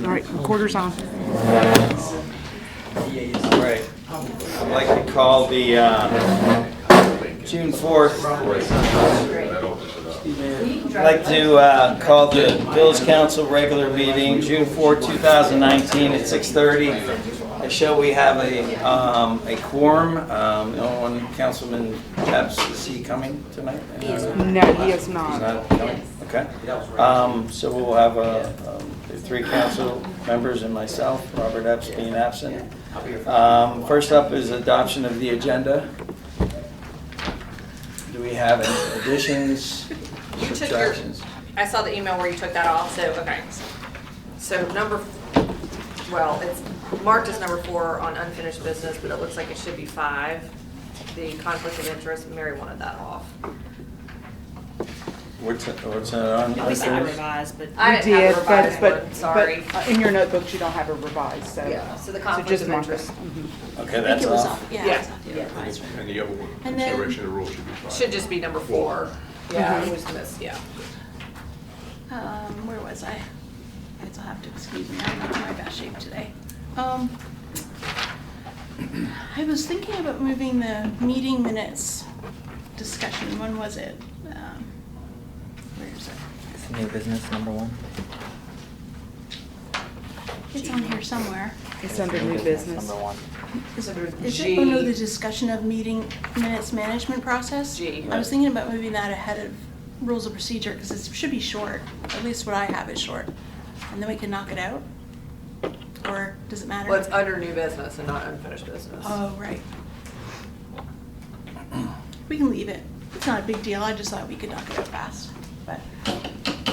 All right, recorder's on. All right. I'd like to call the June 4th. I'd like to call the Village Council regular meeting, June 4th, 2019 at 6:30. I show we have a quorum. The only one, Councilman Epps, is he coming tonight? No, he is He's not. not coming? Okay. So we'll have three council members and myself, Robert Epps being absent. First up is adoption of the agenda. Do we have any additions, You took your, subtractions? I saw the email where you took that off, so, okay. So it's marked as number 4 on unfinished business, but it looks like it should be 5. The conflict of interest, Mary wanted that off. What's on? At least I revised, but I You didn't have did, the revised but one, sorry. in your notebooks, you don't have it revised, so. Yeah, so the So conflict just of mark it. interest Okay, I that's think it was off. off, yeah. Yeah. It was off the advisory. And the other one, And then- consideration of the rule should be fine. should just be number 4. Yeah, it was missed, yeah. Where was I? I guess I'll have to excuse me, I'm not in my best shape today. I was thinking about moving the meeting minutes discussion, when was it? Where is it? It's new business number 1. It's on here somewhere. It's under new business. Number 1. Is under it, G. oh no, the discussion of meeting minutes management process? G. I was thinking about moving that ahead of rules of procedure, because it should be short, at least what I have is short. And then we can knock it out? Or does it matter? Well, it's under new business and not unfinished business. Oh, right. We can leave it. It's not a big deal. I just thought we could knock it out fast, but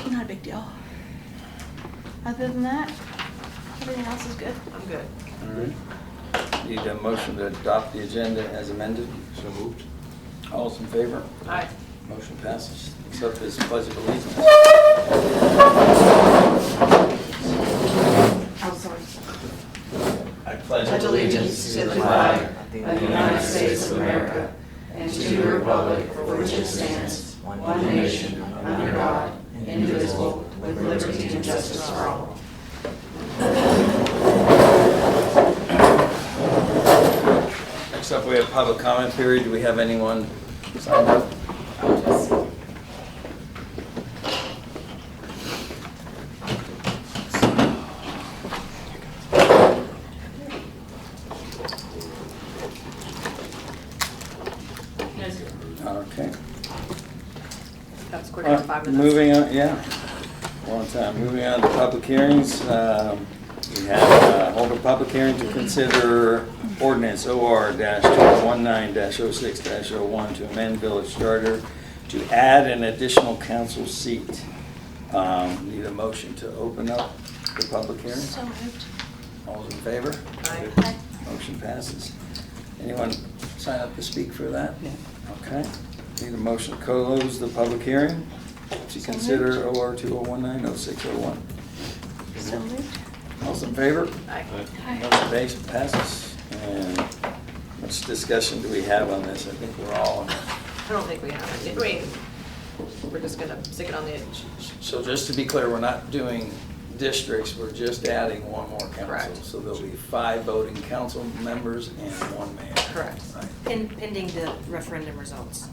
not a big deal. Other than that, everything else is good. I'm good. All right. Need a motion to adopt the agenda as amended. So moved. All's in favor? Aye. Motion passes. Next up is pledge of allegiance. Oh, sorry. I pledge allegiance to the flag of the United States of America and to the republic for which it stands, one nation, under God, indivisible, with liberty and justice for all. Next up, we have public comment period. Do we have anyone signed up? Okay. That was quicker than 5 minutes. Moving on, yeah, long time. Moving on to public hearings. We have hold a public hearing to consider ordinance OR-219-06-01 to amend village charter to add an additional council seat. Need a motion to open up the public hearing. So moved. All's in favor? Aye. Aye. Motion passes. Anyone sign up to speak for that? Yeah. Okay. Need a motion to close the public hearing to So consider OR 2019-06-01. So moved. All's in favor? Aye. Aye. Motion passes. And much discussion do we have on this? I think we're all, I don't think we have it. I mean, we're just gonna stick it on the edge. so just to be clear, we're not doing districts, we're just adding one more council. Correct. So there'll be 5 voting council members and 1 mayor. Correct. Right. pending the referendum results.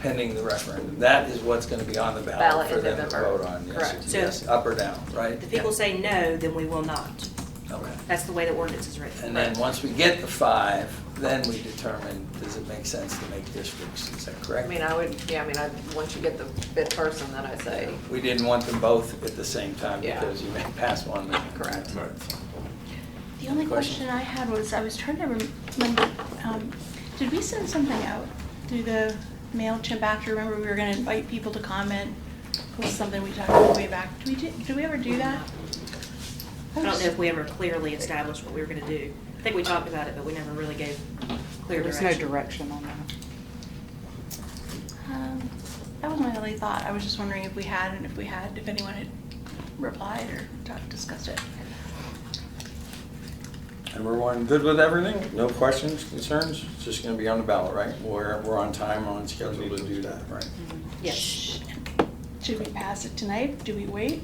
Pending the referendum. That is what's going to be on the ballot Ballot for in them to November. vote on. Yes, Correct. yes, up or down, right? If people say no, then we will not. Okay. That's the way the ordinance is written. And then once we get the 5, then we determine, does it make sense to make districts? Is that I correct? mean, once you get the 5th person, then I say, We didn't want them both at the same time Yeah. because you may pass one. then- Correct. Right. The only question I had was, I was trying to remember, did we send something out through the MailChimp after? Remember, we were gonna invite people to comment? It was something we talked about way back. Did we ever do that? I don't know if we ever clearly established what we were gonna do. I think we talked about it, but we never really gave clear There's direction. no direction on that. That was my only thought. I was just wondering if we had, and if we had, if anyone had replied or discussed it. Everyone good with everything? No questions, concerns? It's just going to be on the ballot, right? We're on time, on schedule to do that, right? Yes. Should we pass it tonight? Do we wait?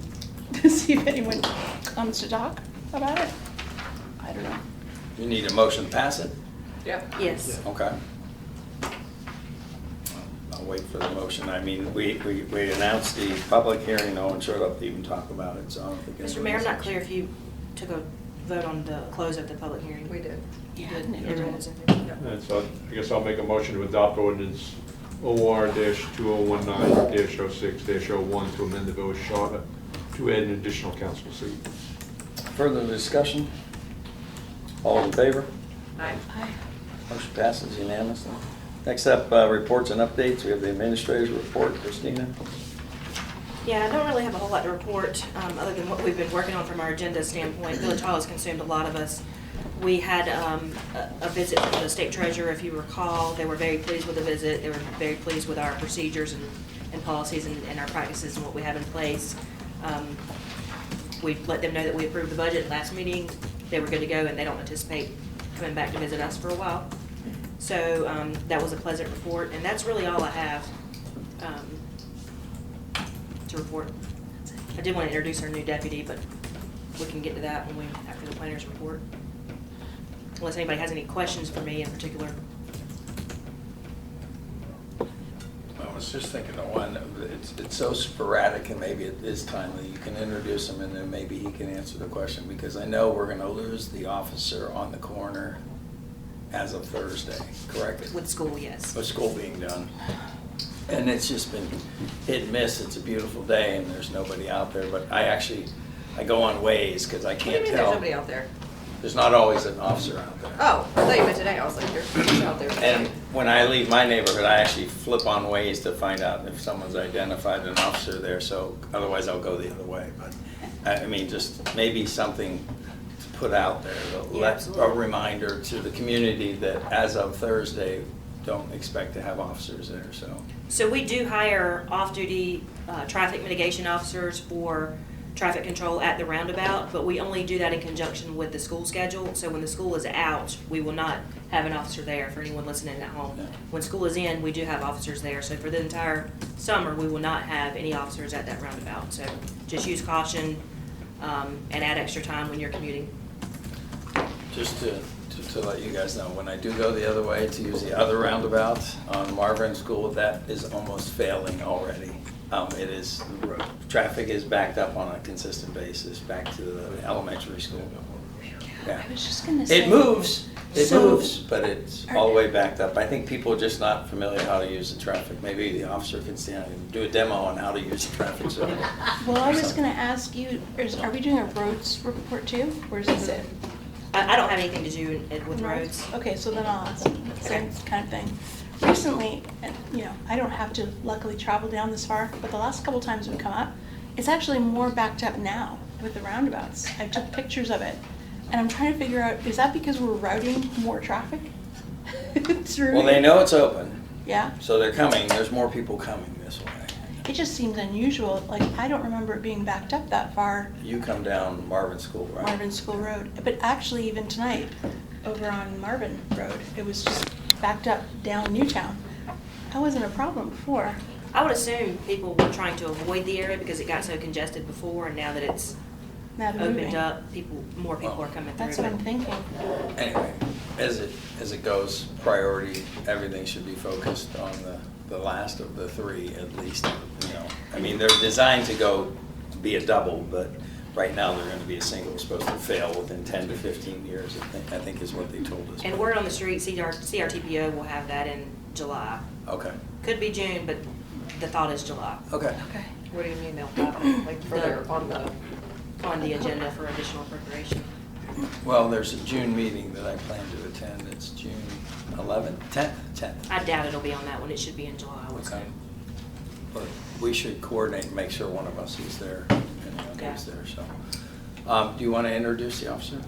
to see if anyone comes to talk about it. I don't know. You need a motion to pass it? Yep. Yes. Okay. I'll wait for the motion. I mean, we announced the public hearing, no one showed up to even talk about it, so I don't think. Mr. Mayor, I'm not clear if you took a vote on the close of the public hearing. We did. You Yeah, did. Nick Everyone did. was in there. And so I guess I'll make a motion to adopt ordinance OR-2019-06-01 to amend the village charter to add an additional council seat. Further discussion? All in favor? Aye. Aye. Motion passes unanimously. Next up, reports and updates. We have the administrator's report. Christina? Yeah, I don't really have a whole lot to report, other than what we've been working on from our agenda standpoint. Village Hall has consumed a lot of us. We had a visit from the state treasurer, if you recall. They were very pleased with the visit. They were very pleased with our procedures and policies and our practices and what we have in place. We let them know that we approved the budget last meeting. They were good to go, and they don't anticipate coming back to visit us for a while. So that was a pleasant report, and that's really all I have to report. I did want to introduce our new deputy, but we can get to that after the planner's report. Unless anybody has any questions for me in particular. I was just thinking of one, it's so sporadic, and maybe it is timely. You can introduce him, and then maybe he can answer the question, because I know we're going to lose the officer on the corner as of Thursday, correct? With school, yes. With school being done. And it's just been hit and miss. It's a beautiful day, and there's nobody out there, but I go on Waze, because I What do you can't mean there's tell. somebody out there? There's not always an officer out there. Oh, I thought you meant today. I was like, there's somebody out there. And when I leave my neighborhood, I actually flip on Waze to find out if someone's identified an officer there, so otherwise I'll go the other way. But, I mean, just maybe something to put out there, Yeah, a absolutely. reminder to the community that as of Thursday, don't expect to have officers there, so. So we do hire off-duty traffic mitigation officers for traffic control at the roundabout, but we only do that in conjunction with the school schedule. So when the school is out, we will not have an officer there for anyone listening at home. Yeah. When school is in, we do have officers there. So for the entire summer, we will not have any officers at that roundabout. So just use caution and add extra time when you're commuting. Just to let you guys know, when I do go the other way to use the other roundabout on Marvin School, that is almost failing already. Traffic is backed up on a consistent basis back to the elementary school. Yeah. I was just gonna say. It moves, So- but it's all the way backed up. I think people are just not familiar how to use the traffic. Maybe the officer can stand and do a demo on how to use the traffic zone. Well, I was gonna ask you, are we doing a roads report too, or is this it? I don't have anything to do with roads. Okay, so then I'll ask, same kind of thing. Recently, and, you know, I don't have to luckily travel down this far, but the last couple times we've come up, it's actually more backed up now with the roundabouts. I took pictures of it, and I'm trying to figure out, is that because we're routing more traffic through? Well, they know it's open, Yeah, so they're coming. There's more people coming this way. it just seems unusual, like, I don't remember it being backed up that far, You come down Marvin School, right? Marvin School Road. But actually, even tonight, over on Marvin Road, it was just backed up down Newtown. That wasn't a problem before. I would assume people were trying to avoid the area because it got so congested before, and now that it's Now they're moving. opened up, more people are coming through. That's what I'm thinking. Anyway, as it goes, priority, everything should be focused on the last of the three at least, you know. I mean, they're designed to be a double, but right now they're going to be a single, supposed to fail within 10 to 15 years, I think is what they told us. And word on the street, CRTPO will have that in July. Okay, Could be June, but the thought is July. okay. Okay. What do you mean they'll have it, like further on the? On the agenda for additional appropriation. Well, there's a June meeting that I plan to attend. It's June 11th, 10th. I doubt it'll be on that one. It should be in July, I would say. Okay. But we should coordinate and make sure one of us is there, and Yeah. who's there, so. Do you want to introduce the officer?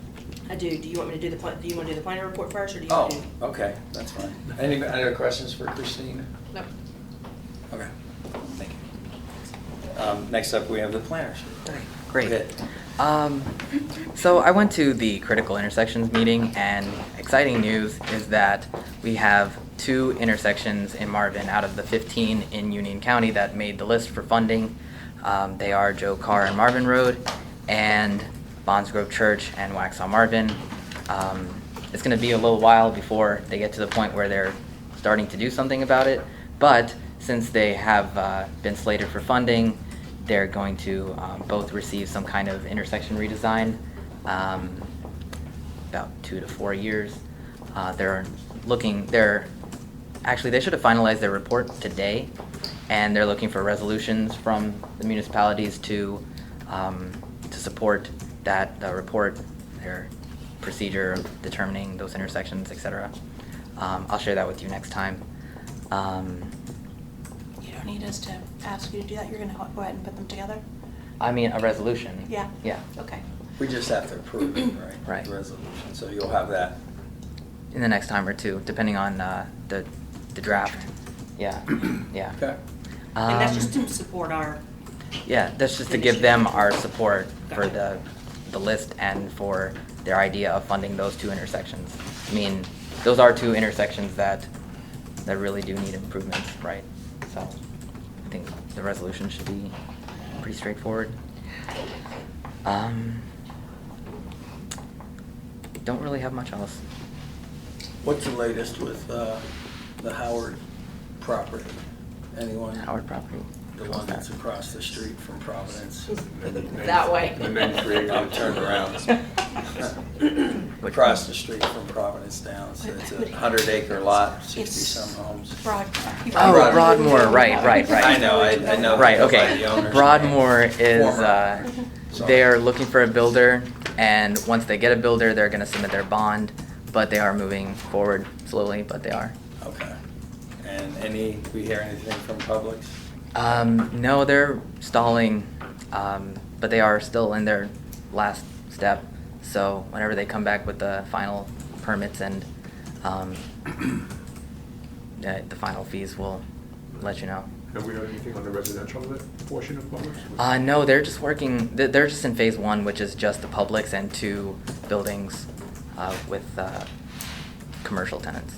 I do. Do you want me to do the planning report first, or do you want to do? Okay, that's fine. Any other questions for Christine? No. Okay, thank you. Next up, we have the planners. Great. Go ahead. So I went to the critical intersections meeting, and exciting news is that we have 2 intersections in Marvin out of the 15 in Union County that made the list for funding. They are Joe Carr and Marvin Road, and Bonds Grove Church and Waxhaw Marvin. It's going to be a little while before they get to the point where they're starting to do something about it, but since they have been slated for funding, they're going to both receive some kind of intersection redesign, about 2 to 4 years. Actually, they should have finalized their report today, and they're looking for resolutions from the municipalities to support that report, their procedure of determining those intersections, etc. I'll share that with you next time. You don't need us to ask you to do that, you're gonna go ahead and put them together? I mean, a resolution. Yeah. Yeah, Okay. We just have to approve it, right? Right. The resolution, so you'll have that. in the next time or two, depending on the draft. Yeah, yeah. Okay. And that's Um, just to support our, Yeah, that's just to give them our support for the list and for their idea of funding those two intersections. I mean, those are two intersections that really do need improvements, right? So I think the resolution should be pretty straightforward. Don't really have much else. What's the latest with the Howard property? Anyone? Howard property. The one that's across the street from Providence. That way. The main three. I'm turned around. Which Across one? the street from Providence down, so it's a 100-acre lot, 60-some homes. Oh, Broadmoor, right. I know, I know. Right, by okay. the owners. Broadmoor is, Former. Sorry. they're looking for a builder, and once they get a builder, they're gonna submit their bond, but they are moving forward slowly, but they are. Okay. And we hear anything from Publix? No, they're stalling, but they are still in their last step. So whenever they come back with the final permits and the final fees, we'll let you know. Have we heard anything on the residential portion of Publix? No, they're just working. They're just in phase one, which is just the Publix and 2 buildings with commercial tenants.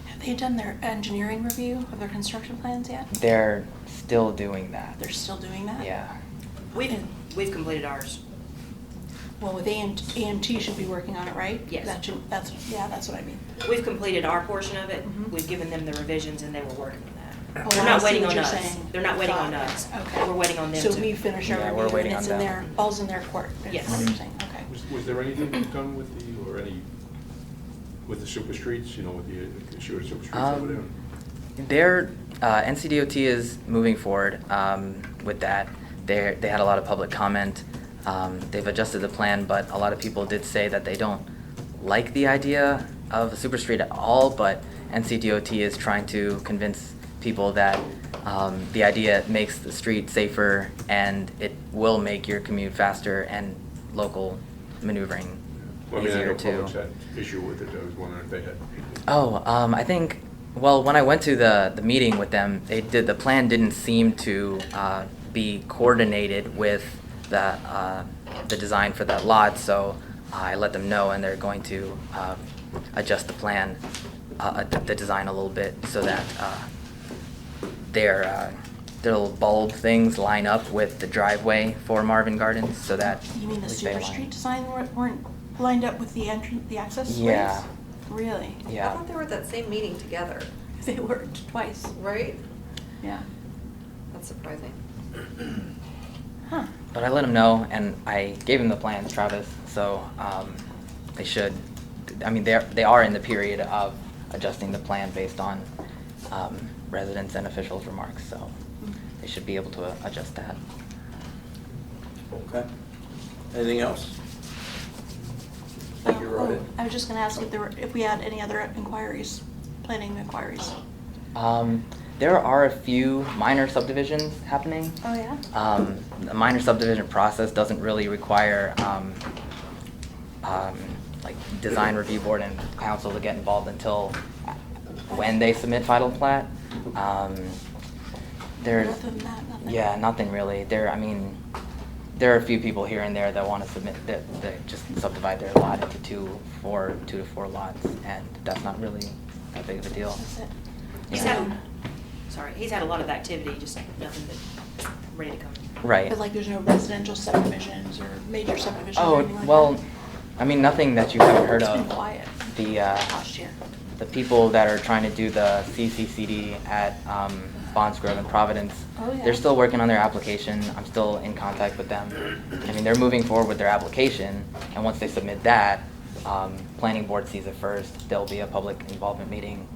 Have they done their engineering review of their construction plans yet? They're still doing that. They're still doing that? Yeah. we've completed ours. Well, with AMT should be working on it, right? Yes. That's what I mean. We've completed our portion of it. Mhm. We've given them the revisions and they were working on that. Oh, They're I not see waiting what on you're us. saying. They're not waiting on Got it. us. Okay. We're waiting on them So to. we finish our Yeah, we're review waiting and it's on in them. their, ball's in their court, is Yes. what you're saying, okay. Was there anything done with the super streets, with the assured super streets over there? Their NCDOT is moving forward with that. They had a lot of public comment. They've adjusted the plan, but a lot of people did say that they don't like the idea of a super street at all, but NCDOT is trying to convince people that the idea makes the street safer and it will make your commute faster and local maneuvering Well, I mean, I easier know too. Publix had issue with it. I was wondering if they had. Oh, I think, well, when I went to the meeting with them, the plan didn't seem to be coordinated with the design for that lot, so I let them know, and they're going to adjust the plan, the design a little bit, so that their little bulb things line up with the driveway for Marvin Gardens, so that You mean the they super align. street design weren't lined up with the access ways? Yeah. Really? I Yeah. thought they were at that same meeting together, They worked twice, right? yeah. That's surprising. Huh. But I let him know, and I gave him the plans, Travis. So they should. I mean, they are in the period of adjusting the plan based on residents and officials' remarks. So they should be able to adjust that. Okay. Anything else? Thank you, Rhoda. I was just gonna ask if we had any other inquiries, planning inquiries. There are a few minor subdivisions happening. Oh, yeah? The minor subdivision process doesn't really require like design review board and council to get involved until when they submit final plat. There's Other than that, nothing? yeah, nothing really. There are a few people here and there that want to submit that just subdivide their lot into 2 to 4 lots, and that's not really that big of a deal. That's it. He's Yeah. had a lot of activity, just nothing ready to come. Right. But like there's no residential subdivisions or major subdivisions or Oh, anything like well, that? I mean, nothing that you haven't heard It's been of. quiet The, last year. the people that are trying to do the CCCD at Bonds Grove and Providence, Oh, yeah. they're still working on their application. I'm still in contact with them. I mean, they're moving forward with their application, and once they submit that, planning board sees it first. There'll be a public involvement meeting,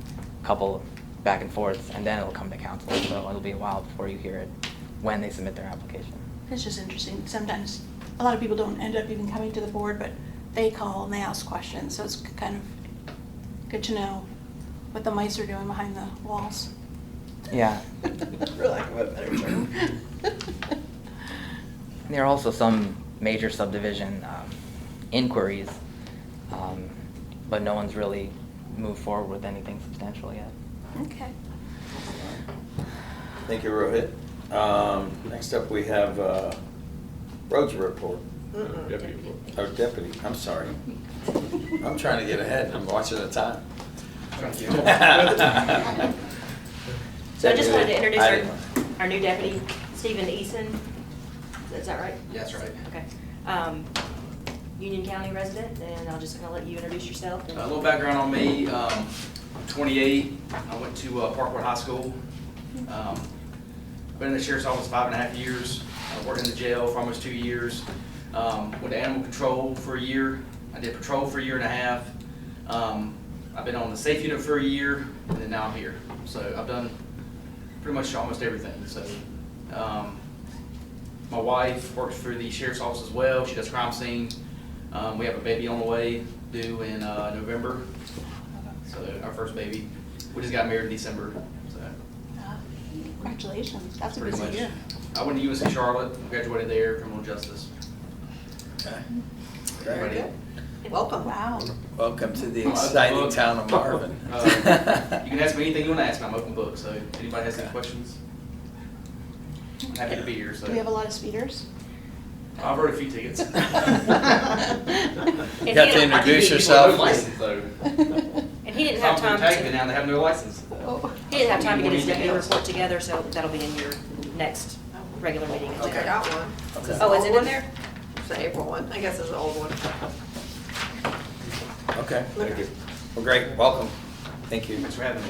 couple back and forths, and then it'll come to council. So it'll be a while before you hear it when they submit their application. It's just interesting. Sometimes a lot of people don't end up even coming to the board, but they call and they ask questions. So it's kind of good to know what the mice are doing behind the walls. Yeah. For lack of a better term. There are also some major subdivision inquiries, but no one's really moved forward with anything substantial yet. Okay. Thank you, Rohit. Next up, we have roads report. Deputy report. Oh, deputy, I'm sorry. I'm trying to get ahead, I'm watching the time. So I just wanted to introduce I didn't- our new deputy, Stephen Eason. Is that right? Yeah, that's right. Okay. Union County resident, and I'll just gonna let you introduce yourself. A little background on me, I'm 28, I went to Parkwood High School. I've been in the sheriff's office 5.5 years, I worked in the jail for almost 2 years. Went to animal control for a year, I did patrol for a 1.5 years. I've been on the safe unit for a year, and then now I'm here. So I've done pretty much almost everything, so. My wife works for the sheriff's office as well, she does crime scene. We have a baby on the way, due in November, so our first baby. We just got married in December, so Congratulations. That's a pretty busy much. year. I went to UNC Charlotte, graduated there, criminal justice. Okay. Very Ready? good. Welcome. Wow. Welcome to the Oh, open exciting book. town of Marvin. You can ask me anything you want to ask me, I'm open book, so if anybody has any questions, I'm happy to be here, so. Do we have a lot of speeders? I've wrote a few tickets. You got to introduce No yourself. license though. And he didn't have time Tag me to, now, they have no license. he didn't have time to get his Anything deputy else? report together, so that'll be in your next regular meeting. Okay, I got one. Okay. Oh, is it in there? It's the April one. I guess it's the old one. Okay, thank you. Well, great, welcome. Thank you. Thanks for having me.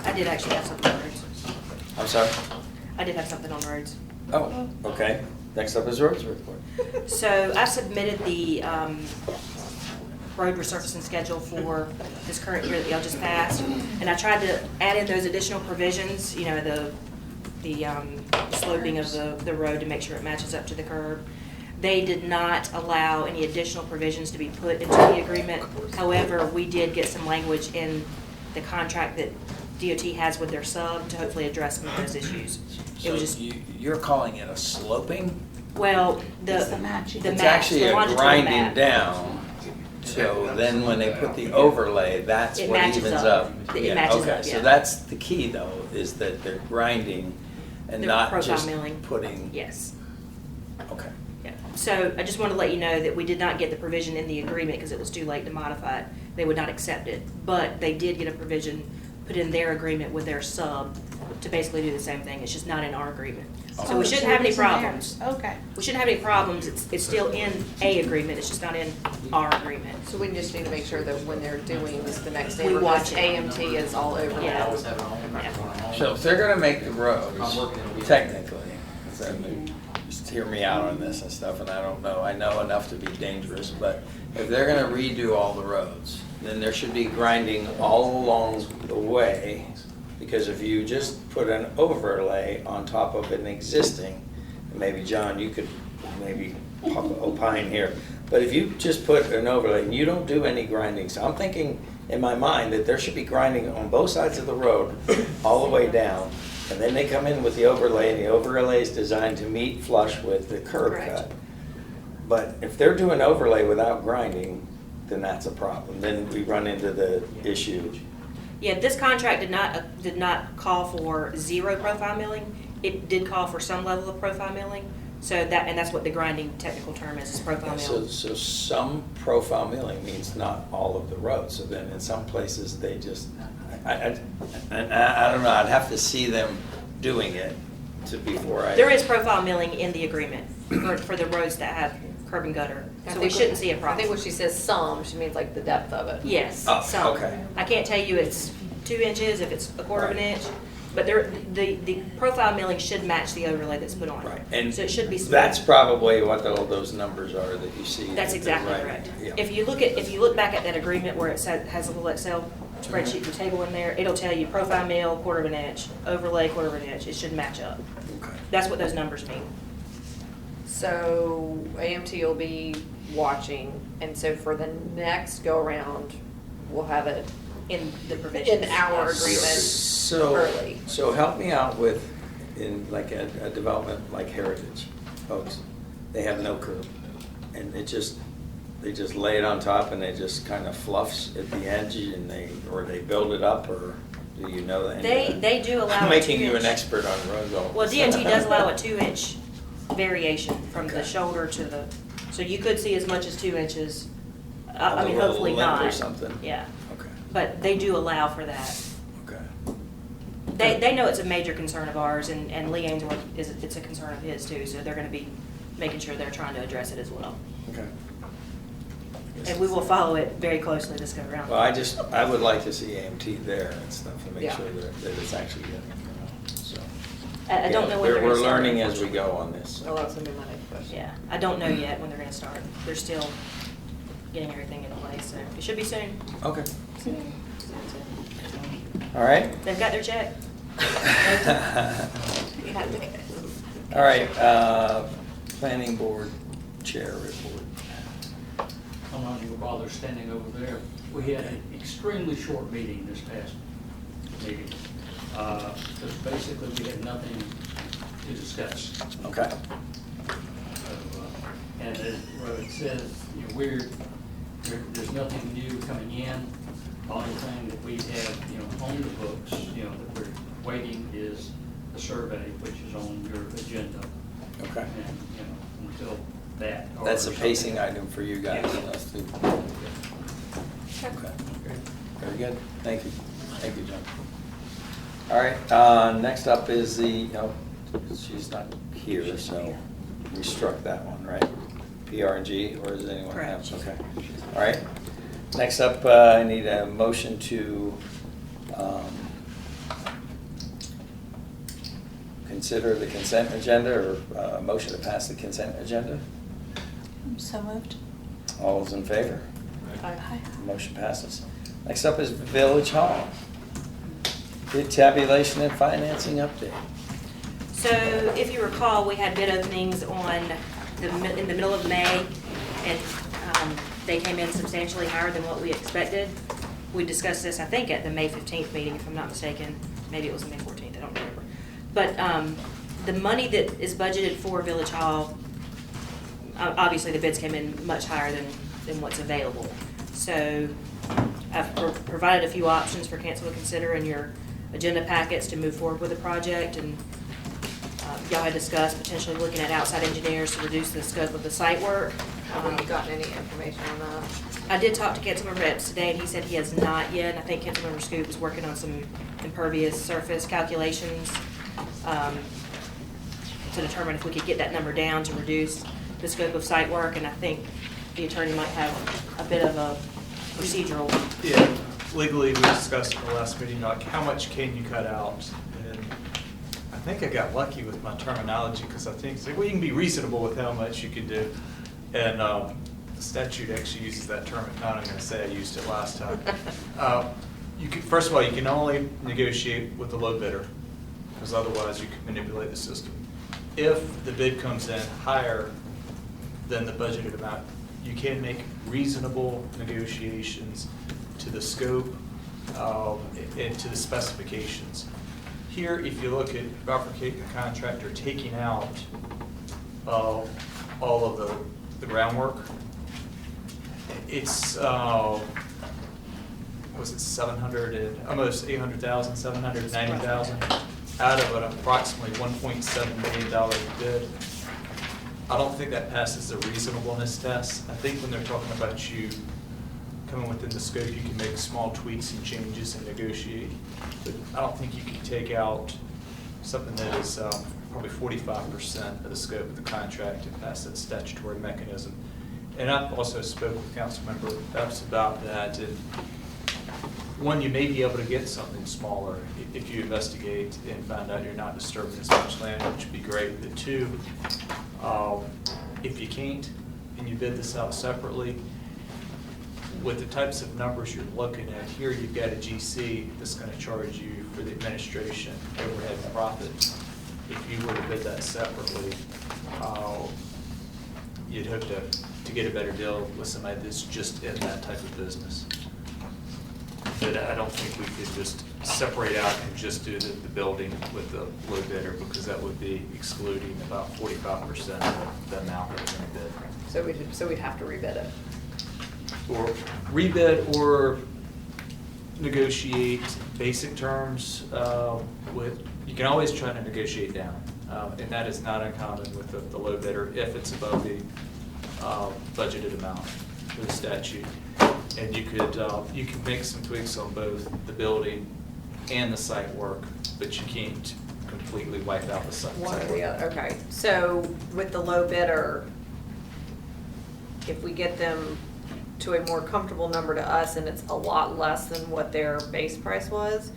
I did actually have something on roads. I'm sorry? I did have something on roads. Oh, okay. Next up is roads report. So I submitted the road resurfacing schedule for this current year that y'all just passed. And I tried to add in those additional provisions, you know, the sloping of the road to make sure it matches up to the curb. They did not allow any additional provisions to be put into the agreement. However, we did get some language in the contract that DOT has with their sub to hopefully address some of those issues. It So was just, you're calling it a sloping? well, It's the matching. the It's match, actually the a longitudinal grinding map. down. So then when they put the overlay, that's It what matches evens up. up. It Yeah, matches okay. up, So yeah. that's the key though, is that they're grinding and They're not profile just milling. putting. Yes. Okay. Yeah. So I just wanted to let you know that we did not get the provision in the agreement because it was too late to modify it. They would not accept it. But they did get a provision put in their agreement with their sub to basically do the same thing. It's just not in our agreement. So we shouldn't have any it's in theirs. problems. Okay. We shouldn't have any problems. It's still in a agreement. It's just not in our agreement. So we just need to make sure that when they're doing this the next day, We because watch it. AMT is all over Yeah. that. Always have it on. Yeah. So if they're gonna make the roads, I'm working in a week. technically, so just hear me out on this and stuff, and I don't know, I know enough to be dangerous, but if they're gonna redo all the roads, then there should be grinding all along the way, because if you just put an overlay on top of an existing, and maybe John, you could maybe opine here, but if you just put an overlay and you don't do any grinding, so I'm thinking in my mind that there should be grinding on both sides of the road, all the way down, and then they come in with the overlay, and the overlay is designed to meet flush with the curb Correct. cut. But if they're doing overlay without grinding, then that's a problem. Then we run into the issue. Yeah, this contract did not call for zero profile milling. It did call for some level of profile milling. So that's what the grinding technical term is profile So, milling. so some profile milling means not all of the roads. So then in some places, they just, I don't know, I'd have to see them doing it to before I. There is profile milling in the agreement for the roads that have curb and gutter, so we shouldn't see a I problem. think when she says some, she means like the depth of it. Yes, Oh, some. okay. I can't tell you it's 2 inches, if it's a quarter of an inch, but the profile milling should match the overlay that's put on. Right, and So it should be smooth. that's probably what all those numbers are that you see. That's exactly Right, correct. yeah. If you look back at that agreement where it said, has a little Excel spreadsheet, the table in there, it'll tell you profile mill, quarter of an inch, overlay, quarter of an inch, it should match up. Okay. That's what those numbers mean. So AMT will be watching, and so for the next go-around, we'll have it In the provisions. in our agreement So, early. so help me out with, in like a development like Heritage, folks, they have no curb. And they just lay it on top and they just kind of fluffs at the edge and or they build it up, or do you know that? They do allow I'm a making you 2 an inch. expert on roads all. Well, DOT does allow a 2-inch variation from Okay. the shoulder to the, so you could see as much as 2 inches. On I the mean, little hopefully lip not. or something? Yeah, Okay, but they do allow for that. okay. They know it's a major concern of ours, and Lee Ainsworth it's a concern of his too, so they're gonna be making sure they're trying to address it as well. Okay. And we will follow it very closely this go around. Well, I would like to see AMT there and stuff to make Yeah. sure that it's actually getting, so. I don't know when We're- they're gonna start. We're learning as we go on this. Well, that's gonna be my next question. Yeah, I don't know yet when they're gonna start. They're still getting everything in place, so it should be soon. Okay. All right. They've got their check. All right, planning board chair report. I'm not even bother standing over there. We had an extremely short meeting this past meeting. Because basically we had nothing to discuss. Okay. And as Rohit says, you know, there's nothing new coming in. The only thing that we have, you know, on the books, you know, that we're waiting is the survey, which is on your agenda. Okay. And, you know, until that. or That's a something. pacing item for you guys. Yeah. Let's do- Okay. Very good. Thank you. Thank you, John. All right, next up is she's not here, so we struck that one, right? PRG, or does anyone have? Correct. Okay. All right. Next up, I need a motion to consider the consent agenda, or a motion to pass the consent agenda. So moved. All those in favor? Hi. Motion passes. Next up is Village Hall. Bid tabulation and financing update. So if you recall, we had bid openings in the middle of May, and they came in substantially higher than what we expected. We discussed this, I think, at the May 15th meeting, if I'm not mistaken. Maybe it was May 14th, I don't remember. But the money that is budgeted for Village Hall, obviously the bids came in much higher than what's available. So I've provided a few options for council to consider in your agenda packets to move forward with the project, and y'all had discussed potentially looking at outside engineers to reduce the scope of the site work. Haven't you gotten any information on that? I did talk to Councilmember Epps today, and he said he has not yet. I think Councilmember Scoop is working on some impervious surface calculations to determine if we could get that number down to reduce the scope of site work, and I think the attorney might have a bit of a procedural. Yeah, legally, we discussed in the last meeting, like, how much can you cut out? And I think I got lucky with my terminology, because I think, well, you can be reasonable with how much you can do. And the statute actually uses that term, if not, I'm gonna say I used it last time. First of all, you can only negotiate with the low bidder, because otherwise you can manipulate the system. If the bid comes in higher than the budgeted amount, you can make reasonable negotiations to the scope and to the specifications. Here, if you look at Buffer-Cape contractor taking out all of the groundwork, it's was it 700 and almost 800,000, 790,000 out of an approximately $1.7 million bid. I don't think that passes the reasonableness test. I think when they're talking about you coming within the scope, you can make small tweaks and changes and negotiate. But I don't think you can take out something that is probably 45% of the scope of the contract and pass that statutory mechanism. And I've also spoke with Councilmember Epps about that. And one, you may be able to get something smaller if you investigate and find out you're not disturbing as much land, which would be great. But two, if you can't and you bid this out separately, with the types of numbers you're looking at here, you've got a GC that's going to charge you for the administration, overhead, and profit. If you were to bid that separately, you'd hope to get a better deal with somebody that's just in that type of business. But I don't think we could just separate out and just do the building with the low bidder, because that would be excluding about 45% of the amount that we're going to bid. So we'd have to rebid it. Or rebid or negotiate basic terms with, you can always try to negotiate down. And that is not uncommon with the low bidder if it's above the budgeted amount for the statute. And you can make some tweaks on both the building and the site work, but you can't completely wipe out the site. One or the other, okay. So with the low bidder, if we get them to a more comfortable number to us and it's a lot less than what their base price was,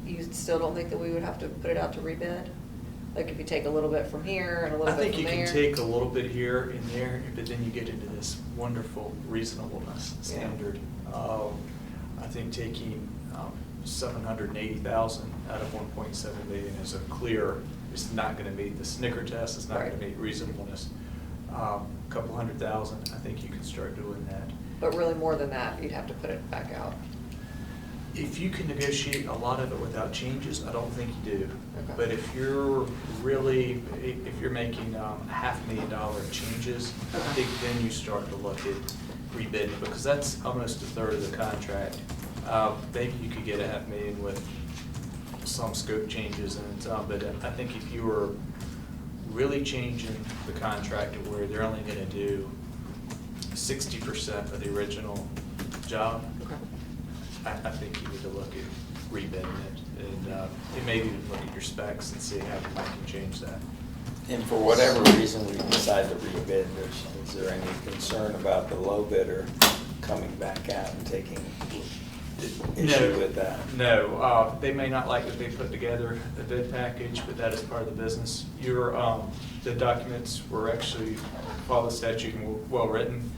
you still don't think that we would have to put it out to rebid? Like if you take a little bit from here and a little I bit think from you there? can take a little bit here and there, but then you get into this wonderful reasonableness standard. I think taking 780,000 out of 1.7 million is a clear, it's not going to meet the Snicker test, it's not going to meet reasonableness. A couple $100,000, I think you can start doing that. But really more than that, you'd have to put it back out. If you can negotiate a lot of it without changes, I don't think you do. Okay. But if you're really, if you're making $500,000 changes, I think then you start to look at rebidding, because that's almost a third of the contract. Maybe you could get $500,000 with some scope changes and but I think if you were really changing the contract to where they're only going to do 60% of the original job, I think you need to look at rebidding it, and maybe even look at your specs and see how you can change that. And for whatever reason we decide to rebid, is there any concern about the low bidder coming back out and taking issue with that? No, they may not like what they put together, the bid package, but that is part of the business. The documents were actually, follow the statute and well-written.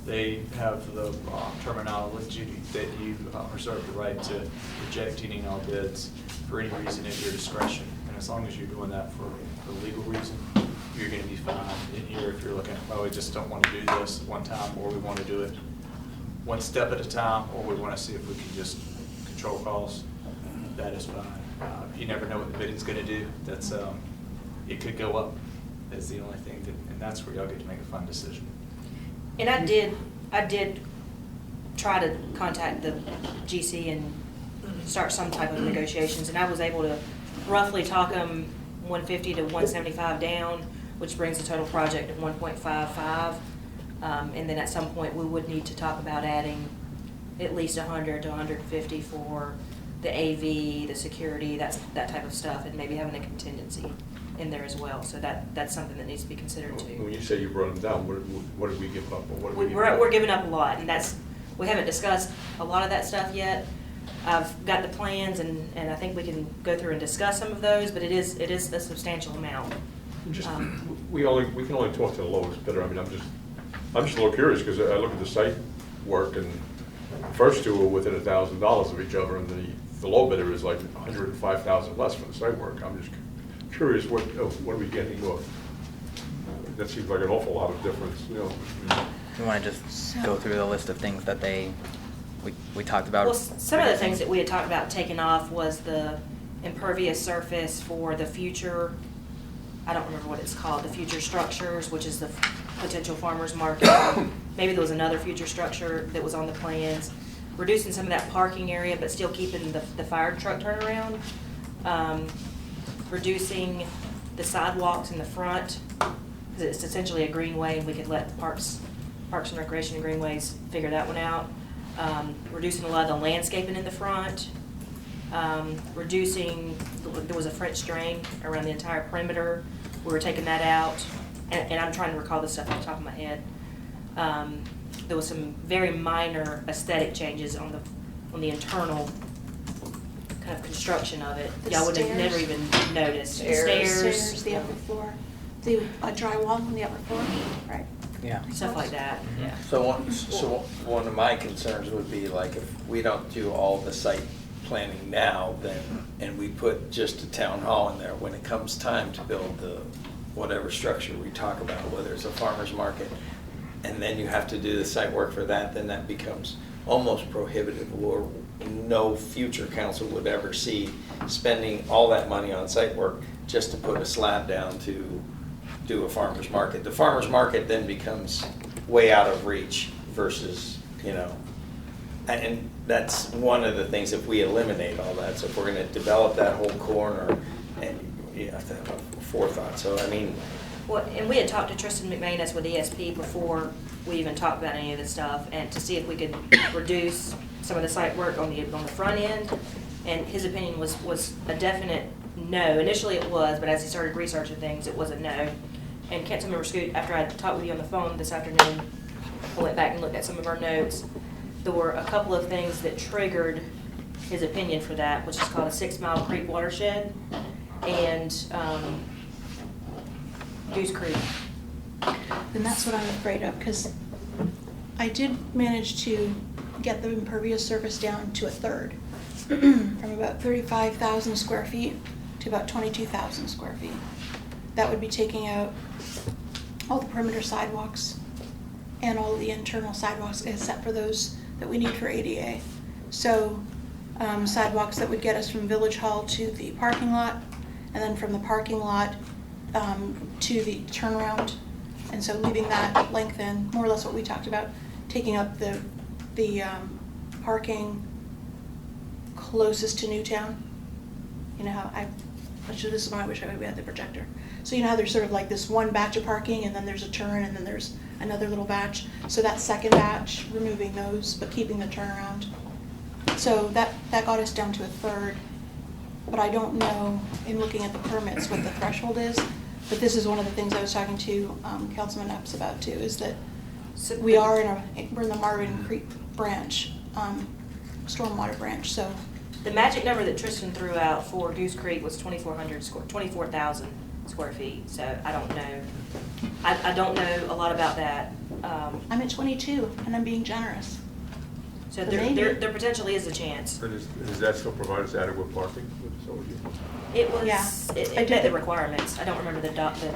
They have the terminology that you reserve the right to reject any and all bids for any reason at your discretion. And as long as you're doing that for a legal reason, you're going to be fine. In here, if you're looking at, well, we just don't want to do this at one time, or we want to do it one step at a time, or we want to see if we can just control costs, that is fine. You never know what the bidding's going to do. That's it could go up. That's the only thing, and that's where y'all get to make a fun decision. And I did try to contact the GC and start some type of negotiations, and I was able to roughly talk them 150 to 175 down, which brings the total project to 1.55. And then at some point, we would need to talk about adding at least 100 to 150 for the AV, the security, that type of stuff, and maybe having a contingency in there as well. So that's something that needs to be considered too. When you say you brought them down, what did we give up? Or what did we give up? We're giving up a lot, and we haven't discussed a lot of that stuff yet. I've got the plans, and I think we can go through and discuss some of those, but it is a substantial amount. We can only talk to the lowest bidder. I mean, I'm just a little curious, because I look at the site work, and the first two are within $1,000 of each other, and the low bidder is like $105,000 less for the site work. I'm just curious, what are we getting off? That seems like an awful lot of difference, you know. You want to just go through the list of things that we talked about? Well, some of the things that we had talked about taking off was the impervious surface for the future, I don't remember what it's called, the future structures, which is the potential farmer's market. Maybe there was another future structure that was on the plans. Reducing some of that parking area, but still keeping the fire truck turnaround. Reducing the sidewalks in the front, because it's essentially a greenway, and we could let Parks and Recreation and Greenways figure that one out. Reducing a lot of the landscaping in the front. reducing, there was a French drain around the entire perimeter. We were taking that out, and I'm trying to recall this stuff off the top of my head. There was some very minor aesthetic changes on the internal kind of construction of it. The Y'all would have stairs. never even noticed. The Stairs, the upper floor, the drywall on the upper floor, right? Yeah. Stuff like that, yeah. So one of my concerns would be like if we don't do all the site planning now, then, and we put just a town hall in there, when it comes time to build the, whatever structure we talk about, whether it's a farmer's market, and then you have to do the site work for that, then that becomes almost prohibitive, or no future council would ever see spending all that money on site work just to put a slab down to do a farmer's market. The farmer's market then becomes way out of reach versus, you know, and that's one of the things, if we eliminate all that. So if we're gonna develop that whole corner, and you have to have a forethought. So I mean, Well, and we had talked to Tristan McManus with ESP before we even talked about any of this stuff, and to see if we could reduce some of the site work on the front end. And his opinion was a definite no. Initially it was, but as he started researching things, it was a no. And Councilmember Scoot, after I talked with you on the phone this afternoon, I went back and looked at some of our notes. There were a couple of things that triggered his opinion for that, which is called a 6 Mile Creek watershed and Goose Creek. And that's what I'm afraid of, because I did manage to get the impervious surface down to a third, from about 35,000 square feet to about 22,000 square feet. That would be taking out all the perimeter sidewalks and all of the internal sidewalks, except for those that we need for ADA. So sidewalks that would get us from Village Hall to the parking lot, and then from the parking lot to the turnaround. And so leaving that lengthen, more or less what we talked about, taking up the parking closest to Newtown. You know how this is when I wish we had the projector. So you know how there's sort of like this one batch of parking, and then there's a turn, and then there's another little batch. So that second batch, removing those, but keeping the turnaround. So that got us down to a third. But I don't know, in looking at the permits, what the threshold is. But this is one of the things I was talking to Councilman Epps about too, is that we're in the Marvin Creek branch, stormwater branch. So The magic number that Tristan threw out for Goose Creek was 24,000 square feet. So I don't know. I don't know a lot about that. I'm at 22, and I'm being generous. So But there maybe. there potentially is a chance. And does that still provide us adequate parking with the solar use? It was, Yeah. it I met did the the- requirements. I don't remember the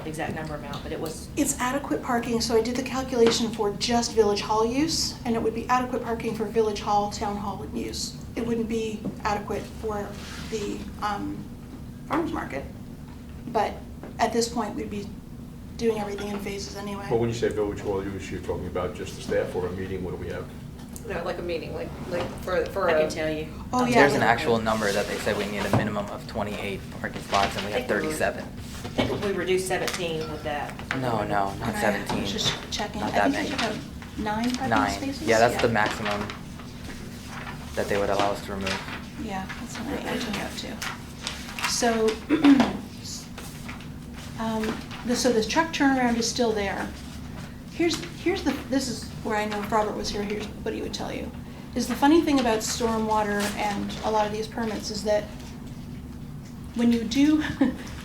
exact number amount, but it was, It's adequate parking, so I did the calculation for just Village Hall use, and it would be adequate parking for Village Hall, Town Hall use. It wouldn't be adequate for the farmer's market, but at this point, we'd be doing everything in phases anyway. Well, when you say village hall use, you're talking about just the staff or a meeting, what do we have? No, like a meeting, like for I a. can tell you. Oh, yeah. There's an actual number that they said we need a minimum of 28 parking spots, and we have 37. I think we reduced 17 with that. No, not And I 17. was just checking. Not I that think I many. should have 9 parking 9. spaces? Yeah, that's the maximum that they would allow us to remove. Yeah, that's what I took out too. So, so the truck turnaround is still there. This is where I know if Robert was here, here's what he would tell you. Is the funny thing about stormwater and a lot of these permits is that when you do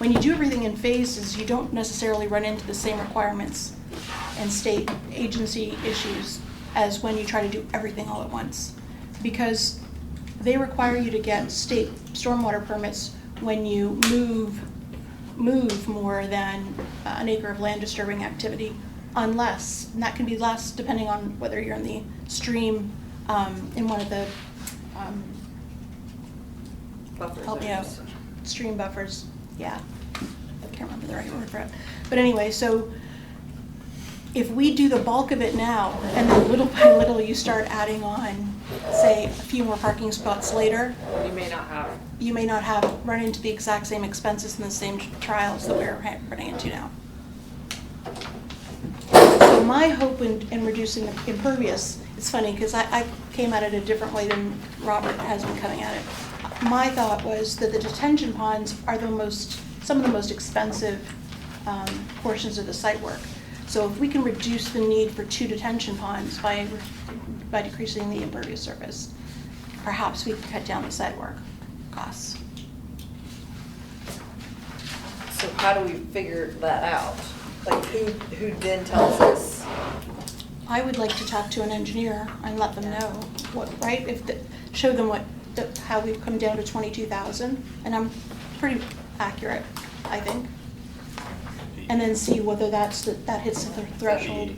everything in phases, you don't necessarily run into the same requirements and state agency issues as when you try to do everything all at once. Because they require you to get state stormwater permits when you move more than an acre of land disturbing activity, unless, and that can be less depending on whether you're in the stream, in one of the, Buffer help me out, zones. stream buffers, yeah, I can't remember the right word for it. But anyway, so if we do the bulk of it now, and then little by little you start adding on, say, a few more parking spots later, You may not have. run into the exact same expenses and the same trials that we're running into now. So my hope in reducing the impervious, it's funny because I came at it a different way than Robert has been coming at it. my thought was that the detention ponds are some of the most expensive portions of the site work. So if we can reduce the need for 2 detention ponds by decreasing the impervious surface, perhaps we can cut down the site work costs. So how do we figure that out? Like, who then tells us? I would like to talk to an engineer and let them know what, right? Show them how we've come down to 22,000, and I'm pretty accurate, I think. And then see whether that hits the threshold.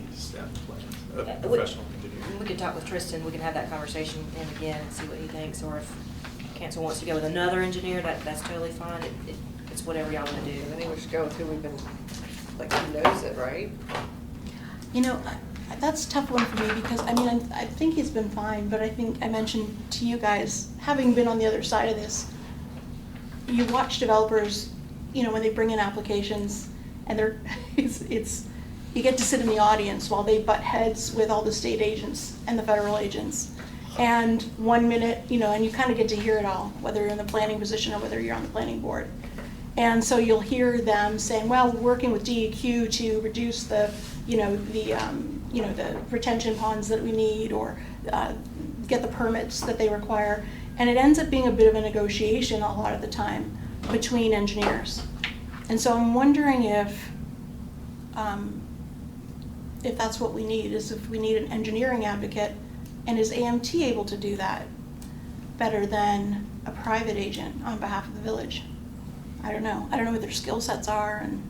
Professional engineer. We could talk with Tristan, we can have that conversation in again and see what he thinks, or if council wants to go with another engineer, that's totally fine. It's whatever y'all wanna do. I think we should go with who we've been, like, who knows it, right? You know, that's a tough one for me because, I mean, I think he's been fine, but I think I mentioned to you guys, having been on the other side of this, you watch developers, you know, when they bring in applications and you get to sit in the audience while they butt heads with all the state agents and the federal agents. And 1 minute, you know, and you kind of get to hear it all, whether you're in the planning position or whether you're on the planning board. And so you'll hear them saying, well, we're working with DEQ to reduce the retention ponds that we need, or get the permits that they require. And it ends up being a bit of a negotiation a lot of the time between engineers. And so I'm wondering if that's what we need, is if we need an engineering advocate, and is AMT able to do that better than a private agent on behalf of the village? I don't know. I don't know what their skill sets are. And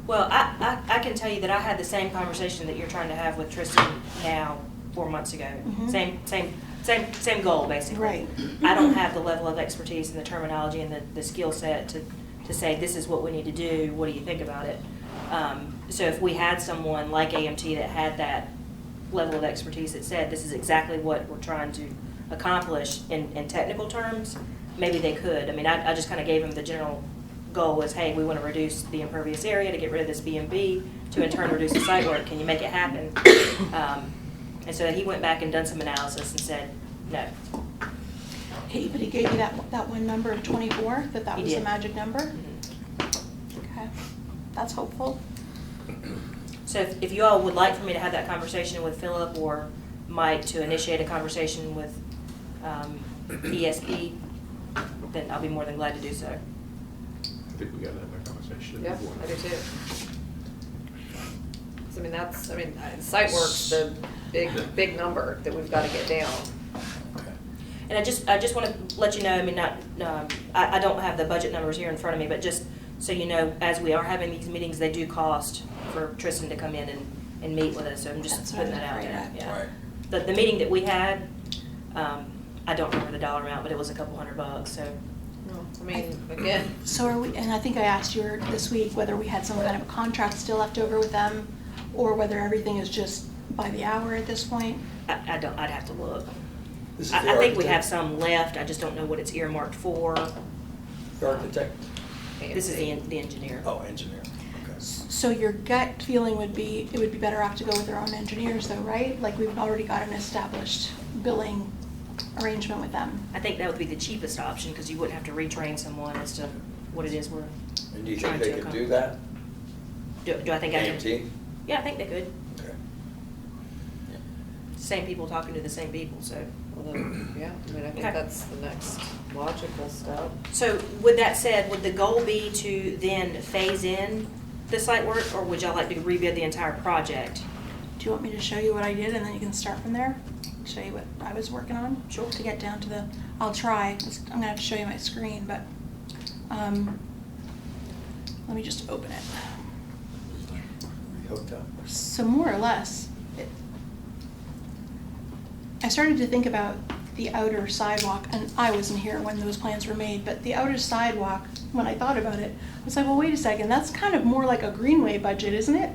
Well, I can tell you that I had the same conversation that you're trying to have with Tristan now 4 months ago. Mhm. Same goal, basically. Right. I don't have the level of expertise and the terminology and the skill set to say, this is what we need to do, what do you think about it? So if we had someone like AMT that had that level of expertise that said, this is exactly what we're trying to accomplish in technical terms, maybe they could. I mean, I just kind of gave them the general goal was, hey, we want to reduce the impervious area to get rid of this B&B, to in turn reduce the site work. Can you make it happen? And so he went back and done some analysis and said, no. Hey, but he gave you that one number of 24, that He was the did. magic number? Mhm. Okay, that's hopeful. So if you all would like for me to have that conversation with Philip or Mike to initiate a conversation with ESP, then I'll be more than glad to do so. I think we gotta have that conversation. Yeah, I do too. So, I mean, site work's the big number that we've got to get down. And I just want to let you know, I mean, I don't have the budget numbers here in front of me, but just so you know, as we are having these meetings, they do cost for Tristan to come in and meet with us, so I'm just That's what putting I was that out afraid there. of. Yeah. Right. The meeting that we had, I don't remember the dollar amount, but it was a couple $100, so. Well, I mean, again, So are we, and I think I asked you this week whether we had some kind of a contract still left over with them, or whether everything is just by the hour at this point? I'd have to look. This is I the think we architect. have some left, I just don't know what it's earmarked for. The architect? This is the engineer. Oh, engineer. Okay. So your gut feeling would be, it would be better off to go with their own engineers though, right? Like we've already got an established billing arrangement with them. I think that would be the cheapest option, because you wouldn't have to retrain someone as to what it is we're And do you trying think to they could do accomplish. that? Do I think I can? AMT? Yeah, I think they could. Okay. Same people talking to the same people, so. well, then, yeah, I mean, I think Okay. that's the next logical step. So with that said, would the goal be to then phase in the site work, or would y'all like to rebid the entire project? Do you want me to show you what I did and then you can start from there? Show you what I was working on? Sure. To get down to the, I'll try. I'm gonna have to show you my screen, but, let me just open it. Hooked up. So more or less, I started to think about the outer sidewalk, and I wasn't here when those plans were made, but the outer sidewalk, when I thought about it, I was like, well, wait a second, that's kind of more like a Greenway budget, isn't it?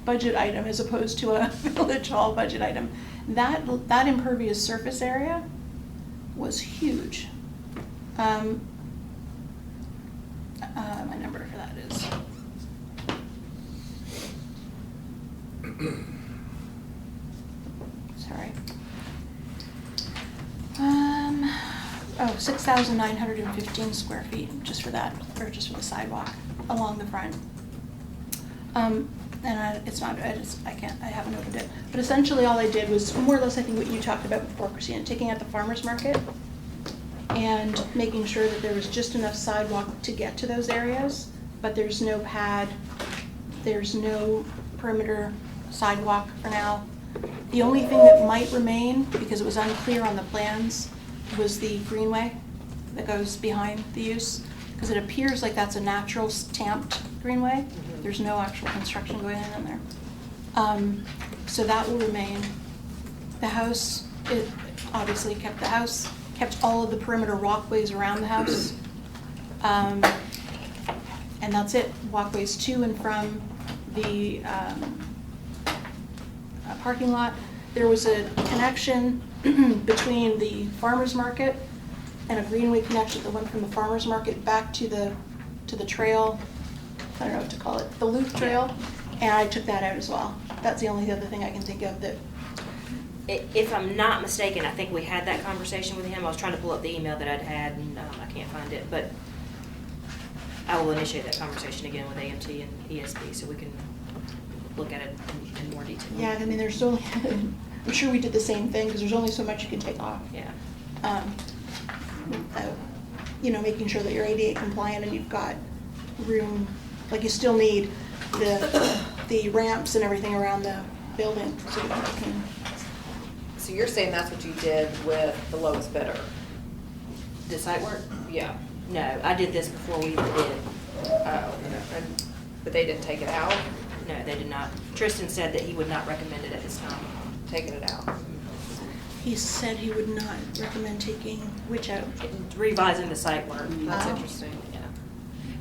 Budget item as opposed to a Village Hall budget item. That impervious surface area was huge. My number for that is. Sorry. 6,915 square feet just for that, or just for the sidewalk along the front. It's not, I haven't opened it. But essentially all I did was more or less I think what you talked about before, Christina, taking out the farmer's market and making sure that there was just enough sidewalk to get to those areas, but there's no pad, there's no perimeter sidewalk for now. The only thing that might remain, because it was unclear on the plans, was the greenway that goes behind the use, because it appears like that's a natural stamped greenway. There's no actual construction going in there. So that will remain. The house, it obviously kept the house, kept all of the perimeter walkways around the house. And that's it, walkways to and from the parking lot. There was a connection between the farmer's market and a greenway connection that went from the farmer's market back to the trail. I don't know what to call it, the loop trail, and I took that out as well. That's the only other thing I can think of that. If I'm not mistaken, I think we had that conversation with him. I was trying to pull up the email that I'd had, and I can't find it, but I will initiate that conversation again with AMT and ESB so we can look at it in more detail. Yeah, I mean, there's only, I'm sure we did the same thing, because there's only so much you can take off. Yeah. Without, making sure that you're ADA compliant and you've got room, like you still need the ramps and everything around the building so that you can. So you're saying that's what you did with the lowest bidder? Did site work? Yeah. No, I did this before we even did. Oh, but they didn't take it out? No, they did not. Tristan said that he would not recommend it at this time. Taking it out? He said he would not recommend taking which out? Revising the site work. That's Oh. interesting. Yeah.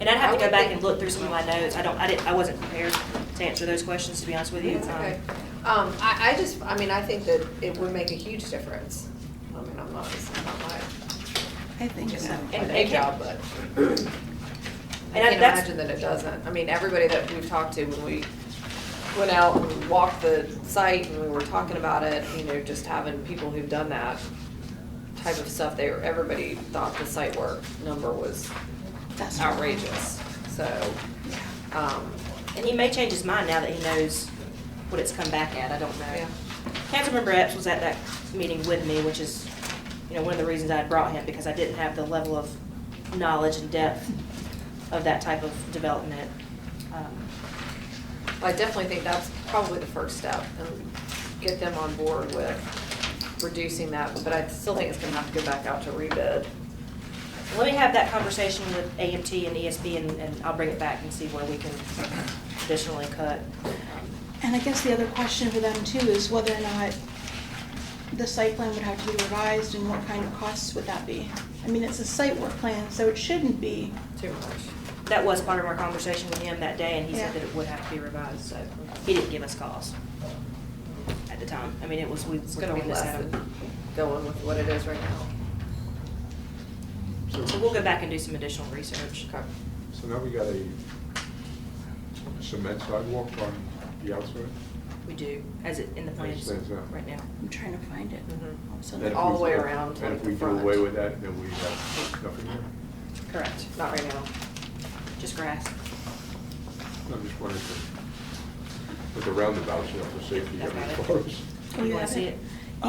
And I'd have to I go would back think- and look through some of my notes. I wasn't prepared to answer those questions, to be honest with you. It's okay. I think that it would make a huge difference. I mean, I'm not, it's not my, I think so. my day job, but I And can't that's- imagine that it doesn't. I mean, everybody that we've talked to when we went out and walked the site and we were talking about it, just having people who've done that type of stuff, everybody thought the site work number was That's outrageous, so, And he may change his mind now that he knows what it's come back at. I don't know. yeah. Councilmember Epps was at that meeting with me, which is, one of the reasons I brought him, because I didn't have the level of knowledge and depth of that type of development. I definitely think that's probably the first step, and get them on board with reducing that, but I still think it's gonna have to go back out to rebid. Let me have that conversation with AMT and ESB, and I'll bring it back and see where we can additionally cut. And I guess the other question for them too is whether or not the site plan would have to be revised and what kind of costs would that be? I mean, it's a site work plan, so it shouldn't be. Too much. That was part of our conversation with him that day, and he Yeah. said that it would have to be revised, so he didn't give us calls at the time. I mean, we were It's gonna be throwing this less at him. than going with what it is right now. So we'll go back and do some additional research. Okay. So now we got a cement sidewalk on the outside? We do, as it in the plans stands out. right now. I'm trying to find it. Mhm. All of a sudden- And if All we- the way around, And like if we the do front. away with that, then we have nothing there? Correct. Not right now. Just grass. I'm just wondering, with the roundabouts, for safety I've of got the it. cars. Oh, you wanna have see it? it?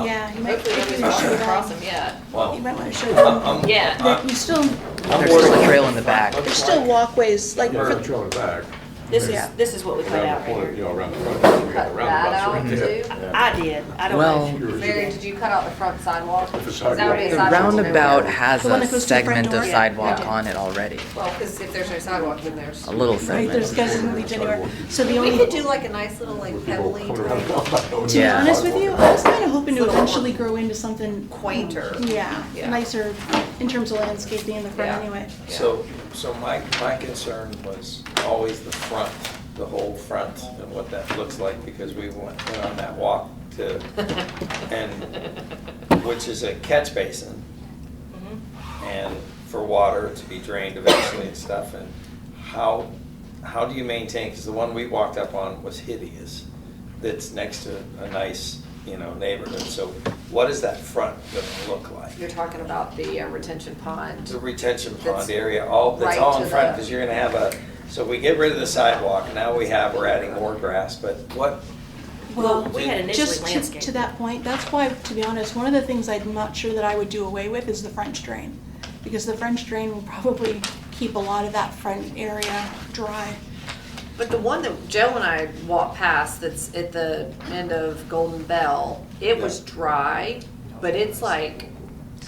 Yeah, you might, Hopefully if nobody's you show trying to cross them. them yet. Well, You might want to show them. Yeah. That you still, There's still a trail in the back. there's still walkways, like, Yeah, for- I'm trailing back. This Yeah. is what we cut Around out the corner, right here. around the front. we got the Cut that roundabouts out right too? there. I did. I don't Well- know. Mary, did you cut out the front sidewalk? The Is that what sidewalk. it is? The Sidewalk to roundabout nowhere? has The one a that goes to the front segment door? of Yeah, sidewalk I did. on it already. Well, because if there's no sidewalk, then there's. A little right, segment. there's doesn't lead anywhere. So the We only, could do like a nice little like With people pebbly coming around the type outside. to be Yeah. honest with you, I was kind of hoping to eventually grow into something. quainter. Yeah, Yeah. nicer in terms of landscaping in the front Yeah. anyway. So my concern was always the front, the whole front and what that looks like, because we went on that walk to, which is a catch basin, Mhm. and for water to be drained eventually and stuff, and how do you maintain, because the one we walked up on was hideous, that's next to a nice, neighborhood, so what is that front gonna look like? You're talking about the retention pond. The retention That's pond area, that's right all to in front, the- because you're gonna have so we get rid of the sidewalk, now we're adding more grass, but what, Well, we had initially just landscaped. to that point, that's why, to be honest, one of the things I'm not sure that I would do away with is the French drain. Because the French drain will probably keep a lot of that front area dry. But the one that Joe and I walked past that's at the end of Golden Bell, it was dry, but it's like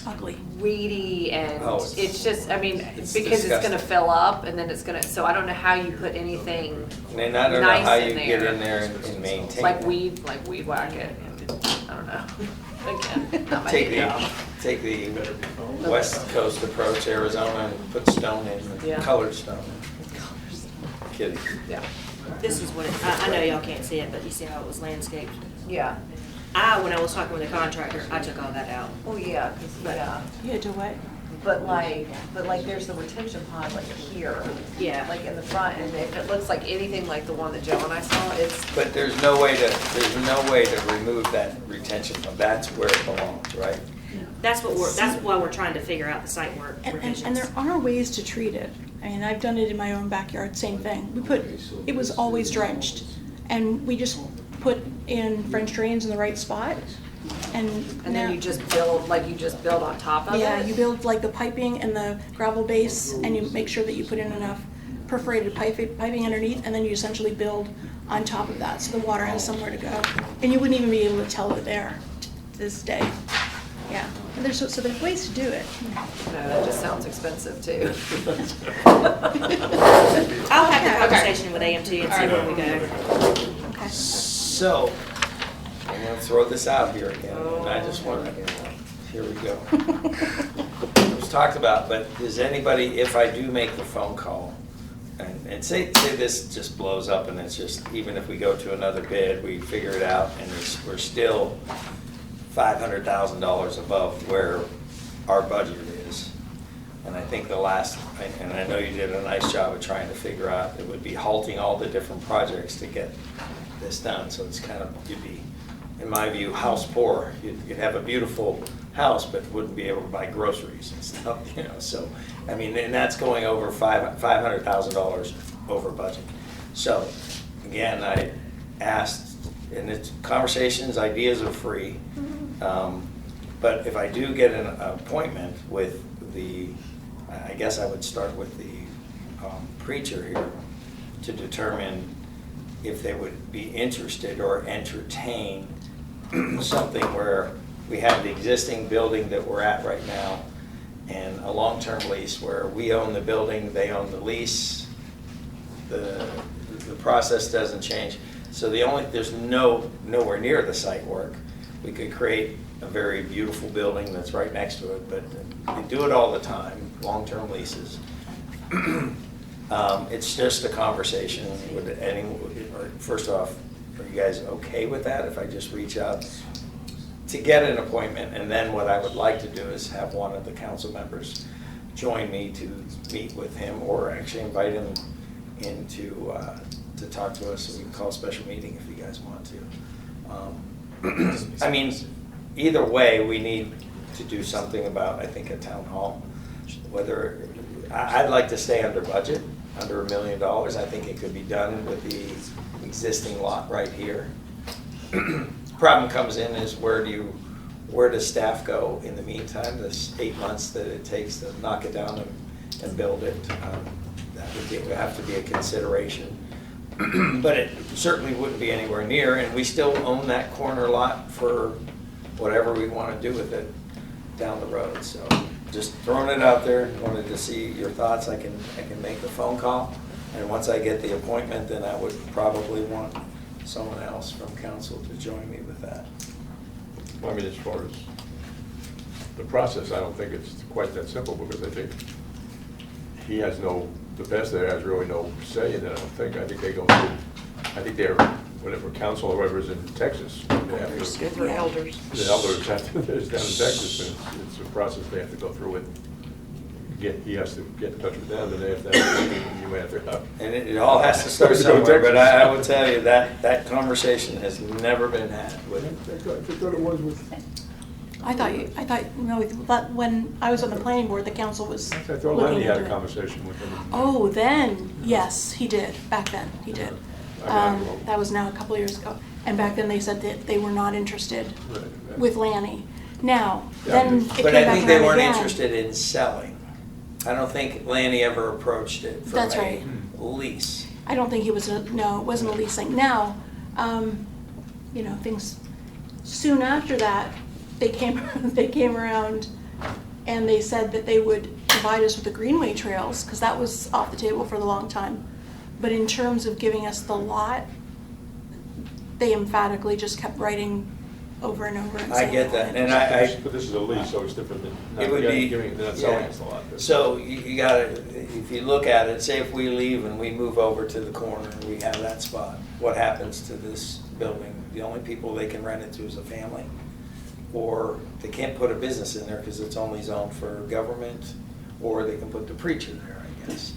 Ugly. weedy and Oh, it's just, I mean, it's because it's gonna disgusting. fill up and then it's gonna, so I don't know how you put anything and I don't know nice how in you get there. in there and maintain. like it. weed whack it. I don't know. Again, not my Take job. the west coast approach, Arizona, and put stone in, Yeah. colored stone. Kidding. Yeah, This is what it, I know y'all can't see it, but you see how it was landscaped. yeah. When I was talking with the contractor, I took all that out. Oh, yeah, 'cause, yeah. You had to what? But like there's the retention pond like here. Yeah. Like in the front, and if it looks like anything like the one that Joe and I saw, it's, But there's no way to remove that retention pond. That's where it belongs, right? That's why we're trying to figure out the site work And revisions. there are ways to treat it. I mean, I've done it in my own backyard, same thing. It was always drenched. And we just put in French drains in the right spot. And and now- then you just build on top of it? Yeah, you build like the piping and the gravel base, and you make sure that you put in enough perforated piping underneath, and then you essentially build on top of that, so the water has somewhere to go. And you wouldn't even be able to tell it there to this day. Yeah, and there's ways to do it. No, that just sounds expensive too. I'll have the conversation with AMT and see where we go. Okay. So, I'm gonna throw this out here again, and I just wanna, here we go. It was talked about, but does anybody, if I do make the phone call, and say this just blows up and it's just, even if we go to another bid, we figure it out and we're still $500,000 above where our budget is. And I think and I know you did a nice job of trying to figure out, it would be halting all the different projects to get this done. So it's kind of, you'd be, in my view, house poor. You'd have a beautiful house, but wouldn't be able to buy groceries and stuff, so, I mean, and that's going over $500,000 over budget. So, again, I asked, and it's conversations, ideas are free, but if I do get an appointment with I guess I would start with the preacher here to determine if they would be interested or entertain something where we have the existing building that we're at right now and a long-term lease where we own the building, they own the lease, the process doesn't change. So there's nowhere near the site work. We could create a very beautiful building that's right next to it, but we do it all the time, long-term leases. It's just a conversation first off, are you guys okay with that if I just reach out to get an appointment? And then what I would like to do is have one of the council members join me to meet with him, or actually invite him in to talk to us, so we can call a special meeting if you guys want to. I mean, either way, we need to do something about, I think, a town hall. I'd like to stay under budget, under $1 million. I think it could be done with the existing lot right here. Problem comes in is where does staff go in the meantime, this 8 months that it takes to knock it down and build it? That would have to be a consideration. But it certainly wouldn't be anywhere near, and we still own that corner lot for whatever we want to do with it down the road. So just throwing it out there, wanted to see your thoughts. I can make the phone call, and once I get the appointment, then I would probably want someone else from council to join me with that. Well, I mean, as far as the process, I don't think it's quite that simple, because I think the best there has really no say in it, I don't think. I think they go through, they're, whatever council or whoever's in Texas, they have to, Go through elders. the elders have to, it's down in Texas, and it's a process they have to go through with. He has to get in touch with them, and they have to, you may have to. And it all has to start somewhere, but I will tell you that conversation has never been had with. I thought it was with I thought, no, but when I was on the planning board, the council was I thought looking Lenny had a into it. conversation with him. Oh, then, yes, he did, back then, he did. I got it wrong. That was now a couple years ago. And back then, they said that they were not interested Right. with Lanny. Now, Yeah, then it came But I back think they around weren't again. interested in selling. I don't think Lanny ever approached it from That's a right. lease. I don't think he was, no, it wasn't a leasing. Now, you know, things, soon after that, they came, they came around and they said that they would provide us with the greenway trails, because that was off the table for a long time. But in terms of giving us the lot, they emphatically just kept writing over and over and I saying. get that, they and wanted- But this is a lease, so it's different than, It would be, they're not selling yeah. us a lot. So you gotta, if you look at it, say if we leave and we move over to the corner and we have that spot, what happens to this building? The only people they can rent it to is a family, or they can't put a business in there because it's only zoned for government, or they can put the preacher there, I guess.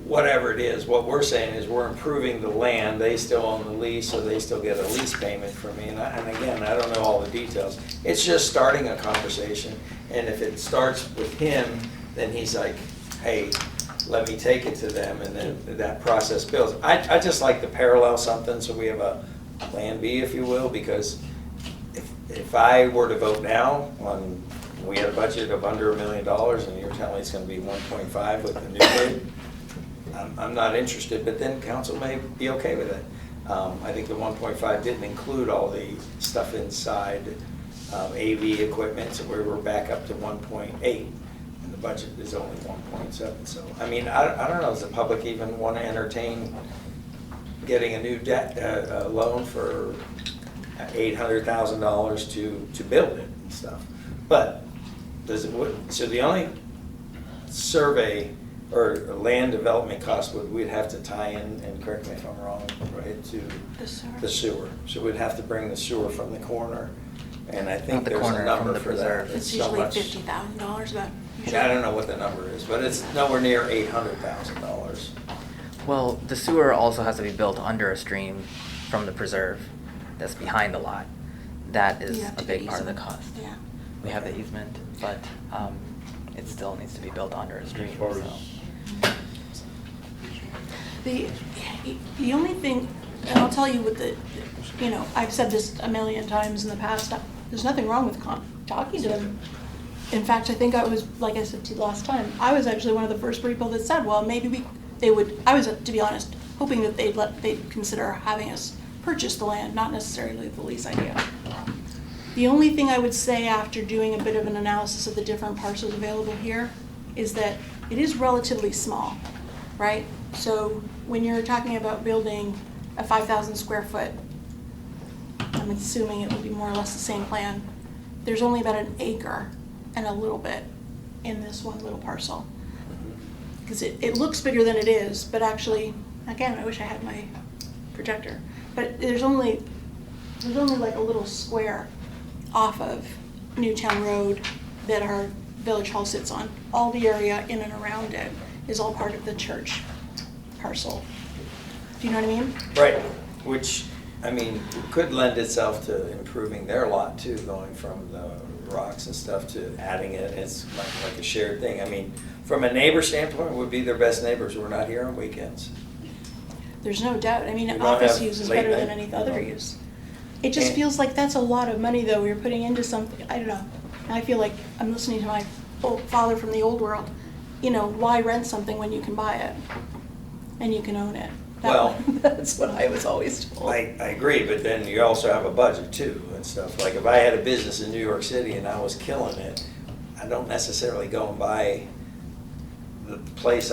Whatever it is, what we're saying is we're improving the land, they still own the lease, so they still get a lease payment from me, and again, I don't know all the details. It's just starting a conversation, and if it starts with him, then he's like, hey, let me take it to them, and then that process builds. I just like to parallel something, so we have a plan B, if you will, because if I were to vote now on, we had a budget of under $1 million, and you're telling me it's gonna be 1.5 with the new bid, I'm not interested, but then council may be okay with it. I think the 1.5 didn't include all the stuff inside, AV equipment, so we were back up to 1.8, and the budget is only 1.7. So, I mean, I don't know, does the public even want to entertain getting a new debt, loan for $800,000 to build it and stuff? But, does it, so the only survey or land development cost we'd have to tie in, and correct me if I'm wrong, right, to The sewer. the sewer. So we'd have to bring the sewer from the corner, and I Not think the there's corner, a from number the for that. preserve. It's so usually much. $50,000, but usually. Yeah, I don't know what the number is, but it's nowhere near $800,000. Well, the sewer also has to be built under a stream from the preserve that's behind the lot. That is You have a to big get part of the easement. cost. Yeah. We have the easement, but it still needs to be built under a stream, As far so. as, The only thing, and I'll tell you with the, you know, I've said this a million times in the past, there's nothing wrong with talking to them. In fact, I think I was, like I said to you last time, I was actually one of the first people that said, well, maybe they would, I was, to be honest, hoping that they'd consider having us purchase the land, not necessarily the lease idea. The only thing I would say after doing a bit of an analysis of the different parcels available here is that it is relatively small, right? So when you're talking about building a 5,000 square foot, I'm assuming it would be more or less the same plan, there's only about an acre and a little bit in this one little parcel. Because it looks bigger than it is, but actually, again, I wish I had my projector. But there's only like a little square off of Newtown Road that our village hall sits on. All the area in and around it is all part of the church parcel. Do you know what I mean? Right, which, I mean, could lend itself to improving their lot too, going from the rocks and stuff to adding it. It's like a shared thing. I mean, from a neighbor standpoint, would be their best neighbors. We're not here on weekends. There's no doubt. I mean, You don't office have use is late better than night, any you other know. use. It just And- feels like that's a lot of money, though, you're putting into something, I don't know. I feel like I'm listening to my old father from the old world. You know, why rent something when you can buy it? And you can own it? Well- That's what I was always told. I agree, but then you also have a budget too and stuff. Like if I had a business in New York City and I was killing it, I don't necessarily go and buy the place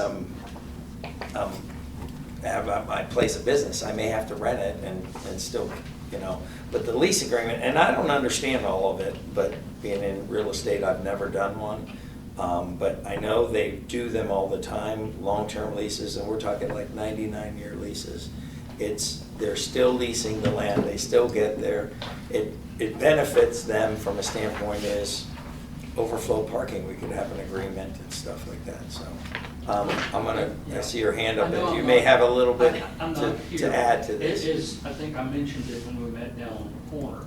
have my place of business. I may have to rent it and still, you know, but the lease agreement, and I don't understand all of it, but being in real estate, I've never done one. But I know they do them all the time, long-term leases, and we're talking like 99-year leases. They're still leasing the land, they still get there. It benefits them from a standpoint is overflow parking, we could have an agreement and stuff like that, so. I see your hand up, I know and you I'm may not- have a little bit I'm not here. to add to It this. is, I think I mentioned it when we met down on the corner.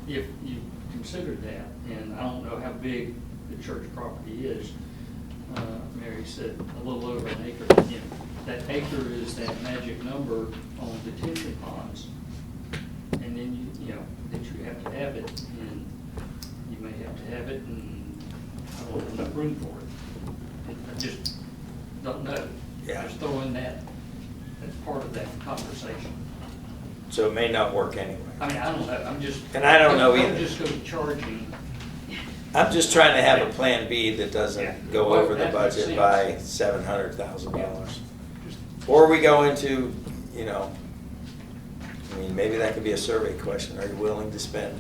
If you can considered that, and I don't know how big the church property is. Mary said a little over an acre. You know, that acre is that magic number on detention ponds. And then you know, that you have to have it, and you may have to have it, and I don't have enough room for it. I just don't know. Yeah. Just throw in that as part of that conversation. So it may not work anyway. I mean, I don't know, I'm just. And I don't know either. I'm just gonna be charging. I'm just trying to have a plan B that doesn't go Well, over the that makes budget sense. by $700,000. Or we go into, you know, I mean, maybe that could be a survey question. Are you willing to spend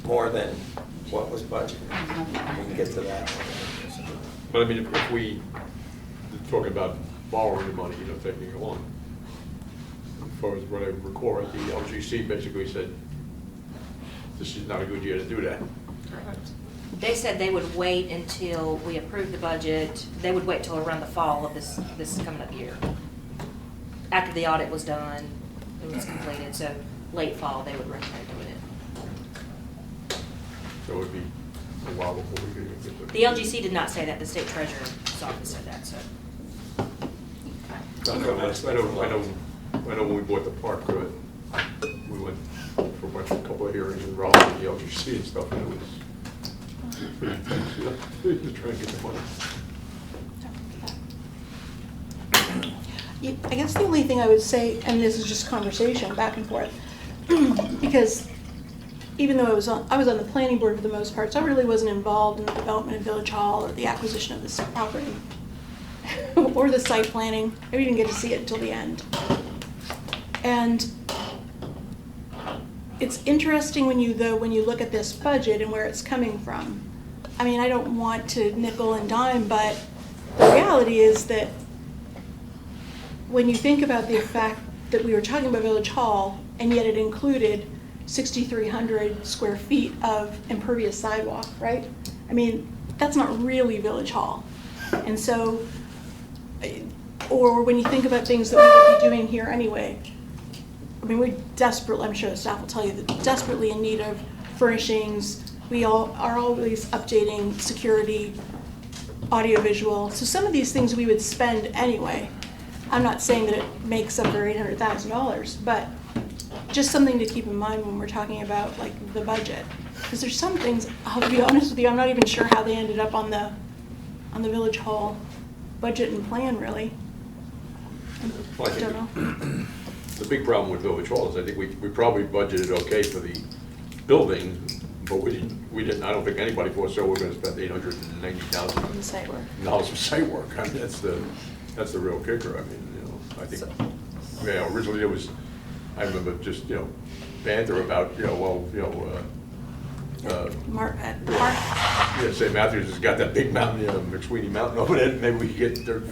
more than what was budgeted? We can get to that one. But I mean, if we, talking about borrowing the money, you know, taking it on, as far as what I recall, the LGC basically said, this is not a good year to do that. They said they would wait until we approved the budget. They would wait till around the fall of this coming up year. After the audit was done, it was completed, so late fall, they would recommend doing it. So it would be a while before we could even get The LGC did not say that, the state treasurer's office said that, so. I know when we bought the park, we went for a couple of hearings in Raleigh with the LGC and stuff, and it was pretty intense, you know, to try and get the money. I guess the only thing I would say, and this is just conversation back and forth, because even though I was on the planning board for the most part, so I really wasn't involved in the development of Village Hall or the acquisition of this property or the site planning. I didn't get to see it until the end. And it's interesting when you look at this budget and where it's coming from. I mean, I don't want to nickel and dime, but the reality is that when you think about the fact that we were talking about Village Hall, and yet it included 6,300 square feet of impervious sidewalk, right? I mean, that's not really Village Hall. And so, or when you think about things that we would be doing here anyway, I mean, we're desperately, I'm sure the staff will tell you, that desperately in need of furnishings. We all are always updating security, audiovisual. So some of these things we would spend anyway. I'm not saying that it makes up for $800,000, but just something to keep in mind when we're talking about like the budget. Because there's some things, I'll be honest with you, I'm not even sure how they ended up on the Village Hall budget and plan, really. Well, I I think don't know. the big problem with Village Hall is I think we probably budgeted okay for the building, but we didn't, I don't think anybody foresaw we're gonna spend $890,000 On the site work. for site work. I mean, that's the real kicker. I mean, you know, I think, yeah, originally it was, I remember just, you know, banter about, you know, well, you know, Mark, at the park. yeah, St. Matthews has got that big mountain, you know, McSweeney Mountain over there, maybe we could get dirt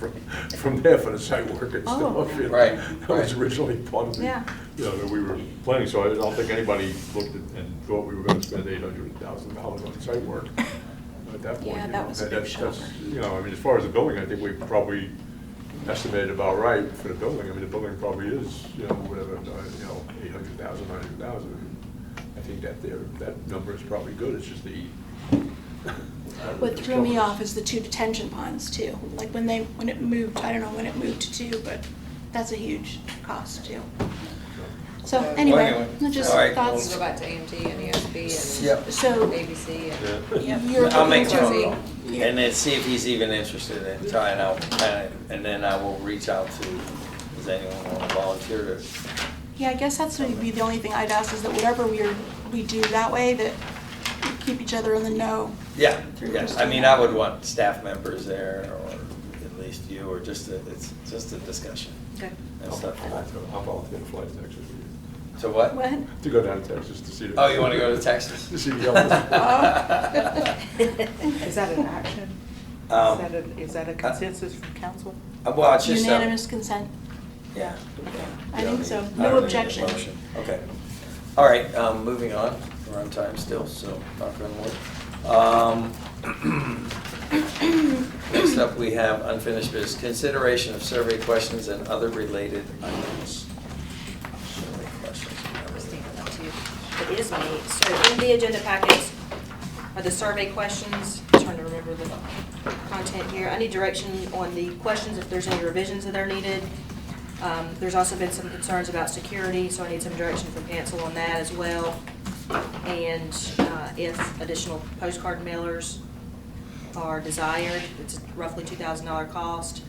from there for the site work and stuff. Oh. You know. Right, That was right. originally part of the, Yeah. you know, that we were planning, so I don't think anybody looked at and thought we were gonna spend $800,000 on site work at that point. Yeah, you that know. was a big That's- shocker. You know, I mean, as far as the building, I think we probably estimated about right for the building. I mean, the building probably is, you know, whatever, you know, 800,000, 900,000. I think that number is probably good, it's just the. What threw me off is the 2 detention ponds too. Like when it moved, I don't know when it moved to 2, but that's a huge cost too. So anyway, just All right, Let's thoughts. go back to AMT and ESP Yep. So and ABC and. Yeah. you're I'll make looking one to- call, and then see if he's even interested in trying out, and then I will reach out to, does anyone want to volunteer to? Yeah, I guess that's would be the only thing I'd ask is that whatever we do that way, that we keep each other in the know. Yeah, Through yeah, just I doing mean, that. I would want staff members there, or at least you, or it's just a discussion Okay. and stuff. I'll volunteer to fly to Texas with you. So what? What? To go down to Texas to see the. Oh, you want to go to Texas? To see the Elvis. Is that an action? Um, Is that a consensus from council? Well, it's just. Unanimous consent. Yeah. I think so. I No don't need a objection. motion. Okay. All right, moving on. We're on time still, so knock on wood. Next up, we have unfinished business. Consideration of survey questions and other related items. Survey questions and other- It is is me. So in the agenda packets are the survey questions. I'm trying to remember the content here. I need direction on the questions if there's any revisions that are needed. There's also been some concerns about security, so I need some direction from council on that as well. And if additional postcard mailers are desired, it's roughly $2,000 cost.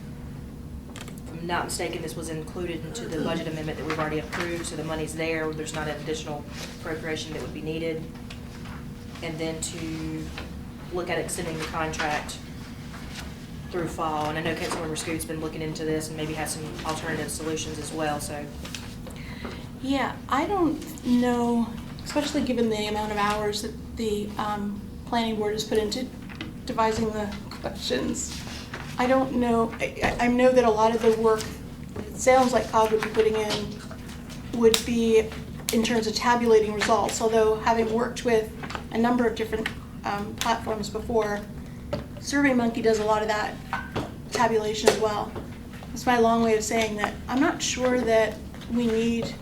If I'm not mistaken, this was included into the budget amendment that we've already approved, so the money's there. There's not an additional appropriation that would be needed. And then to look at extending the contract through fall. And I know Councilmember Scoot's been looking into this and maybe has some alternative solutions as well, so. Yeah, I don't know, especially given the amount of hours that the planning board has put into devising the questions. I don't know, I know that a lot of the work, it sounds like COG would be putting in, would be in terms of tabulating results, although having worked with a number of different platforms before, SurveyMonkey does a lot of that tabulation as well. That's my long way of saying that I'm not sure that we need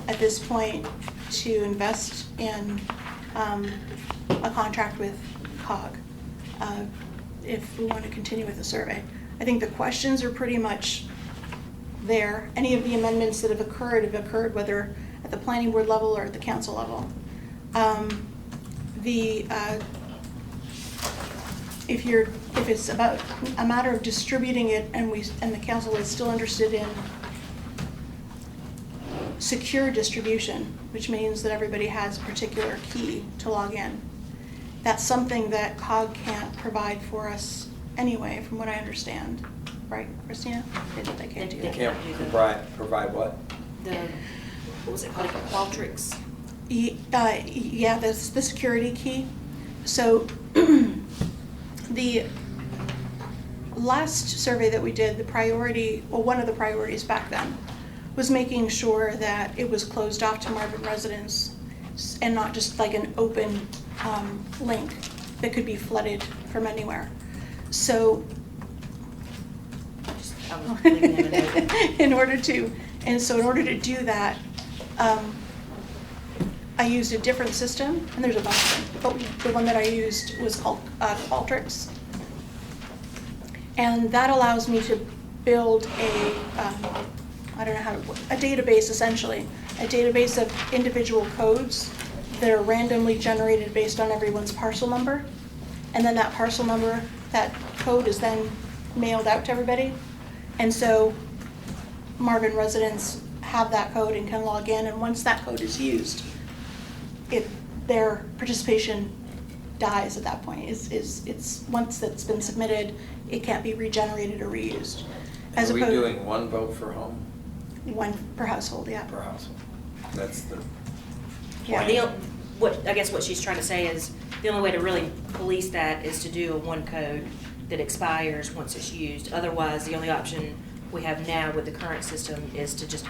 at this point to invest in a contract with COG if we want to continue with the survey. I think the questions are pretty much there. Any of the amendments that have occurred whether at the planning board level or at the council level. If it's about a matter of distributing it and the council is still interested in secure distribution, which means that everybody has a particular key to log in. That's something that COG can't provide for us anyway, from what I understand. Right, Christina? They can't do You that. can't provide what? What was it called, Qualtrics? Yeah, that's the security key. So the last survey that we did, one of the priorities back then was making sure that it was closed off to Marvin residents and not just like an open link that could be flooded from anywhere. So in order to do that, I used a different system, and there's a bunch of them, but the one that I used was called Qualtrics. And that allows me to build a database essentially, a database of individual codes that are randomly generated based on everyone's parcel number. And then that parcel number, that code is then mailed out to everybody. And so Marvin residents have that code and can log in, and once that code is used, their participation dies at that point. It's once it's been submitted, it can't be regenerated or reused. Are we doing one vote for home? One per household, yeah. Per household. That's the Yeah, I guess what she's trying to say is the only way to really police that is to do a one code that expires once it's used. Otherwise, the only option we have now with the current system is to just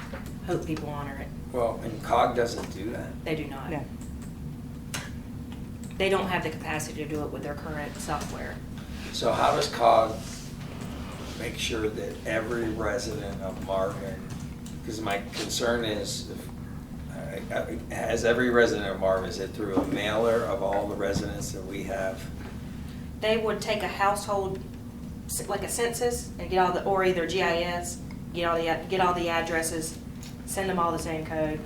hope people honor it. Well, and COG doesn't do that. They do not. No. They don't have the capacity to do it with their current software. So how does COG make sure that every resident of Marvin, because my concern is, has every resident of Marvin, is it through a mailer of all the residents that we have? They would take a household, like a census, and get all or either GIS, get all the addresses, send them all the same code,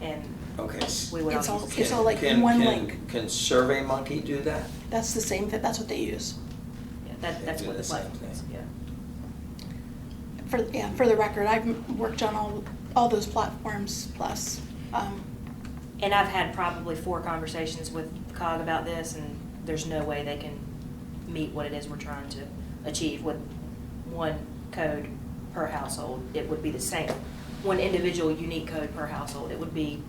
and Okay. we would It's all all, use it's it. all like in one link. Can SurveyMonkey do that? That's the same thing, that's what they use. Yeah, that's do what the the same platform is, thing. yeah. For the record, I've worked on all those platforms plus. And I've had probably 4 conversations with COG about this, and there's no way they can meet what it is we're trying to achieve with one code per household. It would be the same, one individual unique code per household. It would be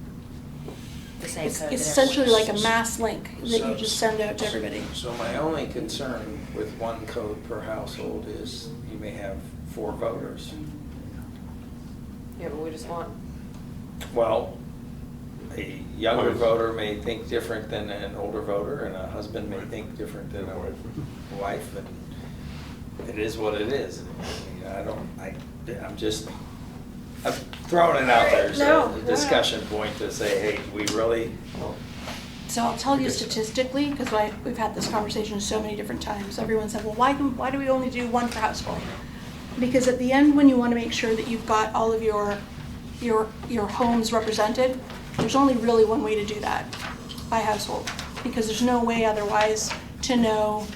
the same It's code. it's that everyone- essentially like a mass link that you just send out to everybody. So my only concern with one code per household is you may have 4 voters. Yeah, but we just want, Well, a younger voter may think different than an older voter, and a husband may think different than a wife, and it is what it is. I mean, I'm just I've thrown it out there as No, a discussion point to say, hey, we really, So I'll tell you statistically, because we've had this conversation so many different times. Everyone said, well, why do we only do one per household? Because at the end, when you want to make sure that you've got all of your homes represented, there's only really one way to do that, by household. Because there's no way otherwise to know.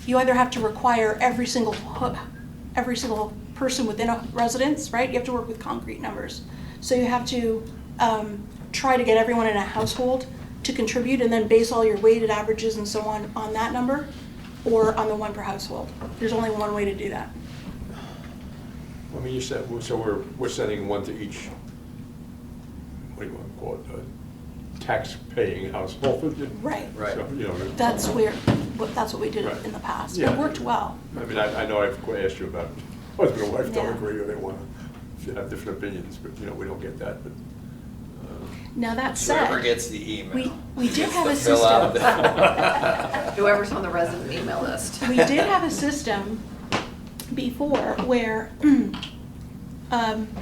You either have to require every single person within a residence, right? You have to work with concrete numbers. So you have to try to get everyone in a household to contribute and then base all your weighted averages and so on that number or on the one per household. There's only one way to do that. I mean, you said, so we're sending one to each, what do you want to call it, tax-paying household? Right. Right. So, you know, That's what we did Right. in the past. Yeah. It worked well. I mean, I know I've asked you about, husband and wife don't Yeah. agree, or they want to have different opinions, but, you know, we don't get that, but. Now that whoever said, gets the email. we did gets have to a fill out system. the- Whoever's on the resident email list. We did have a system before where,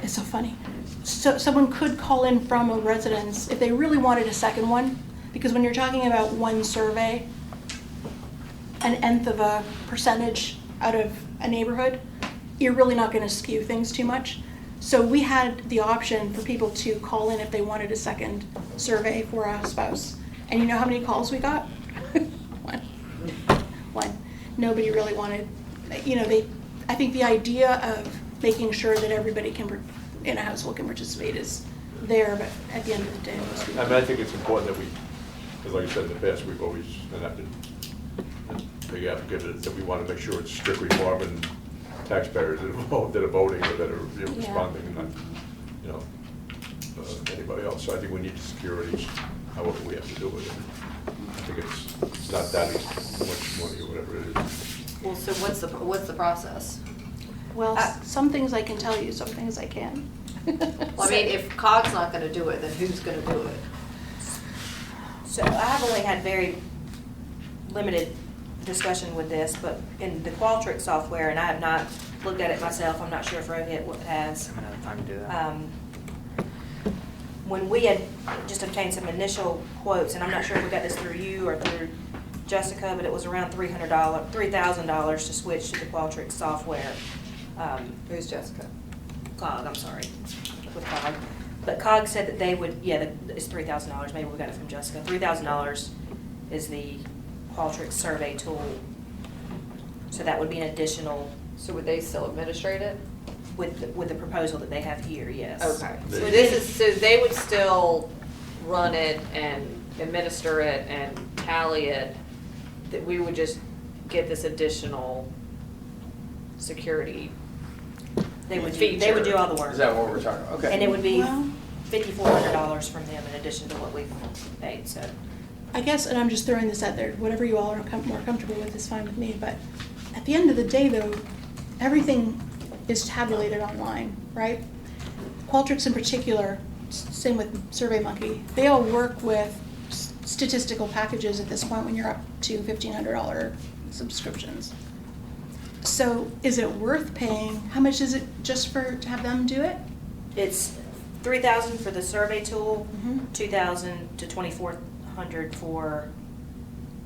it's so funny. So someone could call in from a residence if they really wanted a second one, because when you're talking about one survey, an nth of a percentage out of a neighborhood, you're really not gonna skew things too much. So we had the option for people to call in if they wanted a second survey for a spouse. And you know how many calls we got? One. Nobody really wanted, you know, I think the idea of making sure that everybody in a household can participate is there, but at the end of the day, most people. I mean, I think it's important that we, because like I said in the past, we've always, and I've been a big advocate of it, that we want to make sure it's strictly Marvin taxpayers that are voting or that are, you know, Yeah. responding, and not, you know, anybody else. So I think we need security, however we have to do it. I think it's not that much money or whatever it is. Well, so what's the process? Well, some things I can tell you, some things I can't. Well, I mean, if COG's not gonna do it, then who's gonna do it? So I have only had very limited discussion with this, but in the Qualtrics software, and I have not looked at it myself, I'm not sure if Rohit has. I don't have time to do that. When we had just obtained some initial quotes, and I'm not sure if we got this through you or through Jessica, but it was around $3,000 to switch to the Qualtrics software. Who's Jessica? COG, I'm sorry, with COG. But COG said that they would, yeah, it's $3,000, maybe we got it from Jessica. $3,000 is the Qualtrics survey tool. So that would be an additional, So would they still administrate it? with the proposal that they have here, yes. Okay, so they would still run it and administer it and tally it, that we would just get this additional security They would feature. do all the work. Is that what we're talking about? Okay. And it would be Well- $5,400 from them in addition to what we've paid, so. I guess, and I'm just throwing this out there, whatever you all are more comfortable with is fine with me, but at the end of the day though, everything is tabulated online, right? Qualtrics in particular, same with SurveyMonkey, they all work with statistical packages at this point when you're up to $1,500 subscriptions. So is it worth paying, how much is it just to have them do it? It's $3,000 for the survey tool, Mhm. $2,000 to $2,400 for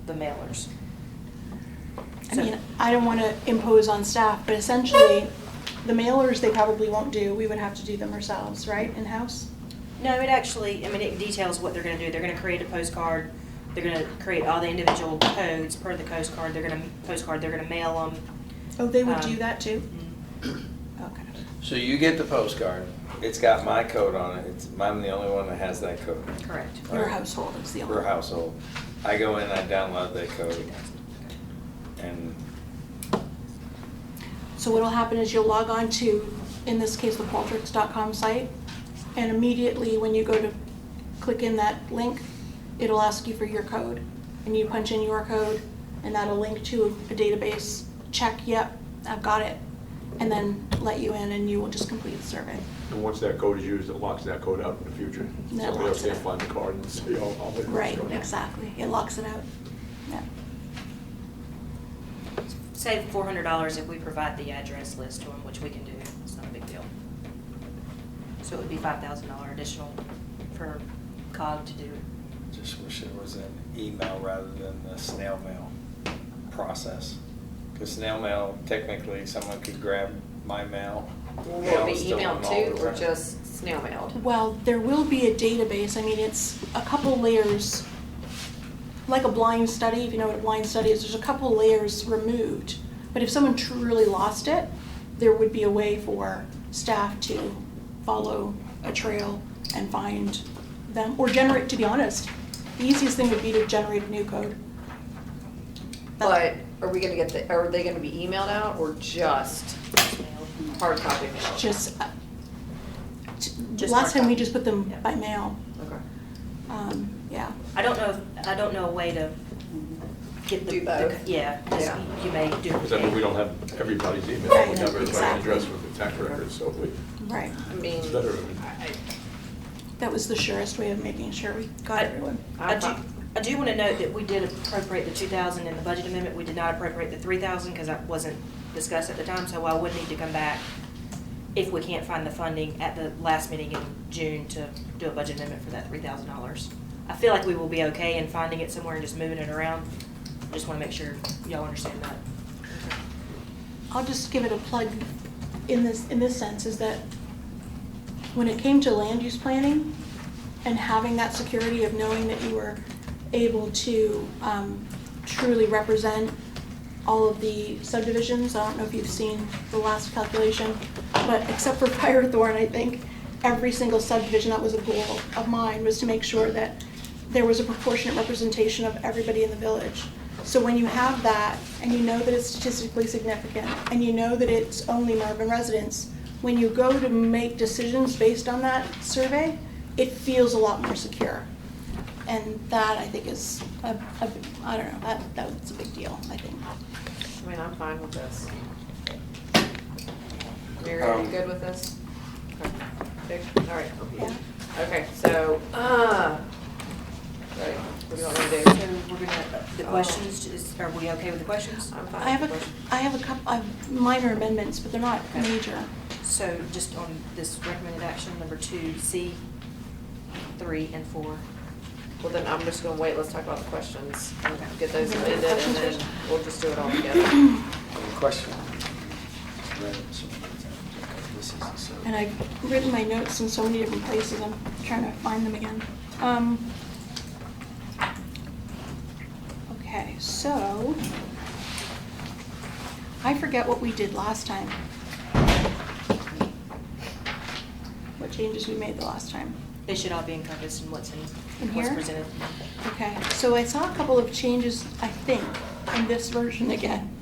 the mailers. I mean, I don't want to impose on staff, but essentially, the mailers they probably won't do, we would have to do them ourselves, right, in-house? No, it actually, I mean, it details what they're gonna do. They're gonna create a postcard. They're gonna create all the individual codes per the postcard. They're gonna mail them. Oh, they would do that too? Mm-hmm. Okay. So you get the postcard, it's got my code on it, I'm the only one that has that code. Correct. Your Right. household is the only. Per household. I go in, I download that code, and So what'll happen is you'll log on to, in this case, the Qualtrics.com site, and immediately when you go to click in that link, it'll ask you for your code. And you punch in your code, and that'll link to a database, check, yep, I've got it, and then let you in, and you will just complete the survey. And once that code is used, it locks that code out in the future. That Somebody locks else it can't out. find the card and say, oh, I'll let this Right, go. exactly, it locks it out, yeah. Save $400 if we provide the address list to them, which we can do. It's not a big deal. So it would be $5,000 additional for COG to do. Just wish it was an email rather than the snail mail process. Because snail mail, technically, someone could grab my mail. Will Mail it be is still emailed on all the too, or time. just snail mailed? Well, there will be a database. I mean, it's a couple layers, like a blind study, if you know what a blind study is, there's a couple layers removed. But if someone truly lost it, there would be a way for staff to follow a trail and find them, or generate, to be honest, the easiest thing would be to generate a new code. But are we gonna get are they gonna be emailed out or just hard copy mailed? Just, Just last hard time we copy. just put them Yeah. by mail. Okay. Yeah. I don't know a way to get the. Do both? Yeah, 'cause Yeah. you may do. Because I mean, we don't have everybody's email, Right, we have everybody's exactly. address with the tax records, so we, Right. I mean, it's better. I mean, That was the surest way of making sure we got everyone. I do want to note that we did appropriate the 2,000 in the budget amendment. We did not appropriate the 3,000 because that wasn't discussed at the time, so I would need to come back if we can't find the funding at the last meeting in June to do a budget amendment for that $3,000. I feel like we will be okay in finding it somewhere and just moving it around. I just want to make sure y'all understand that. I'll just give it a plug in this sense, is that when it came to land use planning and having that security of knowing that you were able to truly represent all of the subdivisions, I don't know if you've seen the last calculation, but except for Firethorn, I think every single subdivision, that was a goal of mine, was to make sure that there was a proportionate representation of everybody in the village. So when you have that, and you know that it's statistically significant, and you know that it's only Marvin residents, when you go to make decisions based on that survey, it feels a lot more secure. And that, I think, is I don't know, that's a big deal, I think. I mean, I'm fine with this. Mary, are you good with this? Okay. Vic? All right. Yeah. Okay, so, right, what do you want me to So do? we're gonna, the questions, are we okay with the questions? I'm fine I have with a, the question. I have a couple, I have minor amendments, but they're not major. So just on this recommended action, number 2C, 3, and 4. Well, then I'm just gonna wait, let's talk about the questions, and get those Okay. amended, and Questions then first? we'll just do it all together. Question. And I've written my notes in so many different places, I'm trying to find them again. Okay, so, I forget what we did last time. What changes we made the last time. They should all be encompassed in what's In what's here? presented. Okay, so I saw a couple of changes, I think, in this version again.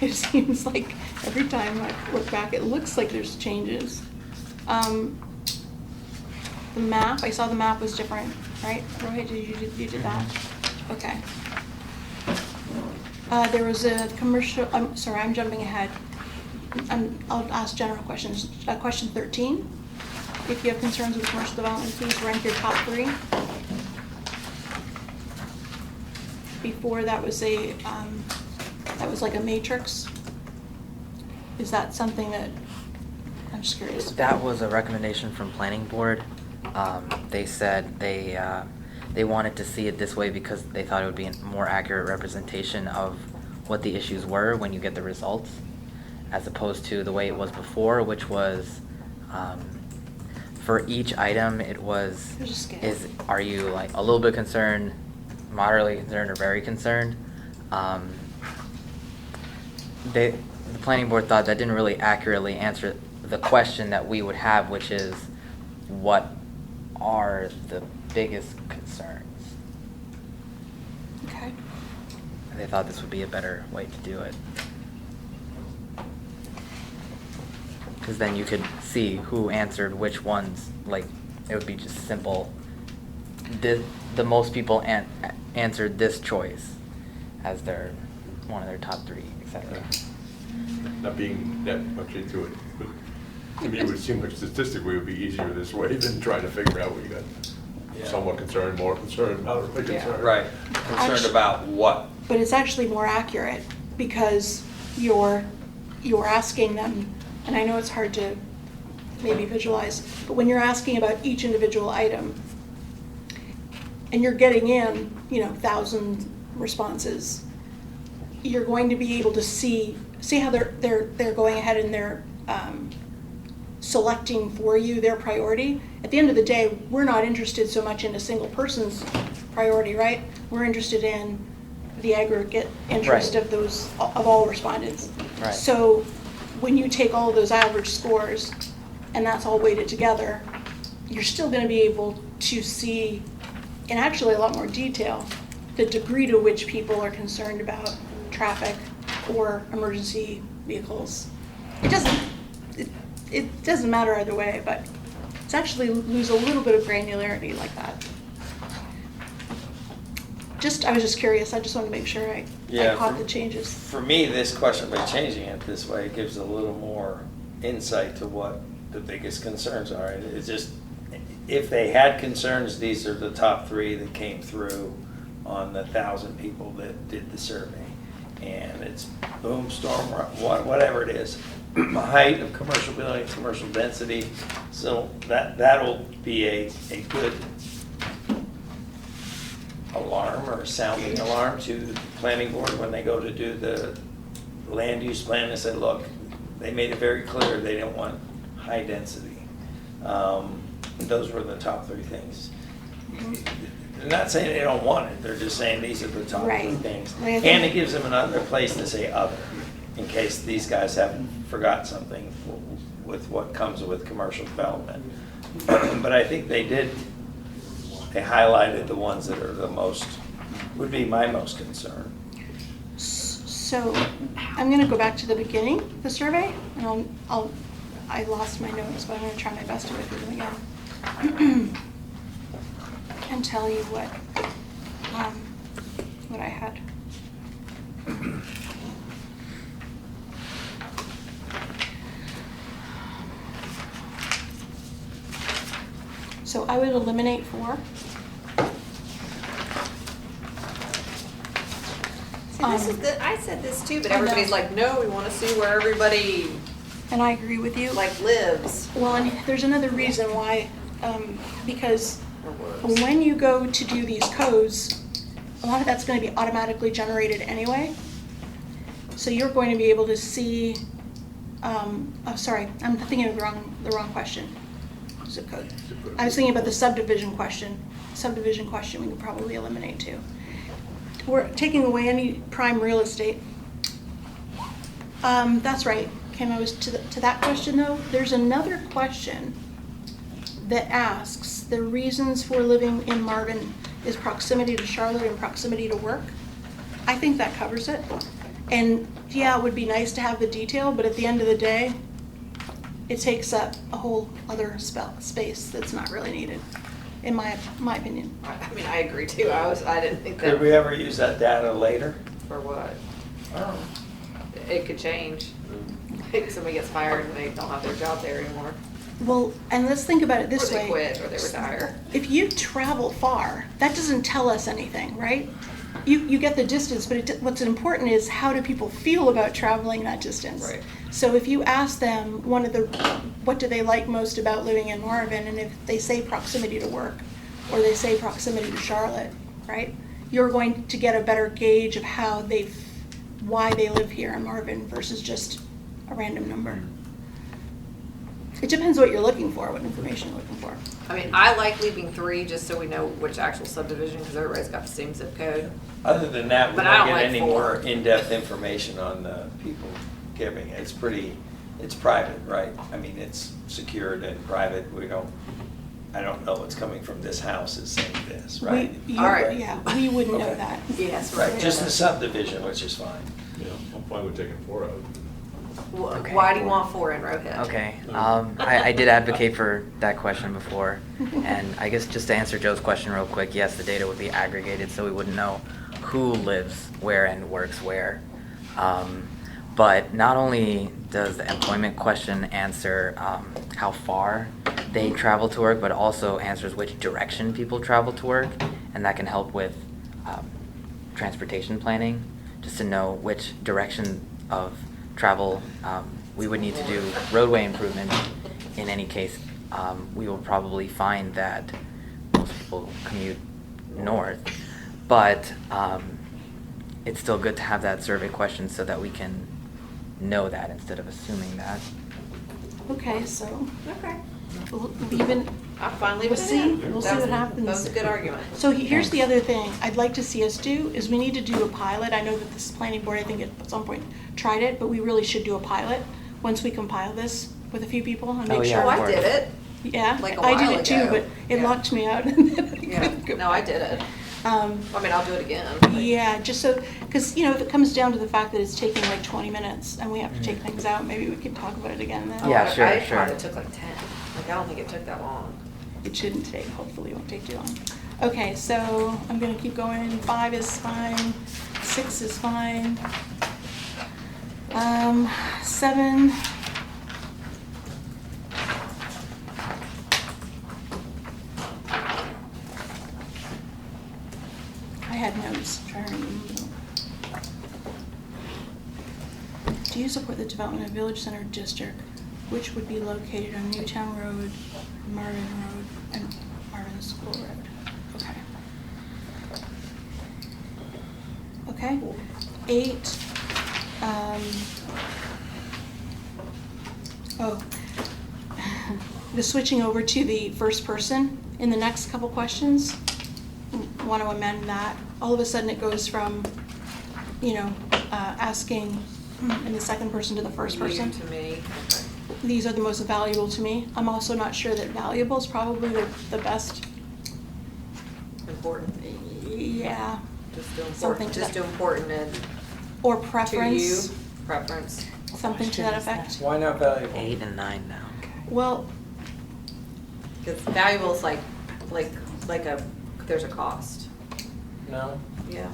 It seems like every time I look back, it looks like there's changes. The map, I saw the map was different, right? Rohit, you did that? Okay. There was a commercial, I'm sorry, I'm jumping ahead. I'll ask general questions. Question 13. If you have concerns with commercial development, please rank your top 3. Before that was like a matrix. Is that something that, I'm just curious. That was a recommendation from planning board. They said they wanted to see it this way because they thought it would be a more accurate representation of what the issues were when you get the results, as opposed to the way it was before, which was for each item it was, There's a scale. are you like a little bit concerned, moderately concerned, or very concerned? The planning board thought that didn't really accurately answer the question that we would have, which is, what are the biggest concerns? Okay. And they thought this would be a better way to do it. Because then you could see who answered which ones, like, it would be just simple. The most people answered this choice as their, one of their top 3, etc. not being that much into it, but to me, it would seem like statistically it would be easier this way than trying to figure out what you got. Yeah. Somewhat concerned, more concerned, moderately Yeah. concerned. Right, concerned Actu- about what? But it's actually more accurate because you're asking them, and I know it's hard to maybe visualize, but when you're asking about each individual item, and you're getting in, 1,000 responses, you're going to be able to see how they're going ahead and they're selecting for you their priority. At the end of the day, we're not interested so much in a single person's priority, right? We're interested in the aggregate interest Right. of all respondents. Right. So when you take all of those average scores and that's all weighted together, you're still going to be able to see in actually a lot more detail the degree to which people are concerned about traffic or emergency vehicles. It doesn't matter either way, but it's actually lose a little bit of granularity like that. I was just curious. I just wanted to make sure I caught the changes. For me, this question, by changing it this way, gives a little more insight to what the biggest concerns are. It's just, if they had concerns, these are the top 3 that came through on the 1,000 people that did the survey. And it's boom, storm, whatever it is, height of commercial buildings, commercial density. So that'll be a good alarm or sounding alarm to the planning board when they go to do the land use plan and say, look, they made it very clear they don't want high density. Those were the top 3 things. They're not saying they don't want it, they're just saying these are the top 3 things. And it gives them another place to say other, in case these guys haven't forgot something with what comes with commercial development. But I think they highlighted the ones that are would be my most concern. So I'm going to go back to the beginning of the survey, and I lost my notes, but I'm going to try my best to go through them again and tell you what I had. So I would eliminate 4. See, I said this too, but I know. everybody's like, no, we want to see where everybody And I agree with you. lives. Well, and there's another reason why, because Or works. when you go to do these codes, a lot of that's going to be automatically generated anyway. So you're going to be able to see, sorry, I'm thinking of the wrong question. Zip code. I was thinking about the subdivision question. Subdivision question we could probably eliminate too. We're taking away any prime real estate. That's right. Kim, I was to that question though. There's another question that asks the reasons for living in Marvin is proximity to Charlotte and proximity to work. I think that covers it. And yeah, it would be nice to have the detail, but at the end of the day, it takes up a whole other space that's not really needed, in my opinion. I mean, I agree too. I didn't think that. Could we ever use that data later? For what? It could change. Like somebody gets fired and they don't have their job there anymore. Well, and let's think about it this Or they way. quit or they retire. If you travel far, that doesn't tell us anything, right? You get the distance, but what's important is how do people feel about traveling that distance? Right. So if you ask them what do they like most about living in Marvin, and if they say proximity to work, or they say proximity to Charlotte, right? You're going to get a better gauge of why they live here in Marvin versus just a random number. It depends what you're looking for, what information you're looking for. I mean, I like leaving 3 just so we know which actual subdivision, because everybody's got the same zip code. Other than that, we But I don't don't get like any 4. more in-depth information on the people giving. It's private, right? I mean, it's secured and private. I don't know what's coming from this house is saying this, right? All right. Yeah, we wouldn't know Okay. that. Yes. Right, just the subdivision, which is fine. Yeah, I'm fine with taking 4 out. Okay. Why do you want 4 in Rohit? Okay, I did advocate for that question before, and I guess just to answer Joe's question real quick, yes, the data would be aggregated, so we wouldn't know who lives where and works where. But not only does the employment question answer how far they travel to work, but also answers which direction people travel to work, and that can help with transportation planning, just to know which direction of travel we would need to do roadway improvements in any case, we will probably find that most people commute north. But it's still good to have that survey question so that we can know that instead of assuming that. Okay, so Okay. we'll leave it. I'm fine leaving We'll it see. in. We'll see That what was- happens. That was a good argument. So here's the other thing I'd like to see us do, is we need to do a pilot. I know that this planning board, I think at some point tried it, but we really should do a pilot once we compile this with a few people and Oh, make yeah, sure. Oh, of I did course. it. Yeah, like a I did while it too, ago. but it Yeah. locked me out. and then I Yeah, couldn't go no, I back. did it. I mean, I'll do it again. Yeah, just so, because, if it comes down to the fact that it's taking like 20 minutes and we have to take things out, maybe we can talk about it again then. Yeah, sure, I sure. thought it took like 10. Like, I don't think it took that long. It shouldn't take, hopefully it won't take too long. Okay, so I'm gonna keep going. 5 is fine, 6 is fine. 7. I had notes, trying to remember them. Do you support the development of Village Center District, which would be located on Newtown Road, Marvin Road, and Marvin School Road? Okay. Okay. 8. The switching over to the first person in the next couple questions. Want to amend that. All of a sudden it goes from, asking in the second person to the first person. You to me. These are the most valuable to me. I'm also not sure that valuable is probably the best. Important. Yeah. Just do Something important. to Just that- do important and Or to you. preference, Preference. something to that effect. Why not valuable? 8 and 9 now. Well, Because valuable is like there's a cost. No? Yeah.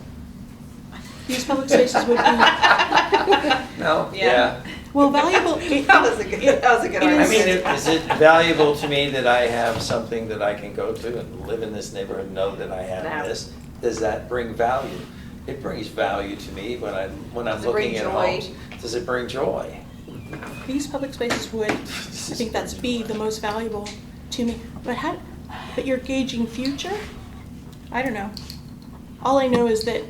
these public spaces would be, No? Yeah. well, valuable. That was a good it I argument. mean, is it valuable to me that I have something that I can go to and live in this neighborhood and know that I have No. this? Does that bring value? It brings value to me when I'm Does it bring looking at joy? homes. Does it bring joy? These public spaces would, I think that's B, the most valuable to me. But you're gauging future? I don't know. All I know is that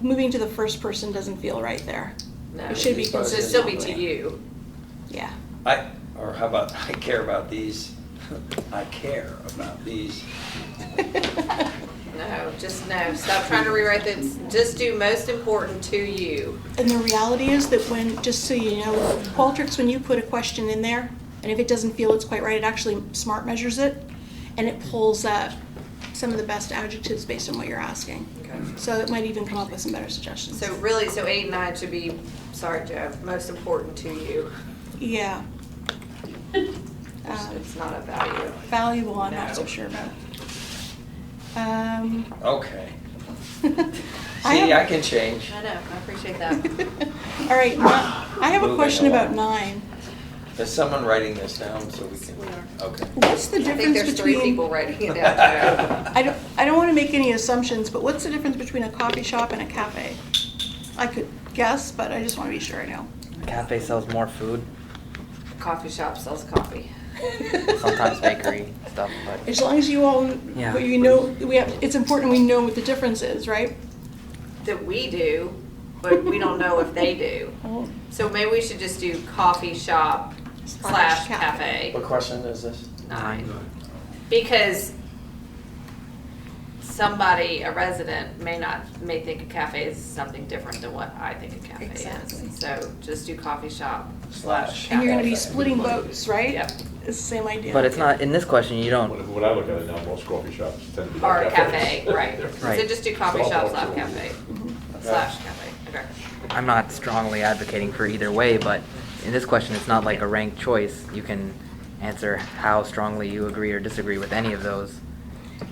moving to the first person doesn't feel right there. No. It should be So it'd consistent. still be to you. Yeah. Or how about, I care about these, I care about these. No, just no. Stop trying to rewrite this. Just do most important to you. And the reality is that when, just so you know, Qualtrics, when you put a question in there, and if it doesn't feel it's quite right, it actually smart measures it, and it pulls up some of the best adjectives based on what you're asking. Okay. So it might even come up with some better suggestions. So really, so 8 and 9 should be, sorry, Joe, most important to you. Yeah. It's not a value. Valuable, I'm not so No. sure about. Okay. I See, have- I can change. I know, I appreciate that. All right, I have a Moving question about along. 9. Is someone writing this down so we can? We are. Okay. What's the I think difference there's 3 between? people writing it down, Joe. I don't want to make any assumptions, but what's the difference between a coffee shop and a cafe? I could guess, but I just want to be sure I know. Cafe sells more food, Coffee shop sells coffee. sometimes bakery stuff, but As long as you all, Yeah. what you know, it's important we know what the difference is, right? That we do, but we don't know if they do. Oh. So maybe we should just do coffee shop slash cafe. What question is this? 9. Because somebody, a resident, may think a cafe is something different than what I think a cafe Exactly. is. So just do coffee shop Slash. And you're going to be cafe. splitting votes, right? Yep. It's the same idea. but it's not, in this question, you don't, When I look at it now, most coffee shops tend to be Or like a cafe, right. Right. So just do coffee So shop I'll slash vote cafe. Mm-hmm. Slash cafe, okay. I'm not strongly advocating for either way, but in this question, it's not like a ranked choice. You can answer how strongly you agree or disagree with any of those.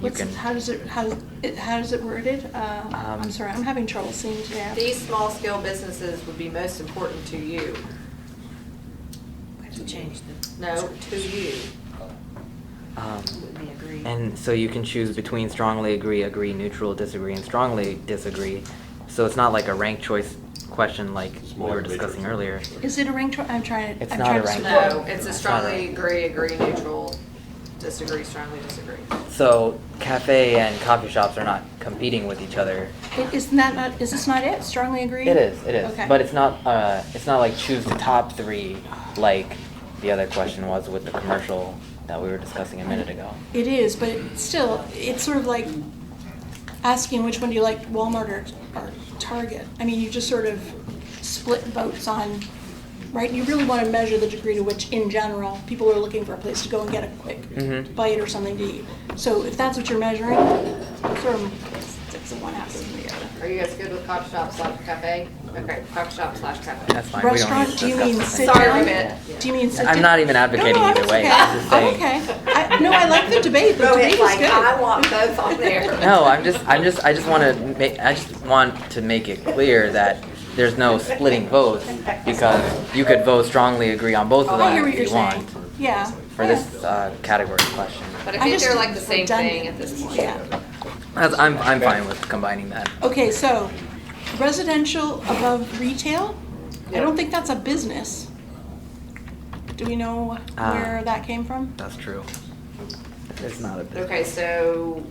You can, How does it worded? I'm sorry, I'm having trouble seeing today. These small scale businesses would be most important to you. We have to change the. No, to you. Would be agreed. and so you can choose between strongly agree, agree, neutral, disagree, and strongly disagree. So it's not like a ranked choice question like we were discussing earlier. Is it a ranked, I'm trying to. It's I'm not trying a to ranked scroll. No, it's a strongly agree, neutral, disagree, strongly disagree. So cafe and coffee shops are not competing with each other. Isn't that not, is this not it? Strongly agree? It is, Okay. but it's not like choose the top three like the other question was with the commercial that we were discussing a minute ago. It is, but still, it's sort of like asking which one do you like, Walmart or Target. I mean, you just sort of split votes on, right? You really want to measure the degree to which, in general, people are looking for a place to go and get a quick Mhm. bite or something to eat. So if that's what you're measuring, sort of six of one, half of the other. Are you guys good with coffee shop slash cafe? Okay, coffee shop slash cafe. That's fine. We don't need Restaurant, to do you discuss mean the sit thing. Sorry, down? we did. Do you mean sit I'm down? not even advocating No, either it's way. okay. I'm just saying. Okay. No, I like the debate. The debate is good. I want both on there. No, I just want to make it clear that there's no splitting votes because you could vote strongly agree on both of I them hear what if you're you saying. want Yeah. for this category question. But I I think just they're think like the it's same thing redundant. at this point. Yeah. I'm fine with combining that. Okay, so residential above retail, I don't think that's a business. Do we know where that came from? That's true. It's not a business. Okay, so,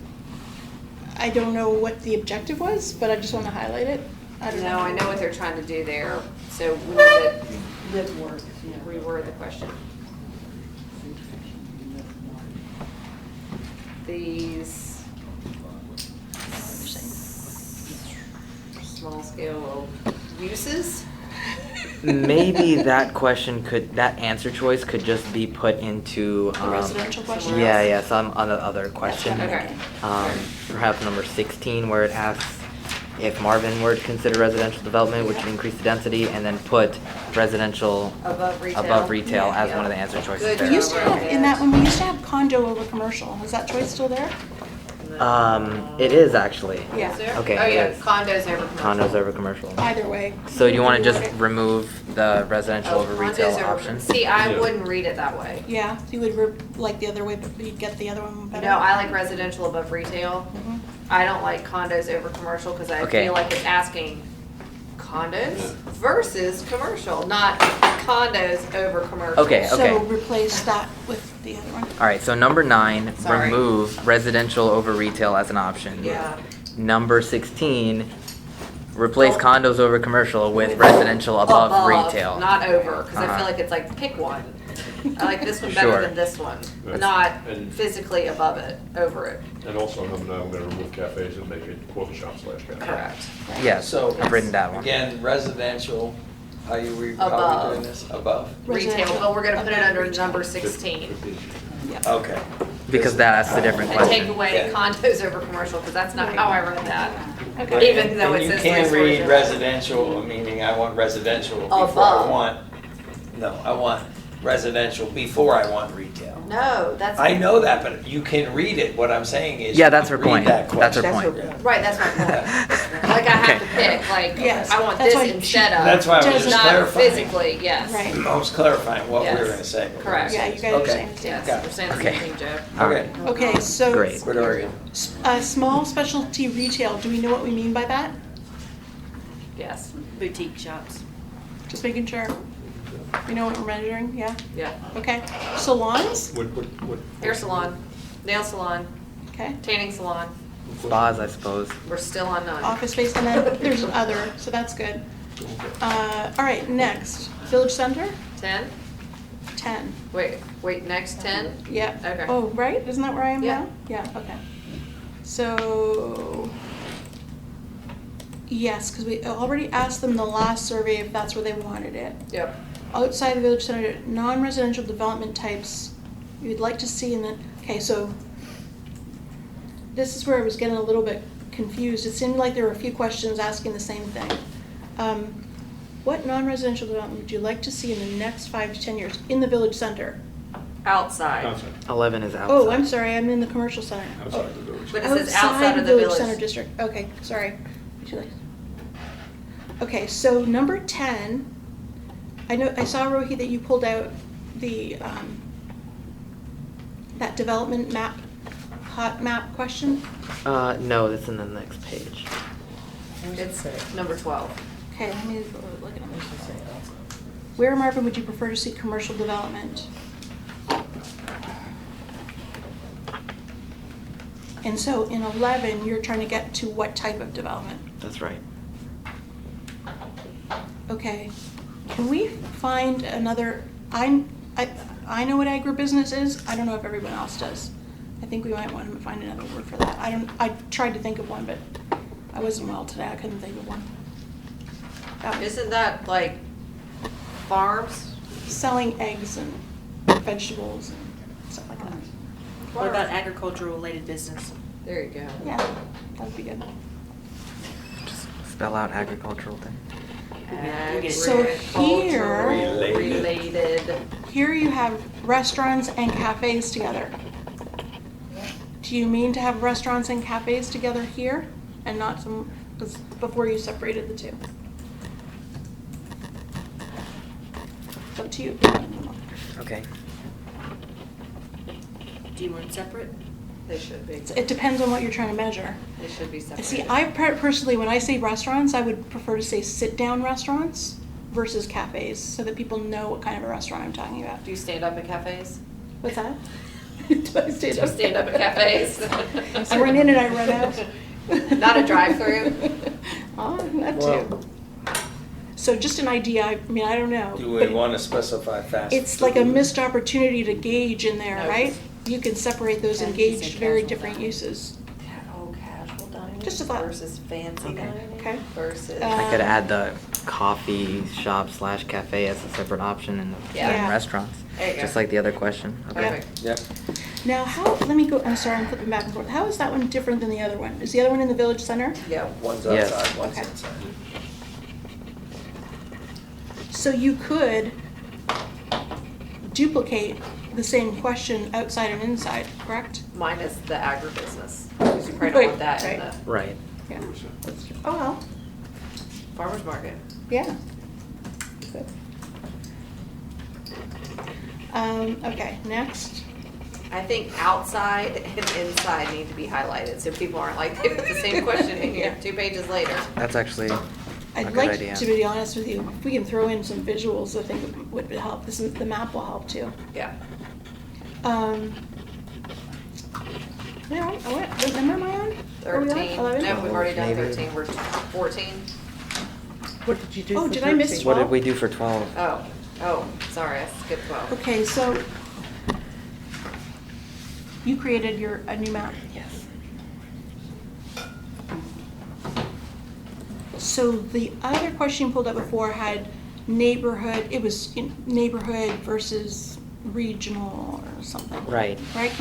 I don't know what the objective was, but I just want to highlight it. I don't no, I know what they're trying to do there, so we need to reword the question. These small scale uses? Maybe that answer choice could just be put into. The residential question? Yeah, some other question. Okay. Perhaps number 16 where it asks if Marvin were to consider residential development, which would increase the density, and then put residential Above retail. as Yeah. one of the answer choices Good there. We used to have, in that one, we used to have condo over commercial. Is that choice still there? It is actually. Yeah. Is there? Okay, Oh, yeah, it is. condos over commercial. Condos over commercial. Either way. So do you want to just Reword it. remove the residential Oh, over condos retail over- option? See, I Yeah. wouldn't read it that way. Yeah, you would like the other way, but you'd get the other one better. No, I like residential above retail. Mhm. I don't like condos over commercial because I Okay. feel like it's asking condos versus commercial, not condos over commercial. Okay. So replace that with the other one. All right, so number 9, Sorry. remove residential over retail as an option. Yeah. Number 16, replace Don't- condos over commercial with residential above retail. Not over, because I Uh-huh. feel like it's like, pick one. I like this one Sure. better than this one, That's- not and- physically above it, over it. And also, I'm gonna remove cafes and make it coffee shop slash cafe. Correct. Yeah, So, I've written that one. again, residential, how are we Above. doing this? Above? Retail, Residential but we're gonna put it above under retail. number 16. Okay. Because that's the different And take question. away condos over commercial, because that's not how I read that. Okay. Even though And it says you can't read resources. residential, meaning I want residential before I Above. want, no, I want residential before I want retail. No, that's. I know that, but you can read it. What I'm saying is. Yeah, that's her read point. that That's her question. point. Right, that's my point. Like I have to pick, like, Yes, I want that's this why instead of. That's why I was Doesn't- just Not clarifying. physically, yes. Right. I was clarifying what we were Yes. gonna say. Correct. Yeah, you guys are Okay. saying the same. Yes, Got it. we're saying the Okay. same thing, Joe. All Okay. right. Okay, so. Great. Good argument. Small specialty retail, do we know what we mean by that? Yes, Boutique shops. Just making sure. We know what we're measuring, yeah? yeah. Okay. Salons, What? Hair salon, nail salon, okay. tanning salon, Spas, I suppose. we're still on none. Office space, and then there's other, so that's good. All right, next, village center, 10? 10. Wait, next 10? Yeah. Okay. Oh, right, isn't that where I am Yeah. now? Yeah, okay. So, yes, because we already asked them the last survey if that's where they wanted it. Yep. Outside the village center, non-residential development types you would like to see in the, okay, so this is where I was getting a little bit confused. It seemed like there were a few questions asking the same thing. What non-residential development would you like to see in the next 5 to 10 years in the village center? Outside. 11 is outside. Oh, I'm sorry, I'm in the commercial center. Outside the village. But it says outside of the village. center district, okay, sorry. Would you like- Okay, so number 10, I saw, Rohit, that you pulled out the, that development map, hot map question. No, that's in the next page. It's number 12. Okay, let me look at it. Where, Marvin, would you prefer to see commercial development? And so in 11, you're trying to get to what type of development? That's right. Okay, can we find another, I know what agribusiness is, I don't know if everyone else does. I think we might want to find another word for that. I tried to think of one, but I wasn't well today, I couldn't think of one. Isn't that like farms? Selling eggs and vegetables and stuff like that. What about agricultural related business? There you go. Yeah, that would be good. Just spell out agricultural thing. So here- Related. Here you have restaurants and cafes together. Do you mean to have restaurants and cafes together here and not some, because before you separated the two? It's up to you. Okay. Do you want it separate? They should be. It depends on what you're trying to measure. They should be separated. See, personally, when I say restaurants, I would prefer to say sit-down restaurants versus cafes, so that people know what kind of a restaurant I'm talking about. Do you stand up at cafes? What's that? Do I stand Do you up? stand up at cafes? I run in and I run out. Not a drive-through? Oh, not Well- too. So just an idea, I mean, I don't know. Do we but want to specify fast? It's like a missed opportunity to gauge in there, No. right? You can separate those and And you gauge say very casual different dining. uses. Oh, casual dining Just a thought. versus fancy Okay. dining Okay. versus. I could Um, add the coffee shop / cafe as a separate option in Yeah. restaurants. There you go. Just like the other question. Okay. Perfect. Yep. Now, let me go, I'm sorry, I'm flipping back and forth. How is that one different than the other one? Is the other one in the village center? Yeah. One's Yes. outside, one's Okay. inside. So you could duplicate the same question outside and inside, correct? Minus the agribusiness, because you probably don't want that in Right, the Right. Yeah. Oh, well, farmer's market. yeah. Good. Okay, next. I think outside and inside need to be highlighted, so people aren't like, they put the same question in here 2 pages later. That's actually a I'd good like idea. to be honest with you, if we can throw in some visuals, I think it would help. The map will help too. Yeah. Yeah, what number am I on? Are we on? 13. 11? No, we've already done Maybe. 13, we're 14. What did you do? Oh, for did I miss 13? What did 12? we do for 12? Oh, sorry, I skipped 12. Okay, so you created a new map. Yes. So the other question you pulled up before had neighborhood, it was neighborhood versus regional or something. Right. Right?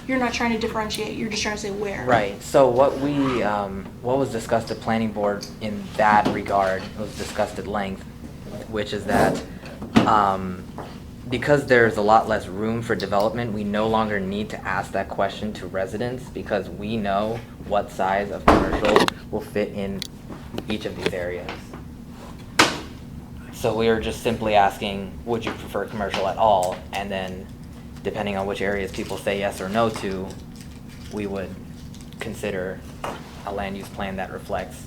You're not trying to differentiate, you're just trying to say where. Right. So what was discussed at planning board in that regard was discussed at length, which is that because there's a lot less room for development, we no longer need to ask that question to residents because we know what size of commercial will fit in each of these areas. So we are just simply asking, would you prefer commercial at all? And then, depending on which areas people say yes or no to, we would consider a land use plan that reflects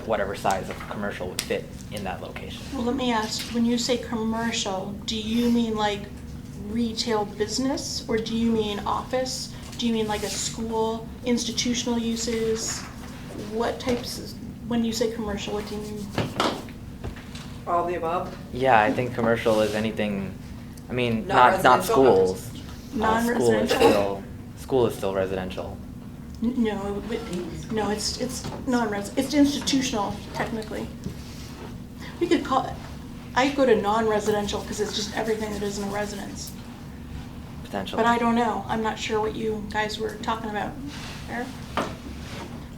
whatever size of commercial would fit in that location. Well, let me ask, when you say commercial, do you mean like retail business or do you mean office? Do you mean like a school, institutional uses? What types, when you say commercial, what do you mean? All the above? Yeah, I think commercial is anything, I mean, not Non-residential? schools. Non-residential? School is still residential. No, it's non-res, it's institutional technically. We could call it, I go to non-residential because it's just everything that isn't a residence. Potentially. But I don't know, I'm not sure what you guys were talking about there.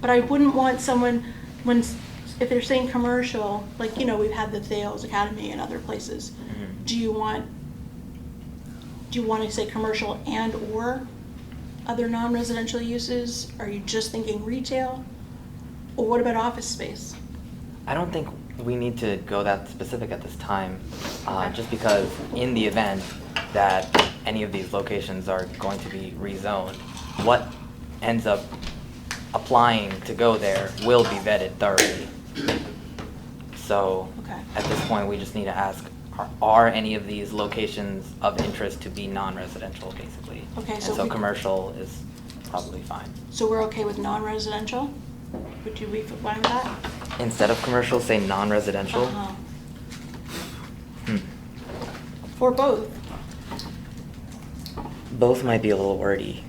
But I wouldn't want someone, if they're saying commercial, like, we've had the Thales Academy and other places. Mhm. Do you want to say commercial and or other non-residential uses? Are you just thinking retail? Or what about office space? I don't think we need to go that specific at this time, Okay. just because in the event that any of these locations are going to be rezoned, what ends up applying to go there will be vetted thoroughly. So Okay. at this point, we just need to ask, are any of these locations of interest to be non-residential, basically? Okay, And so so we- commercial is probably fine. So we're okay with non-residential? Would you be fine with that? Instead of commercial, say non-residential? Uh-huh. Hmm. For both? Both might be a little wordy.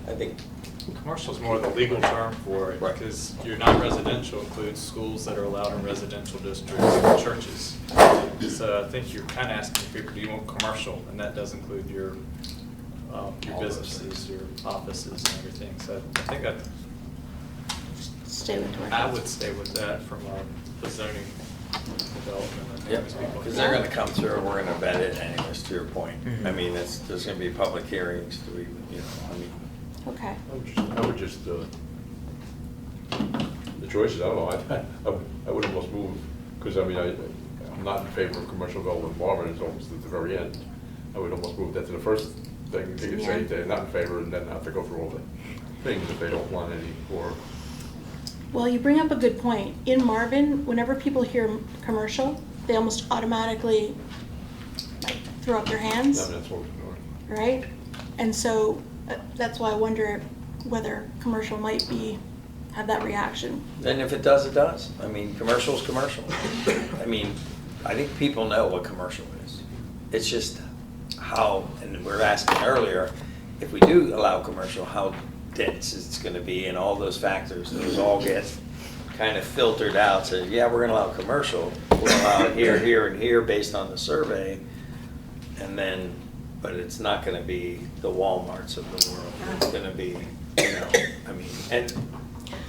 I think, Commercial is more the legal term for it, Right. because your non-residential includes schools that are allowed in residential districts and churches. So I think you're kind of asking people, do you want commercial? And that does include your All those businesses, your offices and everything. So I think that, Stay with where. I would stay with that from the zoning development. I think yep, most people- because they're gonna come through and we're gonna vet it anyways, to your point. I Mhm. mean, there's gonna be public hearings, I mean, Okay. I would just, the choices, I don't know, I would almost move, because I mean, I'm not in favor of commercial development in Marvin, it's almost at the very end. I would almost move that to the first thing, they could say Yeah. they're not in favor, and then have to go through all the things if they don't want any, or, Well, you bring up a good point. In Marvin, whenever people hear commercial, they almost automatically like throw up their hands, I mean, that's what we're doing. right? And so that's why I wonder whether commercial might have that reaction. and if it does, it does. I mean, commercial's commercial. I mean, I think people know what commercial is. It's just how, and we were asking earlier, if we do allow commercial, how dense it's gonna be and all those factors, those all get kind of filtered out. So, yeah, we're gonna allow commercial, we'll allow it here, here, and here based on the survey. And then, but it's not gonna be the Walmarts of the world. It's gonna be, I mean, and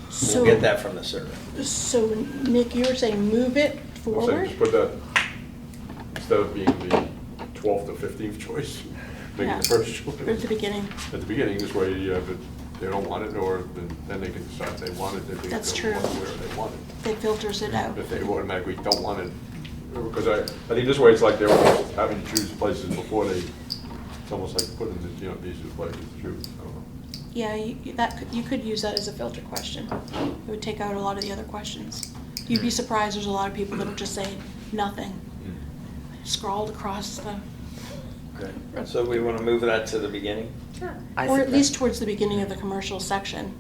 So- we'll get that from the survey. So Nick, you were saying move it I'm saying forward? just put that, instead of being the 12th or 15th choice, make Yeah. it the first Or at the choice. beginning? At the beginning, this way, if they don't want it, or then they can decide if they want it, they That's can true. go where they want it. That filters it out. If they automatically don't want it, because I think this way, it's like they're almost having to choose places before they, it's almost like putting the, these are places to choose, I don't know. Yeah, you could use that as a filter question. It would take out a lot of the other questions. You'd be surprised, there's a lot of people that would just say nothing. Scrawled across the, Okay. So we wanna move that to the beginning? Sure. or at least towards the beginning of the commercial section.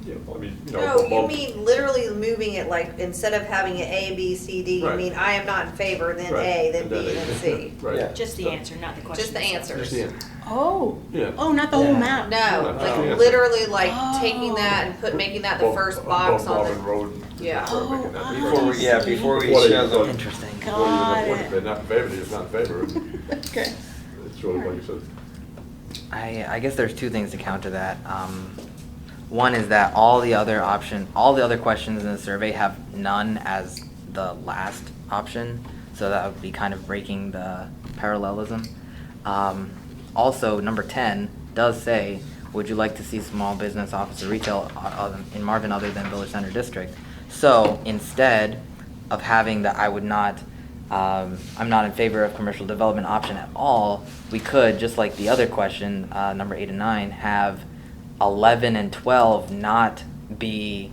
Yeah, well, I mean, No, you both- mean literally moving it, like, instead of having it A, B, C, D, you Right. mean I am not in favor, then Right. A, then And B, A. then C. Right. Yeah. Just the answer, not the question. Just the answers. Just the end. Oh. Yeah. Oh, not the whole Yeah. map? No, Yeah. like literally like Oh. taking that and making that the Both- first both box on Marvin the. Road. Yeah. before making that Oh, before Before we- we, yeah, before we before they- show them. Interesting. before you Got even put it. They're not in favor, they're just not in favor. Okay. It's sort of like you said. I guess there's two things to counter that. One is that all the other questions in the survey have none as the last option, so that would be kind of breaking the parallelism. Also, number 10 does say, would you like to see small business, office, or retail in Marvin other than Village Center District? So instead of having the I'm not in favor of commercial development option at all, we could, just like the other question, number 8 and 9, have 11 and 12 not be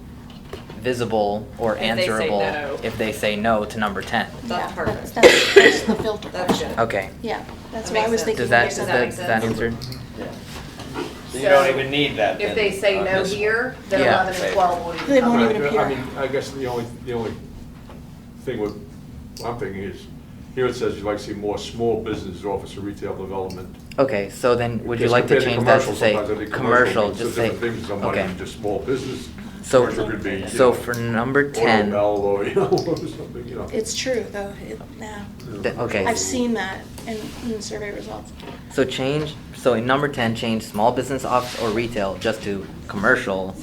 visible or If they say answerable no. if they say no to number 10. That's Yeah, perfect. That's the filter That's question. good. Okay. Yeah, that's That what I makes was sense. thinking. Does that, when you does said that, make does that sense? answer? So you don't even need that. If then they say on no this one. here, then Yeah. 11 and 12 will They won't even. even I appear. mean, I guess the only thing what I'm thinking is, here it says you'd like to see more small business, office, or retail development. Okay, so then would you Because like to compared change that to commercial, say sometimes I think commercial, means just two say, different things, some might okay. be just small business. So, Commercial could be, so for number 10, Auto bell or, or something, It's true, though, yeah. okay. I've seen that in the survey results. So in number 10, change small business, office, or retail just to commercial,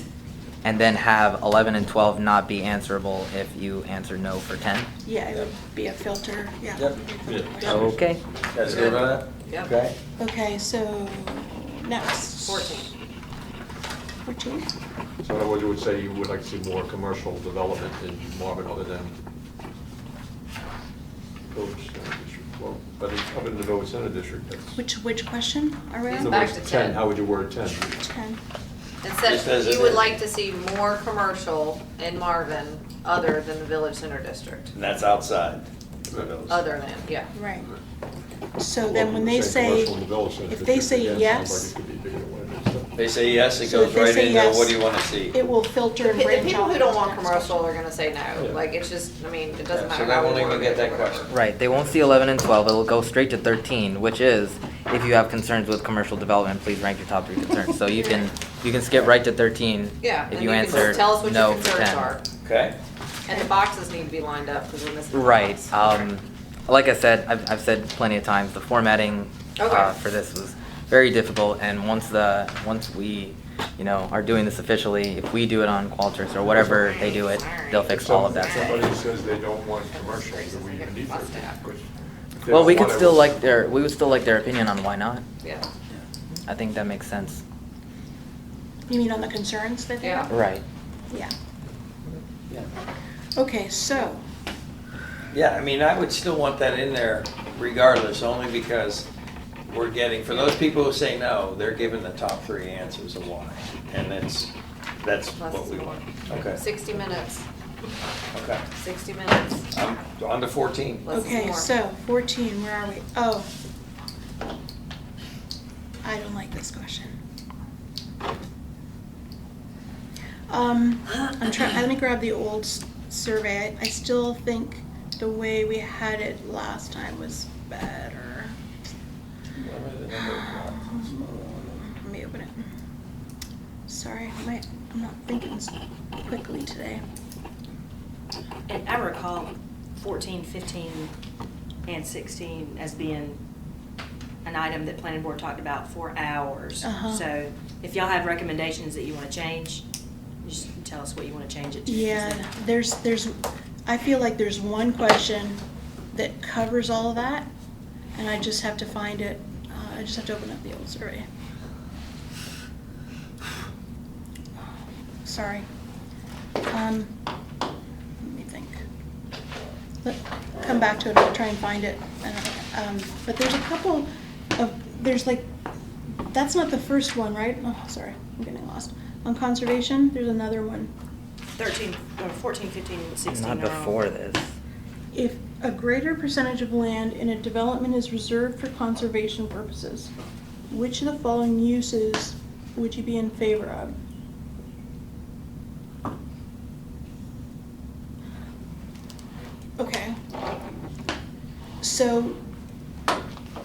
and then have 11 and 12 not be answerable if you answer no for 10? Yeah, it would be a filter, yeah. Yep. it would be a filter Yeah. question. Okay. Guys good with that? Yep. Okay. Okay, so next. 14. 14? So in other words, you would say you would like to see more commercial development in Marvin other than Village Center District. Well, but it's up in the Village Center District, that's. Which question are we It's on? back Number to 10, 10. how would you word 10? 10. It Just as says it you would is. like to see more commercial in Marvin other than the Village Center District. And that's outside. Other than, yeah. Right. So then when they say, if they say yes, They say yes, it So if goes they right say into yes, what do you want to see? it will filter and The branch people off who don't into want the next commercial question. are gonna say no. Like, it's just, I mean, it doesn't matter So how they we won't even word get it, that whatever. question. Right, they won't see 11 and 12, it'll go straight to 13, which is, if you have concerns with commercial development, please rank your top 3 concerns. So you can skip right to 13 Yeah, if and you you can answer just tell us what no your for concerns 10. are. Okay? And the boxes need to be lined up, because we're missing. the Right, box. like I said, I've said plenty of times, the formatting Okay. for this was very difficult, and once we, are doing this officially, if we do it on Qualtrics or whatever they do it, they'll fix all of that If stuff. somebody says they don't want commercial, do we even need 13? Because if they Well, don't we could want it, still we'll- we would still like their opinion on why not. Yeah. I think that makes sense. You mean on the concerns that they have? Right. Yeah. Yeah. Okay, so, Yeah, I mean, I would still want that in there regardless, only because we're getting, for those people who say no, they're given the top 3 answers of why. And that's what we want. Okay, 60 minutes, okay. 60 minutes. I'm on to 14. Less is okay, more. so 14, where are we? Oh. I don't like this question. I'm let me grab the old survey. I still think the way we had it last time was better. Let me open it. Sorry, I'm not thinking quickly today. And I recall 14, 15, and 16 as being an item that planning board talked about for hours. Uh-huh. So if y'all have recommendations that you want to change, just tell us what you want to change it to. Yeah, there's, I feel like there's one question that covers all of that, and I just have to find it, I just have to open up the old survey. Sorry. Let me think. Come back to it, I'll try and find it. But there's a couple of, that's not the first one, right? Oh, sorry, I'm getting lost. On conservation, there's another one. 13, or 14, 15, and 16 Not are before on. this. If a greater percentage of land in a development is reserved for conservation purposes, which of the following uses would you be in favor of? Okay. So,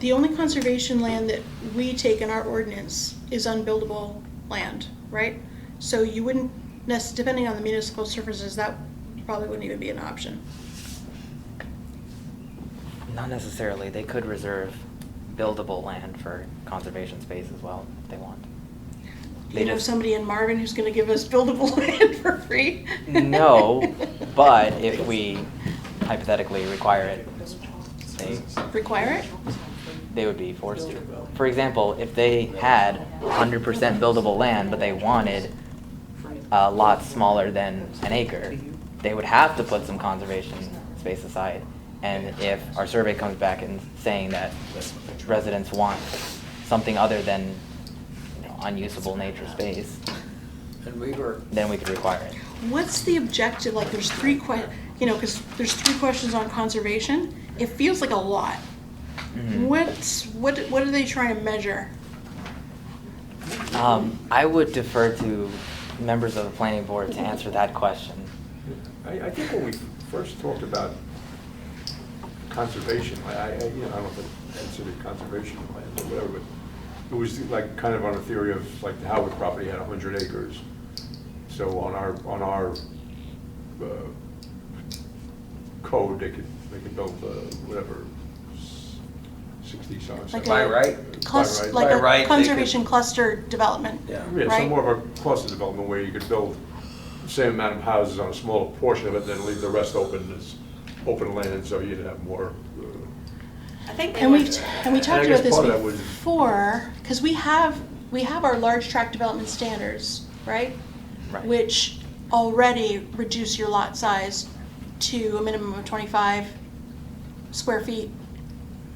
the only conservation land that we take in our ordinance is unbuildable land, right? So you wouldn't, depending on the municipal services, that probably wouldn't even be an option. Not necessarily. They could reserve buildable land for conservation space as well, if they want. You know somebody in Marvin who's gonna give us buildable land for free? No, but if we hypothetically require it, Require it? they would be forced to. For example, if they had 100% buildable land, but they wanted a lot smaller than an acre, they would have to put some conservation space aside. And if our survey comes back and saying that residents want something other than unusable nature space, then we could require it. What's the objective, like there's three because there's 3 questions on conservation, it feels like a lot. Mhm. What are they trying to measure? I would defer to members of the planning board to answer that question. I think when we first talked about conservation, I don't know if it considered conservation land or whatever, but it was like kind of on a theory of like the Howard property had 100 acres. So on our code, they could build whatever 60-some. Like By right? Like By a right, they conservation cluster development, Yeah. Yeah, right? some more of a cluster development where you could build the same amount of houses on a smaller portion of it, then leave the rest open as open land, so you'd have more. I think they And we want, talked I about guess this part of that was- before, because we have our large tract development standards, right? Right. Which already reduce your lot size to a minimum of 25 square feet,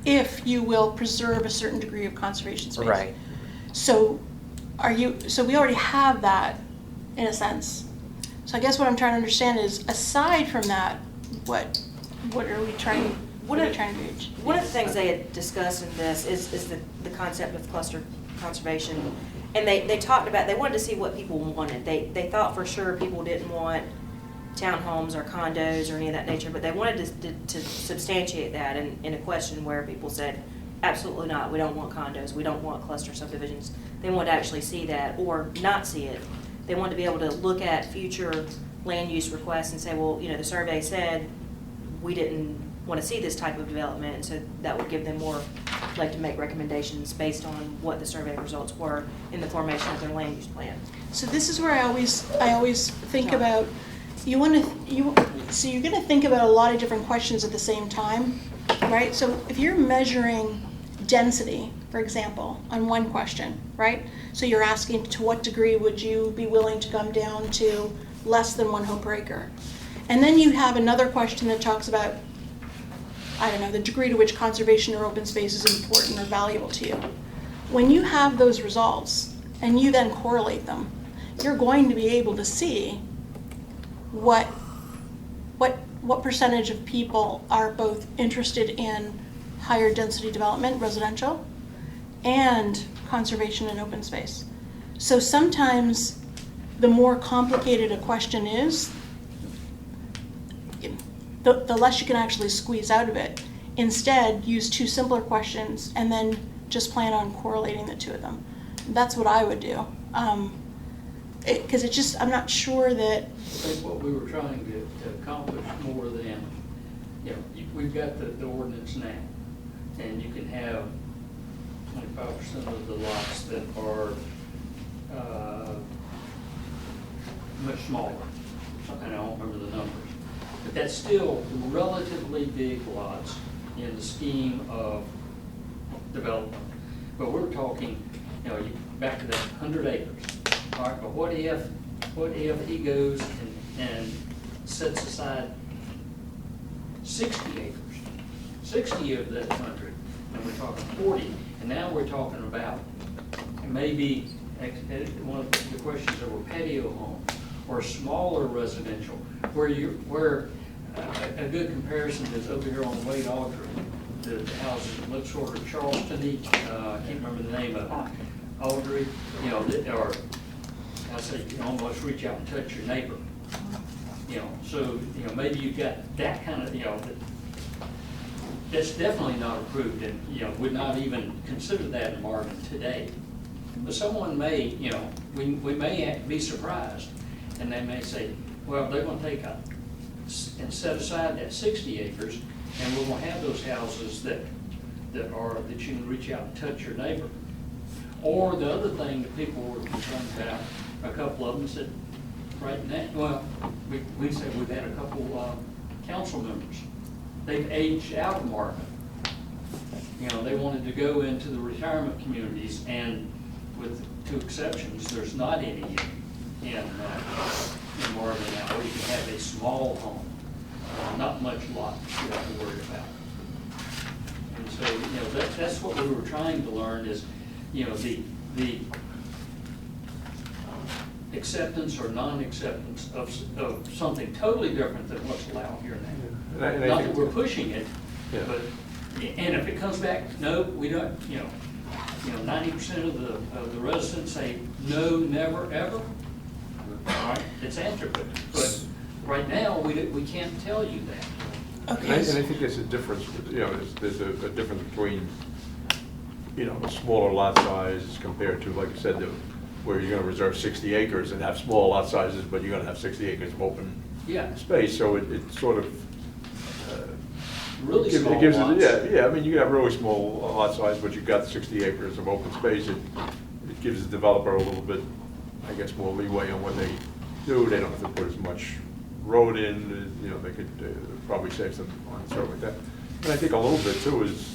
if you will preserve a certain degree of conservation space. Right. So so we already have that in a sense. So I guess what I'm trying to understand is, aside from that, what are we trying to reach? One of the things they had discussed in this is the concept of cluster conservation. And they talked about, they wanted to see what people wanted. They thought for sure people didn't want townhomes or condos or any of that nature, but they wanted to substantiate that in a question where people said, absolutely not, we don't want condos, we don't want cluster subdivisions. They wanted to actually see that or not see it. They wanted to be able to look at future land use requests and say, well, the survey said we didn't want to see this type of development, and so that would give them more leg to make recommendations based on what the survey results were in the formation of their land use plan. So this is where I always think about, so you're going to think about a lot of different questions at the same time, right? So if you're measuring density, for example, on one question, right? So you're asking, to what degree would you be willing to come down to less than 1 home per acre? And then you have another question that talks about, I don't know, the degree to which conservation or open space is important or valuable to you. When you have those results and you then correlate them, you're going to be able to see what percentage of people are both interested in higher density development, residential, and conservation and open space. So sometimes the more complicated a question is, the less you can actually squeeze out of it. Instead, use 2 simpler questions and then just plan on correlating the 2 of them. That's what I would do. Because I'm not sure that... I think what we were trying to accomplish more than, we've got the ordinance now, and you can have 25% of the lots that are much smaller, and I don't remember the numbers. But that's still relatively big lots in the scheme of development. But we're talking, back to that 100 acres. All right, but what if he goes and sets aside 60 acres, 60 of that 100, and we're talking 40, and now we're talking about maybe one of the questions that were patio homes or smaller residential, where a good comparison is over here on Wade Audrey, the houses that look sort of Charleston-y, I can't remember the name of it, Audrey, that are, I say, you almost reach out and touch your neighbor. So, maybe you've got that kind of, that's definitely not approved and, would not even consider that in Marvin today. But someone may, we may be surprised, and they may say, well, they're going to take and set aside that 60 acres, and we're going to have those houses that you can reach out and touch your neighbor. Or the other thing that people were concerned about, a couple of them said, right now, well, we said we've had a couple council members. They've aged out of Marvin. They wanted to go into the retirement communities, and with 2 exceptions, there's not any in Marvin now, where you can have a small home, not much lot you have to worry about. And so, that's what we were trying to learn is, the acceptance or non-acceptance of something totally different than what's allowed here now. And I Not think that we're pushing it, Yeah. but, and if it comes back, no, we don't, 90% of the residents say, no, never, ever, all right, it's answered, but right now, we can't tell you that. And I think there's a difference, there's a difference between, a smaller lot size compared to, like you said, where you're gonna reserve 60 acres and have small lot sizes, but you're gonna have 60 acres of open space, so it sort of, Really small it gives lots. Yeah, I mean, you can have really small lot size, but you've got 60 acres of open space. It gives the developer a little bit, I guess, more leeway on what they do. They don't have to put as much road in, they could probably save some on stuff like that. And I think a little bit too is,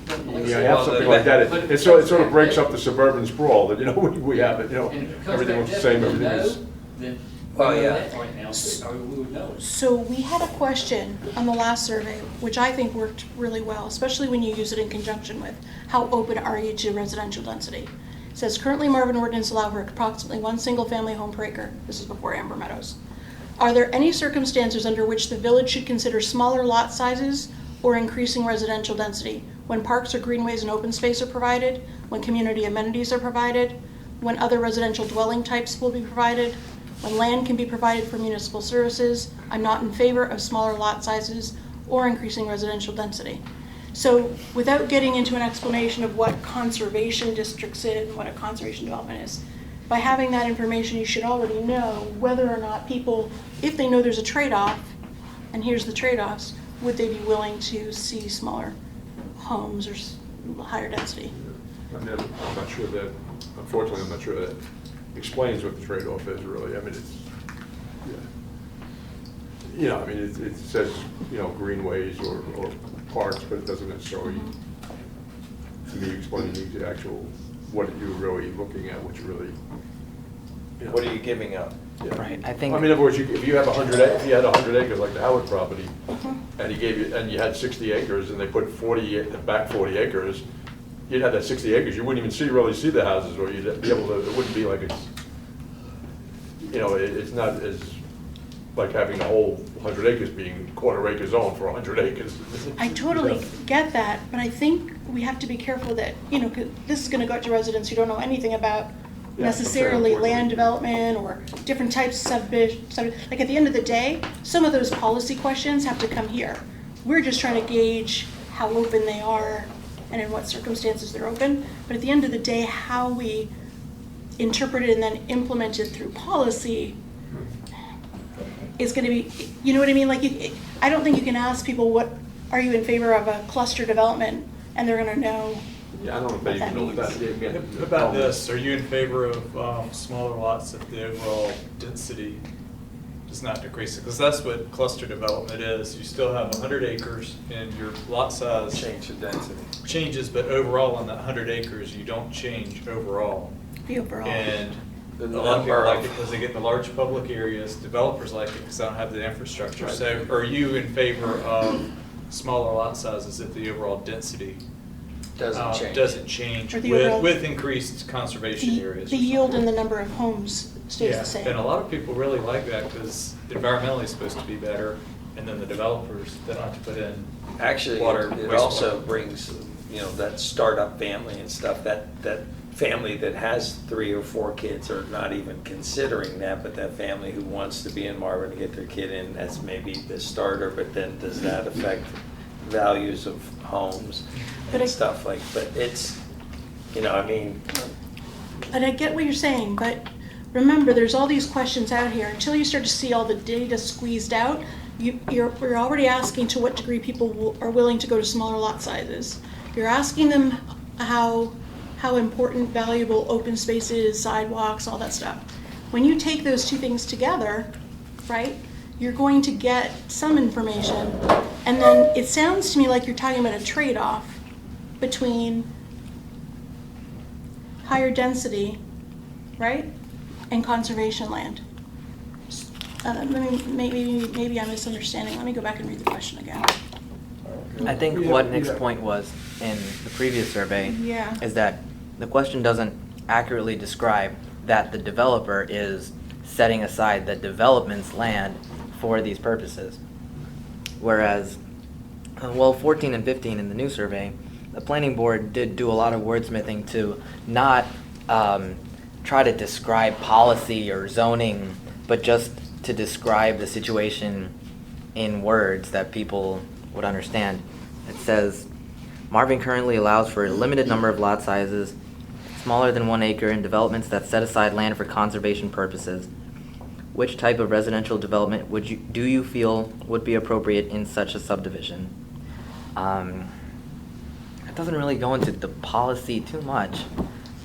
you have something like that, it sort of breaks up the suburban sprawl that, we have it, And if it comes everything back looks the same, definitely everything is. no, Oh, We know yeah. that right now, or we would know it. So we had a question on the last survey, which I think worked really well, especially when you use it in conjunction with how open are you to residential density. It says currently Marvin ordinance allow for approximately one single family home per acre. This is before Amber Meadows. Are there any circumstances under which the village should consider smaller lot sizes or increasing residential density? When parks or greenways and open space are provided, when community amenities are provided, when other residential dwelling types will be provided, when land can be provided for municipal services. I'm not in favor of smaller lot sizes or increasing residential density. So without getting into an explanation of what conservation districts is and what a conservation development is, by having that information, you should already know whether or not people, if they know there's a trade-off, and here's the trade-offs, would they be willing to see smaller homes or higher density? I'm not sure that, unfortunately, I'm not sure that explains what the trade-off is really. I mean, it's, yeah. You know, I mean, it says, you know, greenways or parks, but it doesn't necessarily, to me, explain the actual, what you're really looking at, what you really, you know. What are you giving up? Yeah. Right, I think. I mean, in other words, if you have 100, if you had 100 acres like the Howard property, and he gave you, and you had 60 acres, and they put 40, back 40 acres, you'd have that 60 acres, you wouldn't even really see the houses, or you'd be able to, it wouldn't be like it's, you know, it's not as, like having the whole 100 acres being quarter acre zone for 100 acres. I totally get that, but I think we have to be careful that, you know, 'cause this is gonna go out to residents who don't know anything about Yeah, necessarily I'm sure. land development or different types of subdivision. Like at the end of the day, some of those policy questions have to come here. We're just trying to gauge how open they are and in what circumstances they're open. But at the end of the day, how we interpret it and then implement it through policy is going to be, you know what I mean? Like, I don't think you can ask people, what are you in favor of a cluster development, and they're going to know. Yeah, I don't know if they even know what that is. What about this? Are you in favor of smaller lots if the overall density does not decrease? Because that's what cluster development is. You still have 100 acres and your lot size Change the density. changes, but overall on that 100 acres, you don't change overall. The overall. And The a lot of people number like of- it because they get the large public areas. Developers like it because they don't have the infrastructure. So are you in favor of smaller lot sizes if the overall density doesn't change Or the overall- with increased conservation areas? The or yield something? and the number of homes stays Yeah, the same. and a lot of people really like that because environmentally it's supposed to be better, and then the developers, they don't have to put in Actually, water, it wastewater. also brings, you know, that startup family and stuff, that family that has 3 or 4 kids are not even considering that, but that family who wants to be in Marvin to get their kid in, that's maybe the starter, but then does that affect values of homes But and stuff like, but it's, you know, I mean, And I get what you're saying, but remember, there's all these questions out here. Until you start to see all the data squeezed out, we're already asking to what degree people are willing to go to smaller lot sizes. You're asking them how important, valuable open space is, sidewalks, all that stuff. When you take those two things together, right, you're going to get some information. And then it sounds to me like you're talking about a trade-off between higher density, right, and conservation land. Maybe I'm misunderstanding. Let me go back and read the question again. I think what Nick's point was in the previous survey Yeah. is that the question doesn't accurately describe that the developer is setting aside the development's land for these purposes. Whereas, 14 and 15 in the new survey, the planning board did do a lot of wordsmithing to not try to describe policy or zoning, but just to describe the situation in words that people would understand. It says, Marvin currently allows for a limited number of lot sizes smaller than 1 acre in developments that set aside land for conservation purposes. Which type of residential development do you feel would be appropriate in such a subdivision? It doesn't really go into the policy too much,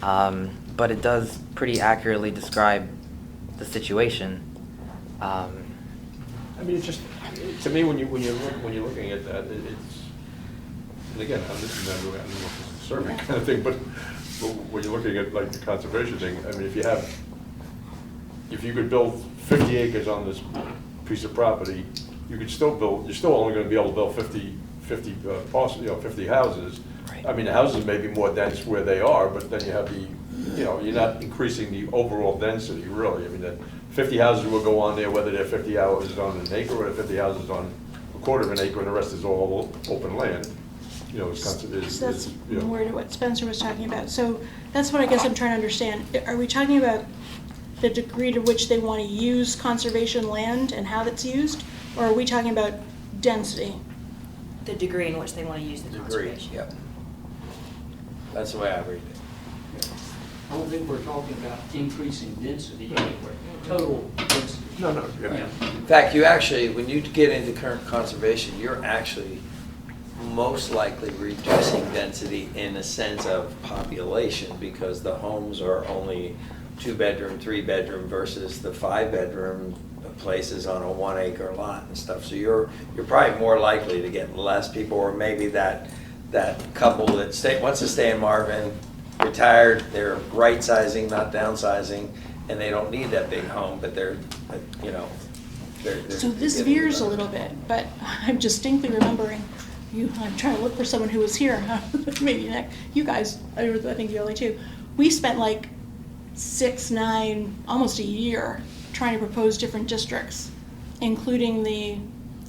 but it does pretty accurately describe the situation. I mean, it's just, to me, when you're looking at that, it's, and again, I don't know if it's a survey kind of thing, but when you're looking at like the conservation thing, I mean, if you have if you could build 50 acres on this piece of property, you could still build, you're still only gonna be able to build 50 houses. Right. I mean, the houses may be more dense where they are, but then you have the, you're not increasing the overall density, really. I mean, the 50 houses will go on there, whether they're 50 houses on an acre or they're 50 houses on a quarter of an acre, and the rest is all open land. It's So that's more to what Spencer was talking about. So that's what I guess I'm trying to understand. Are we talking about the degree to which they want to use conservation land and how that's used? Or are we talking about density? The degree in which they want to use the Degree, conservation. yep. That's the way I read it. I don't think we're talking about increasing density anywhere, total density. No, yeah. In fact, you actually, when you get into current conservation, you're actually most likely reducing density in a sense of population, because the homes are only 2-bedroom, 3-bedroom versus the 5-bedroom places on a 1-acre lot and stuff. So you're probably more likely to get less people, or maybe that couple that wants to stay in Marvin, retired, they're right sizing, not downsizing, and they don't need that big home, but they're So this veers a little bit, but I'm distinctly remembering you. I'm trying to look for someone who was here. Maybe you guys. I think you only two. We spent like 6, 9, almost a year trying to propose different districts, including the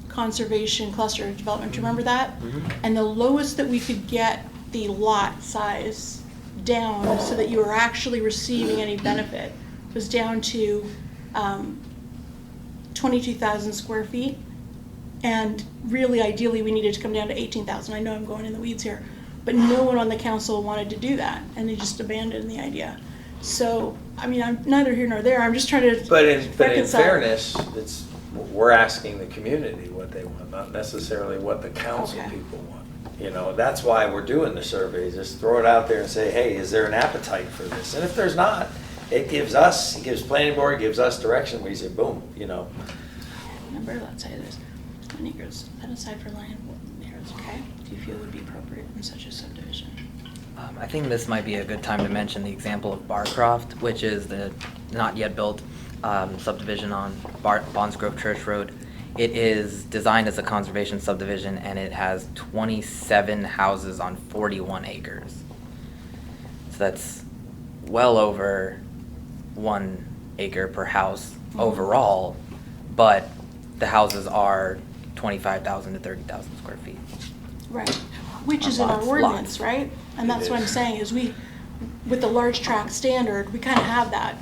conservation cluster development. Do you remember that? Mm-hmm. And the lowest that we could get the lot size down so that you were actually receiving any benefit was down to 22,000 square feet. And really, ideally, we needed to come down to 18,000. I know I'm going in the weeds here, but no one on the council wanted to do that, and they just abandoned the idea. So, I mean, I'm neither here nor there. I'm just trying to But in reconcile. fairness, we're asking the community what they want, not necessarily what the council Okay. people want. That's why we're doing the surveys. Just throw it out there and say, hey, is there an appetite for this? And if there's not, it gives planning board, it gives us direction. We say, boom, Remember, let's say there's 1 acre set aside for land. Areas, okay? Do you feel would be appropriate in such a subdivision? I think this might be a good time to mention the example of Barcroft, which is the not yet built subdivision on Bondsgrove Church Road. It is designed as a conservation subdivision, and it has 27 houses on 41 acres. So that's well over 1 acre per house overall, but the houses are 25,000 to 30,000 square feet. Right. Which is in our Lots. ordinance, right? And that's what I'm saying, is with the large tract standard, we kind of have that.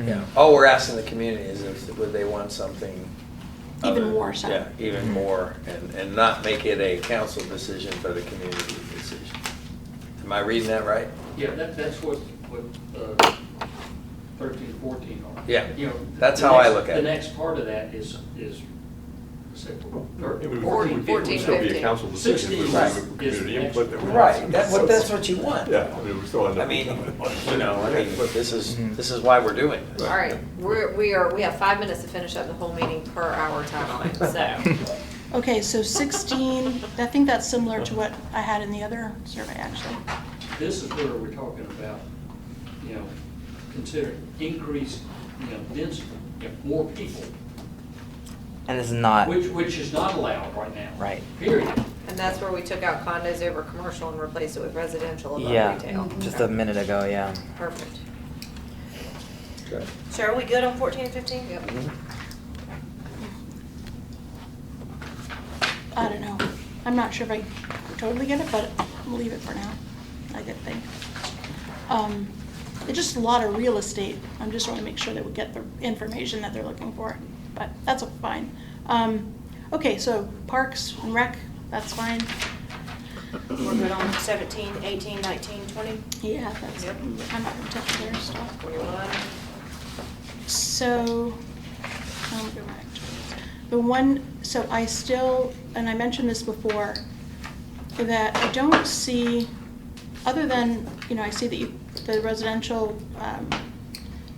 Yeah. All we're asking the community is would they want something Even other- more so. Yeah, even more, and not make it a council decision, but a community decision. Am I reading that right? Yeah, that's what 13, 14 are. Yeah, that's the how I next- look at it. The next part of that is say, It would 14, still be a 15. council decision if we 16 wanted is the community the input next that we Right, want. that's what you want. Yeah, we still end up. I mean, this is why we're doing this. All right, we have 5 minutes to finish up the whole meeting per hour timeline, so. Okay, so 16, I think that's similar to what I had in the other survey, actually. This is where we're talking about, considering increased, density, more people, And this is not, which is not allowed right now. Right. Period. And that's where we took out condos over commercial and replaced it with residential above yeah, retail. just a minute ago, yeah. Perfect. Okay. So are we good on 14 and 15? Yep. I don't know. I'm not sure if I totally get it, but I'll leave it for now. I get think. It's just a lot of real estate. I just want to make sure that we get the information that they're looking for, but that's fine. Okay, so parks and rec, that's fine. We're good on 17, 18, 19, 20? Yeah, that's, Yep. I'm not gonna touch their stuff. 21. So, I'll go back to this. The one, so I still, and I mentioned this before, that I don't see, other than, I see that the residential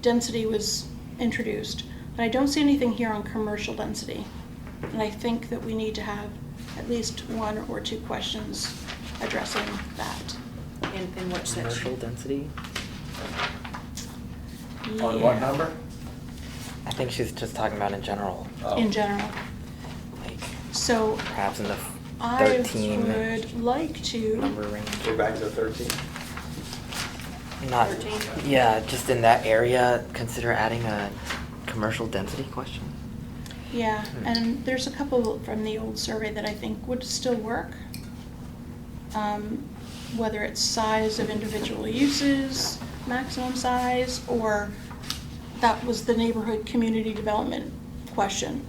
density was introduced, but I don't see anything here on commercial density. And I think that we need to have at least 1 or 2 questions addressing that. In which Commercial section? density? On what Yeah. number? I think she's just talking about in general, in general. like So perhaps in the I 13 would like to, number range. Go back to 13. Not, 13? yeah, just in that area, consider adding a commercial density question. yeah, and there's a couple from the old survey that I think would still work. Whether it's size of individual uses, maximum size, or that was the neighborhood community development question.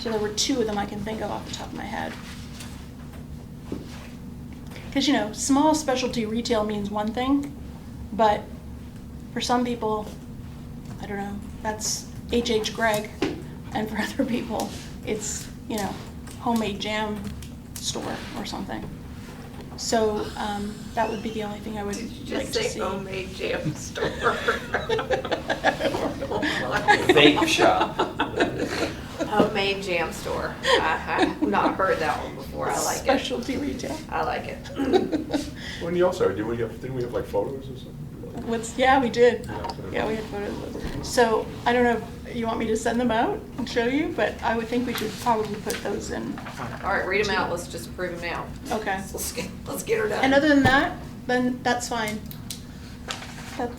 So there were two of them I can think of off the top of my head. Because, you know, small specialty retail means one thing, but for some people, I don't know, that's H.H. Gregg, and for other people, it's, you know, homemade jam store or something. So that would be the only thing I would Did you like just to say see. homemade jam store? Vape shop. Homemade jam store. I've not heard that one before. I like it. Specialty retail. I like it. When you also, didn't we have like photos or something? Yeah, we did. Yeah. Yeah, we had photos of those. So I don't know if you want me to send them out and show you, but I would think we should probably put those in. All right, read them out. Let's just approve them now. Okay. Let's get her done. And other than that, then that's fine.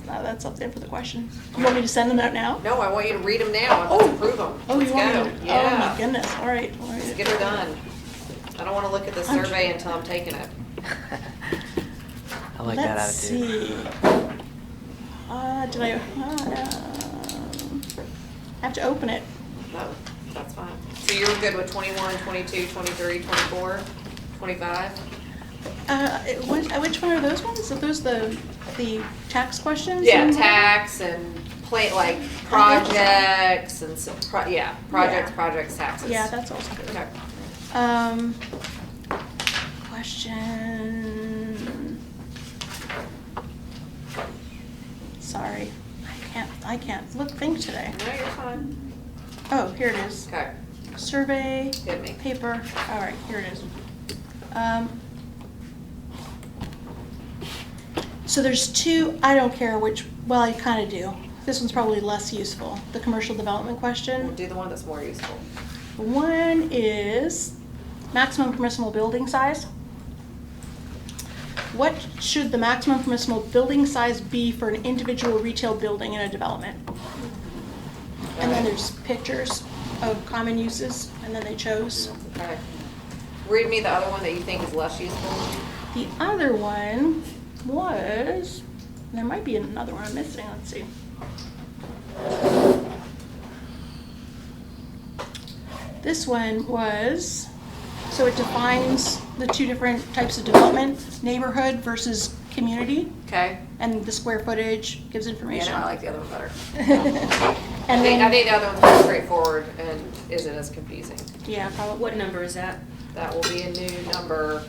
That's up there for the question. You want me to send them out now? No, I want you to read them now and let's approve them. Oh, Let's you want go. me to? Yeah. Oh, my goodness. All right. All right. Let's get her done. I don't want to look at the I'm survey until I'm taking it. I like that Let's attitude. see. Did I have to open it? No, that's fine. So you're good with 21, 22, 23, 24, 25? Which one are those ones? Are those the tax questions? Yeah, tax and like projects and some, projects, taxes. Yeah, that's also good. Okay. Question. Sorry, I can't think today. No, you're fine. Oh, here it is. Okay. Survey, Hit me. paper, all right, here it is. So there's two, I don't care which, well, I kind of do. This one's probably less useful, the commercial development question. Do the one that's more useful. One is maximum permissible building size. What should the maximum permissible building size be for an individual retail building in a development? And then there's pictures of common uses, and then they chose. Okay. Read me the other one that you think is less useful. The other one was, there might be another one I'm missing, let's see. This one was, so it defines the two different types of development, neighborhood versus community, Okay. and the square footage gives Yeah, information. no, I like the other one better. And I then, think the other one's more straightforward and isn't as confusing. yeah, probably. What number is that? That will be a new number.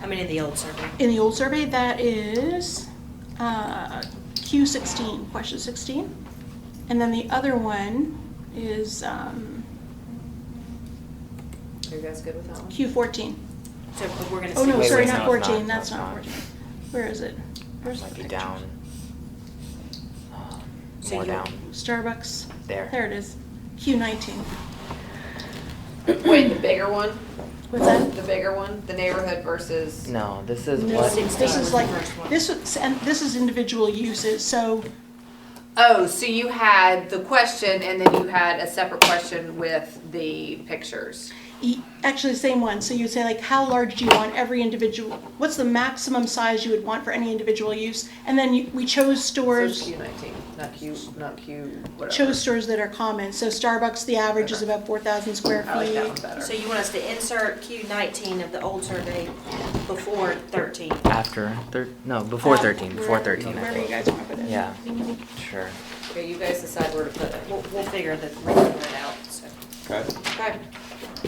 I mean, in the old survey. In the old survey, that is Q16, question 16. And then the other one is Are you guys good with that one? Q14. So we're gonna. Oh, no, Wait, sorry, wait, not no, it's 14, not. that's No, not it's 14. Where is it? Where's the Might be picture? down. So More you- down. Starbucks. There. There it is. Q19. Wait, the bigger one? What's that? The bigger one? The neighborhood versus? No, this is No, what. this is like, First one. this is individual uses, so, Oh, so you had the question and then you had a separate question with the pictures. actually the same one. So you'd say like, how large do you want every individual, what's the maximum size you would want for any individual use? And then we chose So it's stores, Q19, not Q, whatever. chose stores that are common. So Starbucks, the average is about 4,000 square I like that one feet. better. So you want us to insert Q19 of the old survey before 13? After, before 13, before Wherever- 13. I Wherever you think. guys want to put it. Yeah, sure. Okay, you guys decide where to put it. We'll figure the regular it out, so. Okay. Okay.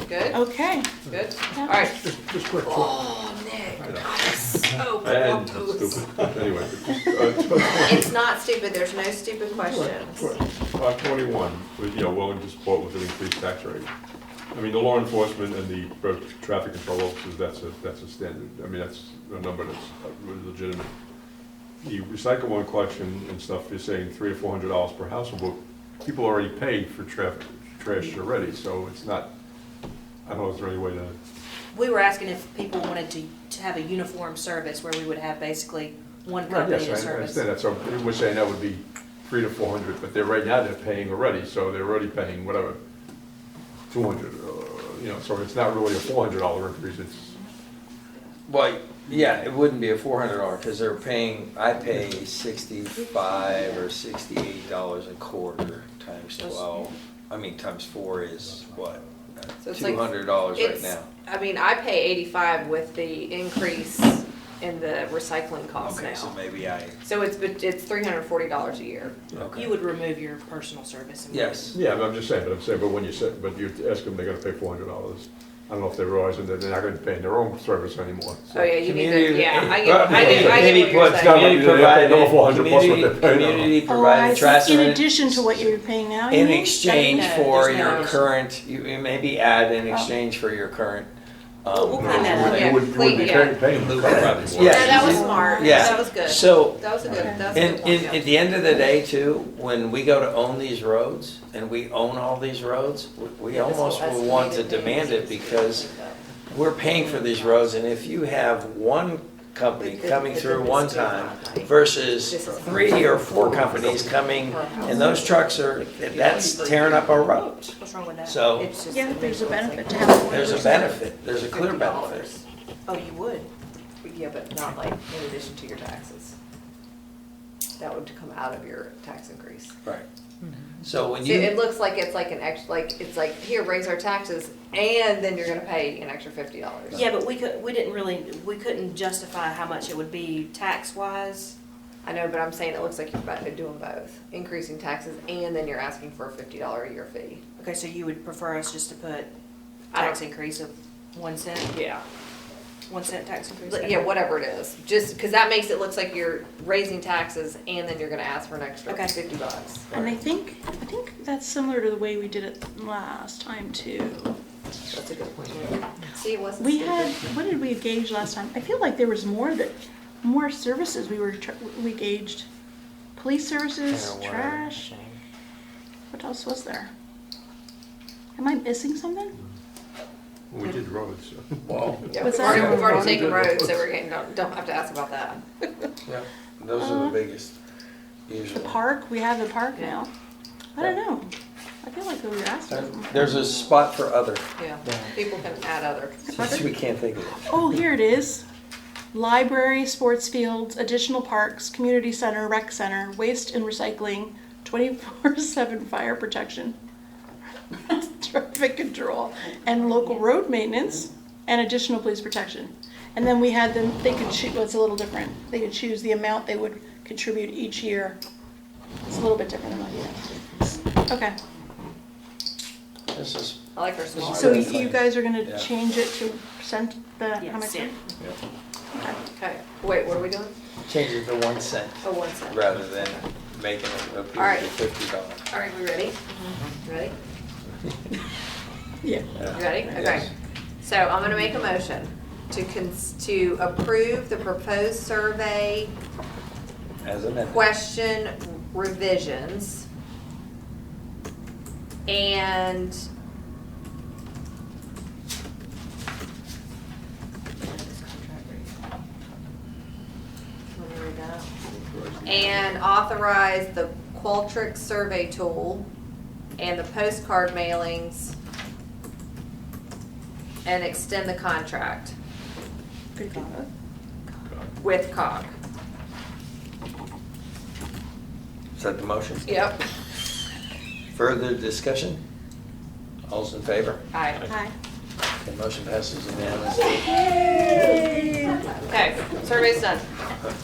Good? Okay. Good? Yeah. All right. Just quick. Oh, Nick, I'm so And close. stupid. Anyway. It's not stupid, there's no stupid questions. 21, willing to support with an increased tax rate. I mean, the law enforcement and the traffic control officers, that's a standard. I mean, that's a number that's legitimate. The recycle one collection and stuff, you're saying $300 or $400 per household book. people already paid for trash already, so it's not, I don't know, is there any way to, We were asking if people wanted to have a uniform service where we would have basically one company to yes, I service. understand that, so we're saying that would be 300 to 400, but right now they're paying already, so they're already paying whatever, 200, so it's not really a $400 increase, it's, Well, yeah, it wouldn't be a $400 because they're paying, I pay $65 or $68 a quarter times 12. I mean, times 4 is what? So it's like- $200 right It's- now. I mean, I pay 85 with the increase in the recycling costs Okay, so now. maybe I, So it's $340 a year. okay. You would remove your personal service. And Yes. yeah, but I'm just saying, but when you said, but you ask them, they're gonna pay $400. I don't know if they realize that they're not gonna be paying their own service anymore. So- Oh, yeah, you need to, Community- yeah, I Maybe get what you're put- saying. Community They're paying over provided, 400 plus what they're paying now. community Oh, I provided trash. see. In addition to what you're paying now, you In mean? exchange No, for there's no- your current, you maybe add in exchange for your current. We'll clean that up. Yeah, You wouldn't clean, be yeah. paying them anymore. Yeah. No, that was smart. Yeah. That was good. So, That was a good, that was a And, good point, and yeah. at the end of the day too, when we go to own these roads, and we own all these roads, we almost will want to demand it because we're paying for these roads, and if you have one company coming through one time versus 3 or 4 companies coming, and those trucks are, that's tearing up our roads. What's wrong with that? So, It's just- Yeah, there's a benefit to having one. there's a benefit, there's a clear benefit. Oh, you would? Yeah, but not like in addition to your taxes. That would come out of your tax increase. Right. So when See, it you, looks like it's like an extra, like, it's like, here, raise our taxes, and then you're gonna pay an extra $50. Yeah, but we couldn't justify how much it would be tax-wise. I know, but I'm saying it looks like you're doing both, increasing taxes, and then you're asking for a $50 a year fee. Okay, so you would prefer us just to put I tax don't- increase of 1 cent? Yeah. 1 cent tax increase? But yeah, whatever it is, just, because that makes it looks like you're raising taxes, and then you're gonna ask for an extra Okay. $50. And I think that's similar to the way we did it last time too. That's a good point. See, it wasn't. We stupid. had, what did we gauge last time? I feel like there was more services we gauged. Police services, trash. What else was there? Am I missing something? We did roads, so. well, Yeah, What's we've already, that? we've already taken roads, so we're getting, don't have to ask about that. yeah, those are the biggest, The usually. park, we have the park now. I don't know. I feel like we were asked. There's a spot for other, Yeah, people can add other. since we can't think of it. Oh, here it is. Library, sports fields, additional parks, community center, rec center, waste and recycling, 24/7 fire protection, traffic control, and local road maintenance, and additional police protection. And then we had them, they could choose, well, it's a little different. They could choose the amount they would contribute each year. It's a little bit different than that, yeah. Okay, This is, I like our small. so That's you fine. guys are gonna Yeah. change it to percent, how Yeah, much? cent. Okay. Okay, wait, what are we doing? change it to 1 cent Oh, 1 cent. rather than making it All appear right. to $50. All right, we ready? Ready? Yeah. You ready? Okay. Yes. So I'm gonna make a motion to approve the proposed survey As amended. question revisions and Let me read that. And authorize the Qualtrics survey tool and the postcard mailings and extend the contract Good call. with COG. Is that the motion? Yep. Further discussion? All's in favor? Aye. Hi. The motion passes unanimously. Okay, survey's done.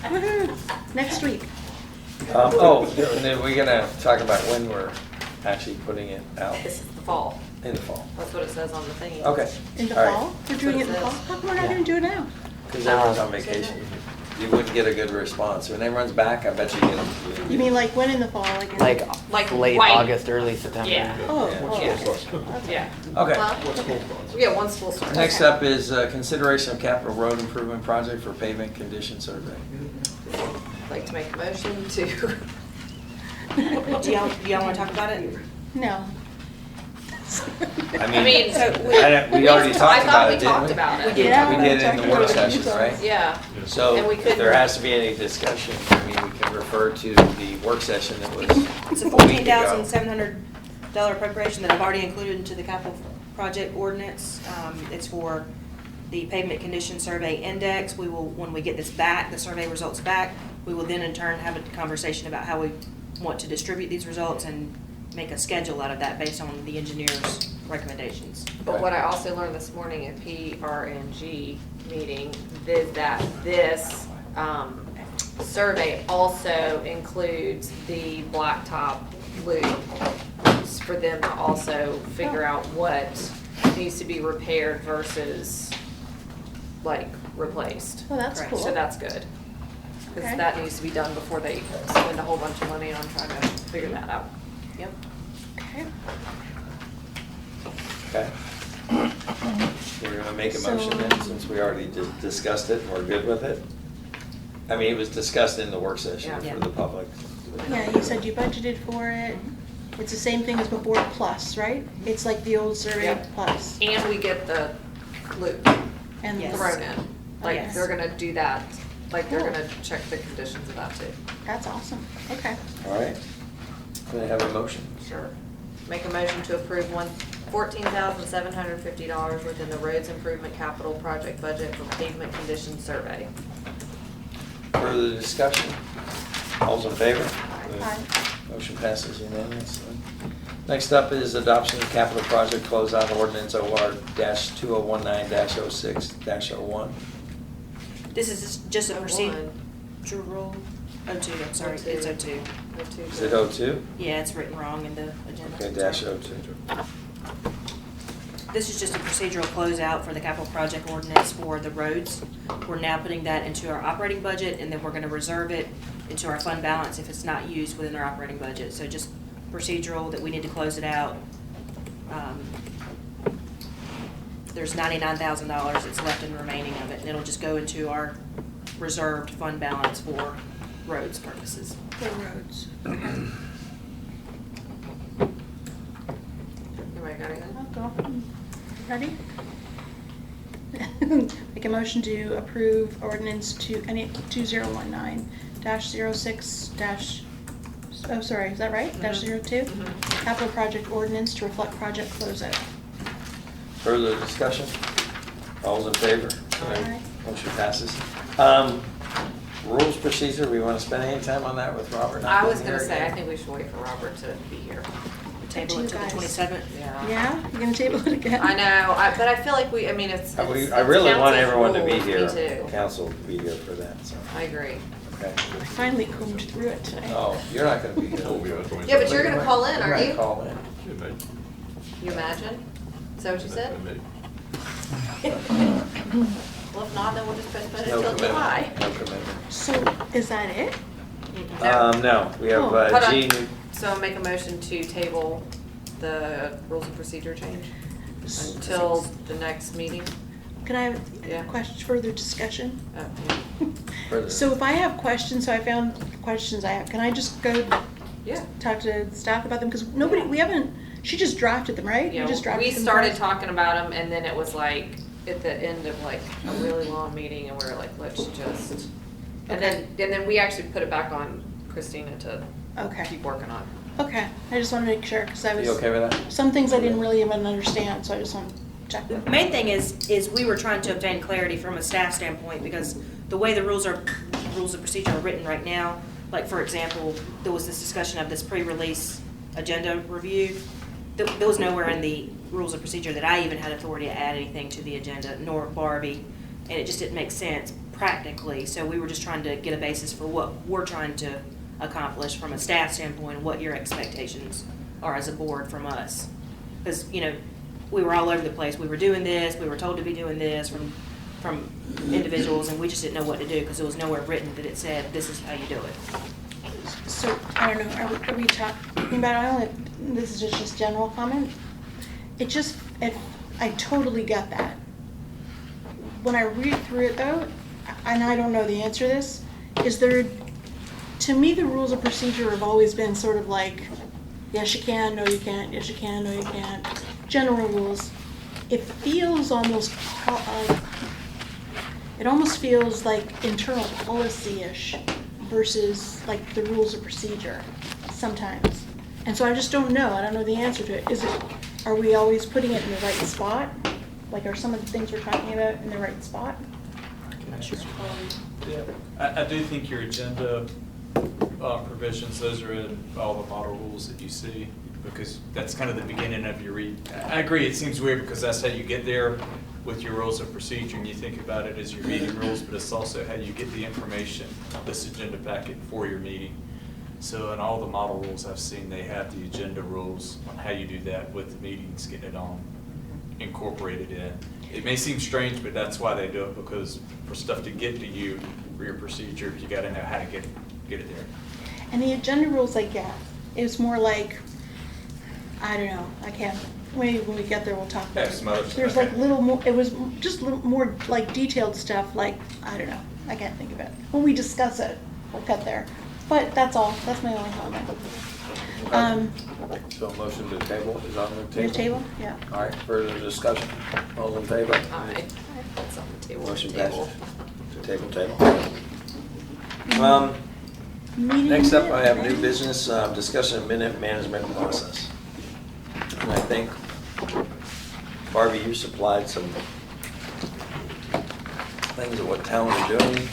Woohoo! Next week. Oh, and then we're gonna talk about when we're actually putting it out This is the fall. in the fall. That's what it says on the thing. Okay. In the All right. fall? We're doing it in the fall? How come we're not gonna do it now? Because everyone's on vacation. You wouldn't get a good response. When everyone's back, I bet you get them. You mean like when in the fall? Like in Like late right- August, early September. Yeah. Oh, Yeah. oh. Yeah. Okay. Huh? Yeah, one school starts. Next up is consideration of capital road improvement project for pavement condition survey. I'd like to make a motion to Do y'all wanna talk about it? No. I mean, we already talked about it, I thought we talked didn't about we? it. Yeah. We did it in the work session, right? Yeah. So And we if could- there has to be any discussion, I mean, we can refer to the work session that was It's a a week ago. $14,700 appropriation that I've already included into the capital project ordinance. It's for the pavement condition survey index. We will, when we get this back, the survey results back, we will then in turn have a conversation about how we want to distribute these results and make a schedule out of that based on the engineer's recommendations. But what I also learned this morning at PRNG meeting is that this survey also includes the blacktop loop for them to also figure out what needs to be repaired versus like replaced. Oh, that's Correct. cool. So that's good. Because Okay. that needs to be done before they spend a whole bunch of money on trying to figure that out. Yep. Okay. Okay. We're gonna make a motion So- then, since we already discussed it and we're good with it. I mean, it was discussed in the work session Yeah. for the public. Yeah, you said you budgeted for it. It's the same thing as before plus, right? It's like the old survey Yep. plus. And we get the loop And Yes. thrown in. Like, Yes. they're gonna do that, like, they're Cool. gonna check the conditions of that too. That's awesome. Okay. All right. Can I have a motion? Sure. Make a motion to approve $14,750 within the roads improvement capital project budget for pavement condition survey. Further discussion? All's in favor? Aye. Motion passes unanimously. Next up is adoption of capital project closeout ordinance OR-2019-06-01. This is just a 01. procedural, O2, I'm sorry, it's O2. Is it 02? Yeah, it's written wrong in the agenda. Okay, dash 02. This is just a procedural closeout for the capital project ordinance for the roads. We're now putting that into our operating budget, and then we're gonna reserve it into our fund balance if it's not used within our operating budget. So just procedural that we need to close it out. There's $99,000 that's left in the remaining of it, and it'll just go into our reserved fund balance for roads purposes. The roads. Anybody got anything? I'll go. Ready? Make a motion to approve ordinance 2019-06 oh, sorry, is that right? Dash 02? Capital project ordinance to reflect project closeout. Further discussion? All's in favor? Aye. Motion passes. Rules procedure, we want to spend any time on that with Robert? not I was being gonna here say, I again? think we should wait for Robert to be here. Table it to the guys. 27th. Yeah, you're gonna table it again? I know, but I feel like I mean, it's. I it's really want council's everyone to be rules. here. Me too. Council to be here for that, so, I agree. okay. I finally combed through it today. Oh, you're not going to be here. We'll be on 27th. Yeah, but you're gonna call in, You're are gonna you? call in. Yeah, mate. You imagine? Is that what you said? That's me. Well, if not, then we'll just postpone it No until July. commitment. No commitment. So, is that it? No, we have Oh. Hold on. Jean. So I'll make a motion to table the rules and procedure change until the next meeting. Can I have Yeah. a question, further discussion? Further. So if I have questions, so I found questions I have, can I just go Yeah. talk to staff about them? Because nobody, we haven't, she just drafted them, right? You Yeah, just drafted we them started first? talking about them and then it was like at the end of like a really long meeting and we were like, let's just. And then we actually put it back on Christina to Okay, keep working on. okay, I just wanted to make sure, because I was. You okay with that? Some things I didn't really even understand, so I just want to check The them. main thing is we were trying to obtain clarity from a staff standpoint, because the way the rules of procedure are written right now, like, for example, there was this discussion of this pre-release agenda review. There was nowhere in the rules of procedure that I even had authority to add anything to the agenda, nor Barbie, and it just didn't make sense practically. So we were just trying to get a basis for what we're trying to accomplish from a staff standpoint, what your expectations are as a board from us. Because, you know, we were all over the place. We were doing this, we were told to be doing this from individuals, and we just didn't know what to do because there was nowhere written that it said, this is how you do it. So, I don't know, are we talking about, this is just general comment? I totally got that. When I read through it though, and I don't know the answer to this, is there, to me, the rules of procedure have always been sort of like, yes, you can, no, you can't, yes, you can, no, you can't. General rules. It feels almost, it almost feels like internal policy-ish versus like the rules of procedure sometimes. And so I just don't know. I don't know the answer to it. Are we always putting it in the right spot? Like, are some of the things we're talking about in the right spot? Yeah, I do think your agenda provisions, those are in all the model rules that you see, because that's kind of the beginning of your read. I agree, it seems weird because that's how you get there with your rules of procedure, and you think about it as your meeting rules, but it's also how you get the information, this agenda packet for your meeting. So in all the model rules I've seen, they have the agenda rules on how you do that with the meetings, getting it on, incorporated in. It may seem strange, but that's why they do it, because for stuff to get to you, for your procedure, you gotta know how to get it there. And the agenda rules I get, it was more like, I don't know, I can't, maybe when we get there, we'll talk about Yeah, some other it. stuff, There's okay. like little more, it was just a little more like detailed stuff, like, I don't know, I can't think of it. When we discuss it, we'll get there. But that's all, that's my only comment. So a motion to table is on the Your table? table, yeah. All right, further discussion? All in favor? Aye. That's on the table. Motion Table. passes. To table. Meeting Next up, I have minute, new business, discussion of minute management process. And I think, Barbie, you supplied some things of what towns are doing.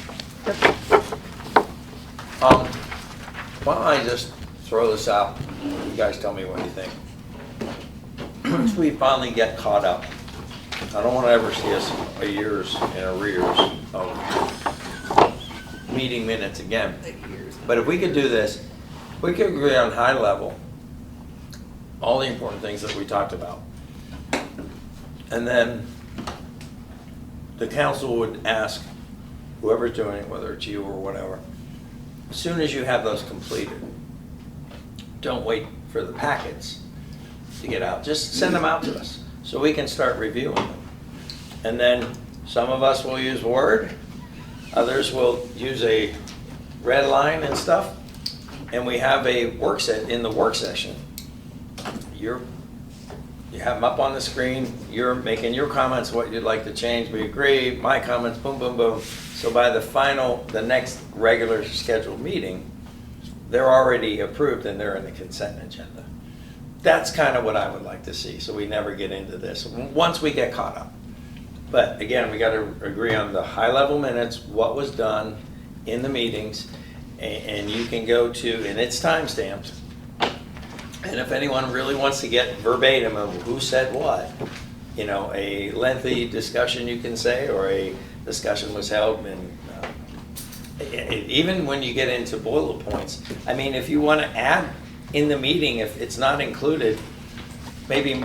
Why don't I just throw this out, you guys tell me what you think. Once we finally get caught up, I don't want to ever see us a years in arrears of meeting minutes again. But if we could do this, we could agree on high level, all the important things that we talked about. And then the council would ask whoever's doing it, whether it's you or whatever, as soon as you have those completed, don't wait for the packets to get out. Just send them out to us so we can start reviewing them. And then some of us will use Word, others will use a red line and stuff. And we have a work set in the work session. You have them up on the screen, you're making your comments, what you'd like to change, we agree, my comments, boom, boom, boom. So by the next regular scheduled meeting, they're already approved and they're in the consent agenda. That's kind of what I would like to see, so we never get into this, once we get caught up. But again, we gotta agree on the high level minutes, what was done in the meetings, and you can go to, and it's time-stamped. And if anyone really wants to get verbatim of who said what, you know, a lengthy discussion you can say, or a discussion was held, and even when you get into bullet points, I mean, if you want to add in the meeting, if it's not included, maybe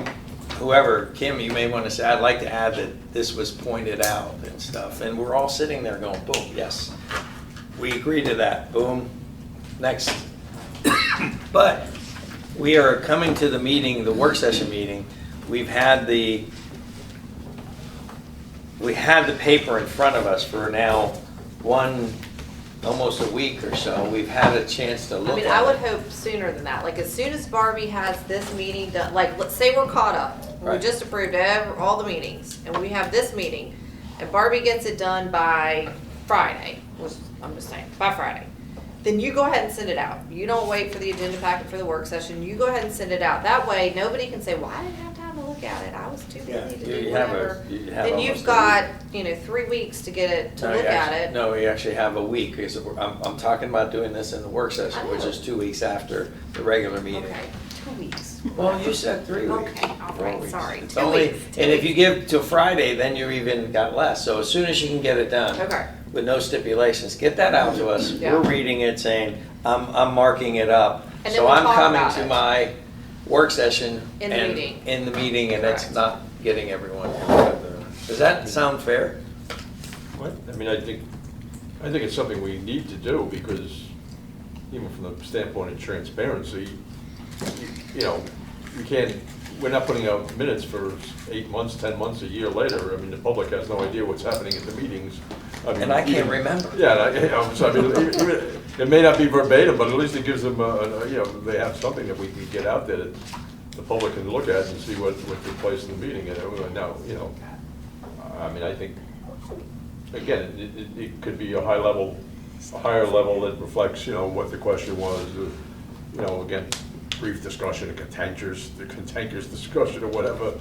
whoever, Kim, you may want to say, I'd like to add that this was pointed out and stuff, and we're all sitting there going, boom, yes, we agree to that, boom, next. But we are coming to the meeting, the work session meeting. We had the paper in front of us for now almost a week or so. We've had a chance to look at it. I would hope sooner than that. Like, as soon as Barbie has this meeting done, like, let's say we're caught up. We Right. just approved all the meetings, and we have this meeting, and Barbie gets it done by Friday, which I'm just saying, by Friday. Then you go ahead and send it out. You don't wait for the agenda packet for the work session. You go ahead and send it out. That way, nobody can say, well, I didn't have time to look at it. I was too busy to do you have whatever. you have Then almost you've a got, week. 3 weeks to get it, to No, look you at actually- it. No, we actually have a week, because I'm talking about doing this in the work session, which is 2 weeks after the regular meeting. Okay, 2 weeks. Well, you said 3 weeks. Okay, all 4 right, weeks. sorry, It's 2 only- weeks, 2 And if you weeks. give till Friday, then you even got less. So as soon as you can get it done. Okay. With no stipulations, get that out to us. Yeah. We're reading it, saying, I'm marking it up. And then So we'll I'm talk coming about to it. my work session. In the and- meeting. In the meeting, and it's Correct. not getting everyone. Does that sound fair? What? I mean, I think it's something we need to do, because even from the standpoint of transparency, you know, you we're not putting out minutes for 8 months, 10 months, a year later. I mean, the public has no idea what's happening at the meetings. mean, And I can't even- remember. Yeah, so I mean, it may not be verbatim, but at least it gives them, they have something that we can get out there that the public can look at and see what took place in the meeting. And now, I mean, I think, again, it could be a higher level that reflects, what the question was, again, brief discussion, a cantankerous discussion or whatever,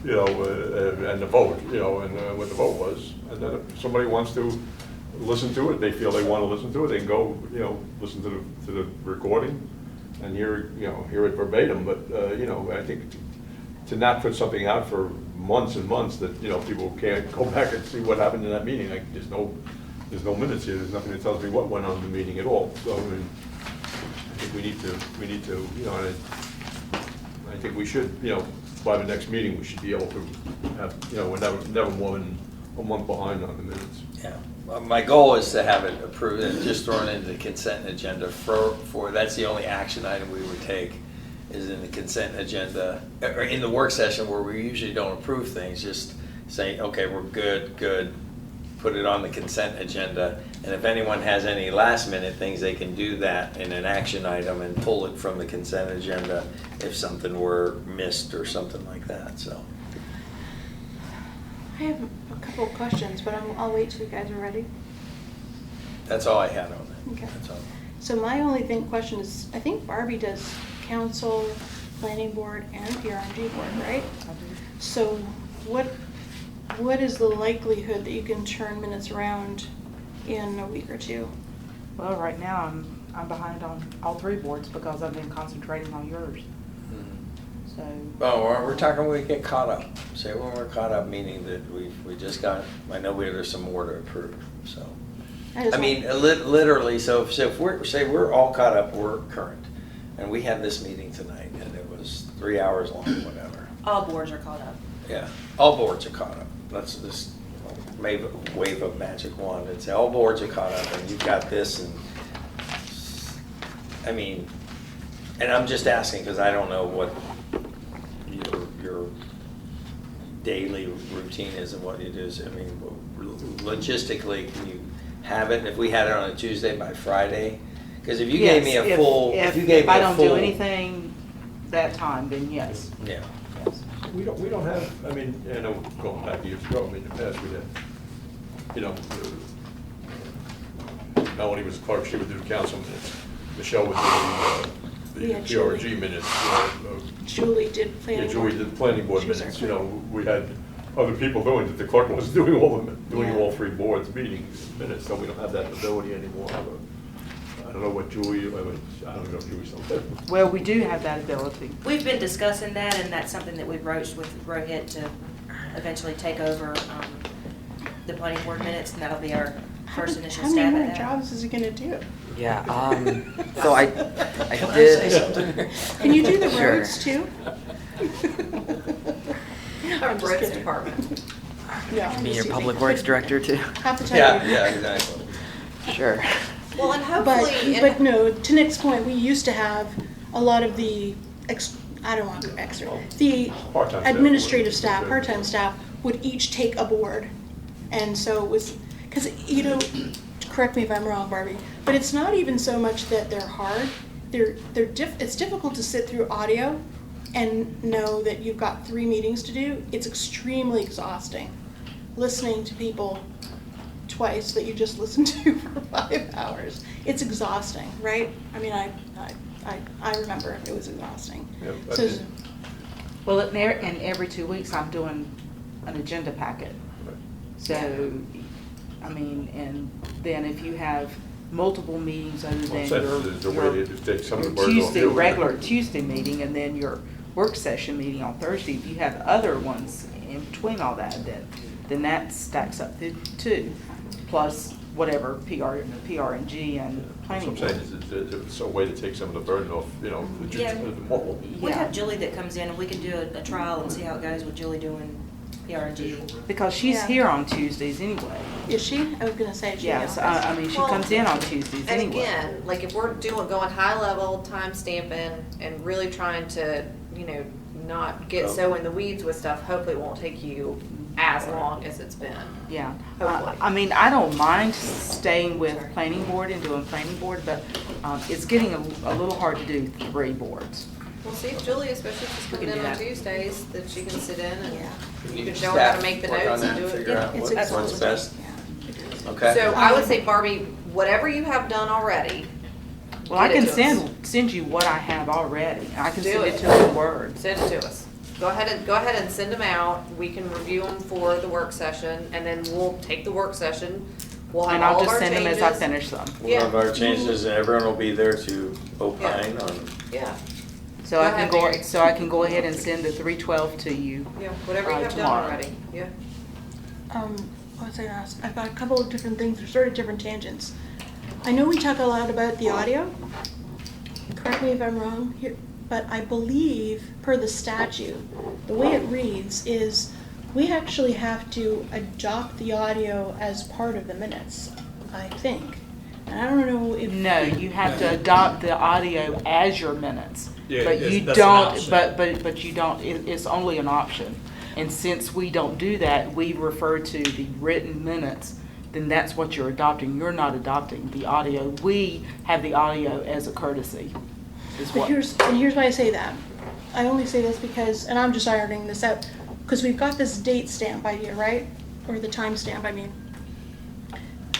and the vote, and what the vote was. And then if somebody wants to listen to it, they feel they want to listen to it, they can go, listen to the recording and hear it verbatim. But, I think to not put something out for months and months that, people can't go back and see what happened in that meeting, like, there's no minutes here, there's nothing that tells me what went on in the meeting at all. So, I mean, I think we need to, and I think we should, by the next meeting, we should be able to have, we're never more than a month behind on the minutes. Yeah, well, my goal is to have it approved and just thrown into the consent agenda for, that's the only action item we would take, is in the consent agenda, or in the work session where we usually don't approve things, just say, okay, we're good, put it on the consent agenda, and if anyone has any last minute things, they can do that in an action item and pull it from the consent agenda if something were missed or something like that, so. I have a couple of questions, but I'll wait till you guys are ready. That's all I had on that. Okay. That's all. So my only question is, I think Barbie does council, planning board, and PRNG board, right? So what is the likelihood that you can turn minutes around in a week or two? Well, right now, I'm behind on all three boards because I've been concentrating on yours. So, Oh, we're talking when we get caught up. Say when we're caught up, meaning that we just got, I know there's some more to approve, so. I mean, literally, so if we're all caught up, we're current, and we had this meeting tonight, and it was 3 hours long, whatever. All boards are caught up. Yeah, all boards are caught up. Let's just wave a magic wand and say, all boards are caught up, and you've got this, and, I mean, and I'm just asking, because I don't know what your daily routine is and what it is. I mean, logistically, can you have it, if we had it on a Tuesday by Friday? Because if you gave me a full, if I don't do anything that time, then yes. Yeah. Yes. We don't have, I mean, going back years ago, I mean, in the past, we had, Melanie was clerk, she would do the council minutes. Michelle would do the PRG minutes. Julie did planning board. Julie did the planning board She was minutes, our we had other people doing it, the clerk was doing all three boards meetings minutes, so we don't have that ability anymore. I don't know what Julie, I don't know if Julie's still there. Well, we do have that ability. We've been discussing that, and that's something that we've broached with Rohit to eventually take over the planning board minutes, and that'll be our first initial How stab many at more that. jobs is he gonna do? Yeah, so I Can I did. say something? Can you do the Sure. roads too? Our I'm just roads kidding. department. Yeah, I'm Be your just public teasing. works director too? Have to tell Yeah, you. yeah, exactly. Sure. Well, and But, hopefully, but no, to Nick's point, we used to have a lot of the, I don't want to go extra, the Part-time staff. administrative staff, part-time staff would each take a board. And so it was, because, correct me if I'm wrong, Barbie, but it's not even so much that they're hard. It's difficult to sit through audio and know that you've got 3 meetings to do. It's extremely exhausting listening to people twice that you just listened to for 5 hours. It's exhausting, right? I mean, I remember it was exhausting. Yeah, So, Well, and every 2 weeks, I'm doing an agenda packet. So, I mean, and then if you have multiple meetings other than There's a way to take some of the your burden off Tuesday, you. regular Tuesday meeting, and then your work session meeting on Thursday, if you have other ones in between all that, then that stacks up too. Plus whatever PRNG and That's planning what I'm board. saying, is it's a way to take some of the burden off, the Yeah. mobile. We Yeah. have Julie that comes in, and we can do a trial and see how it goes with Julie doing PRG. Because she's Yeah. here on Tuesdays anyway. is she? I was gonna say, is she? in the Yes, office? I mean, she Well, comes in on Tuesdays and anyway. again, like if we're going high level, time stamping, and really trying to, not get so in the weeds with stuff, hopefully it won't take you as long as it's been. Yeah. Hopefully. I mean, I don't mind staying with planning board and doing planning board, but it's getting a little hard to do 3 boards. We'll see if Julie, especially if she's coming We can in do on that. Tuesdays, that she can sit in and Yeah. you can show her how to make the Work on notes and that, do it. figure out It's what's exhausting. best. Yeah. Okay. So I would say, Barbie, whatever you have done already, Well, I Get it can to us. send you what I have already. I can Do send it it. to you in Word. send it to us. Go ahead and send them out. We can review them for the work session, and then we'll take the work session. We'll have And all I'll of just our send them changes. as I finish them. We'll have our changes and everyone will be there to opine on. Yeah, So Go I ahead, can Mary. so I can go ahead and send the 312 to you. yeah, whatever you have done Tomorrow. already, yeah. What was I gonna ask? I've got a couple of different things, they're sort of different tangents. I know we talk a lot about the audio. Correct me if I'm wrong here, but I believe per the statute, the way it reads is we actually have to adopt the audio as part of the minutes, I think. And I don't know if. No, you have to adopt the audio as your minutes. Yeah, But you that's an don't, option. but you don't, it's only an option. And since we don't do that, we refer to the written minutes, then that's what you're adopting. You're not adopting the audio. We have the audio as a courtesy. is But what- here's why I say that. I only say this because, and I'm just ironing this out, because we've got this date stamp idea, right? Or the time stamp, I mean.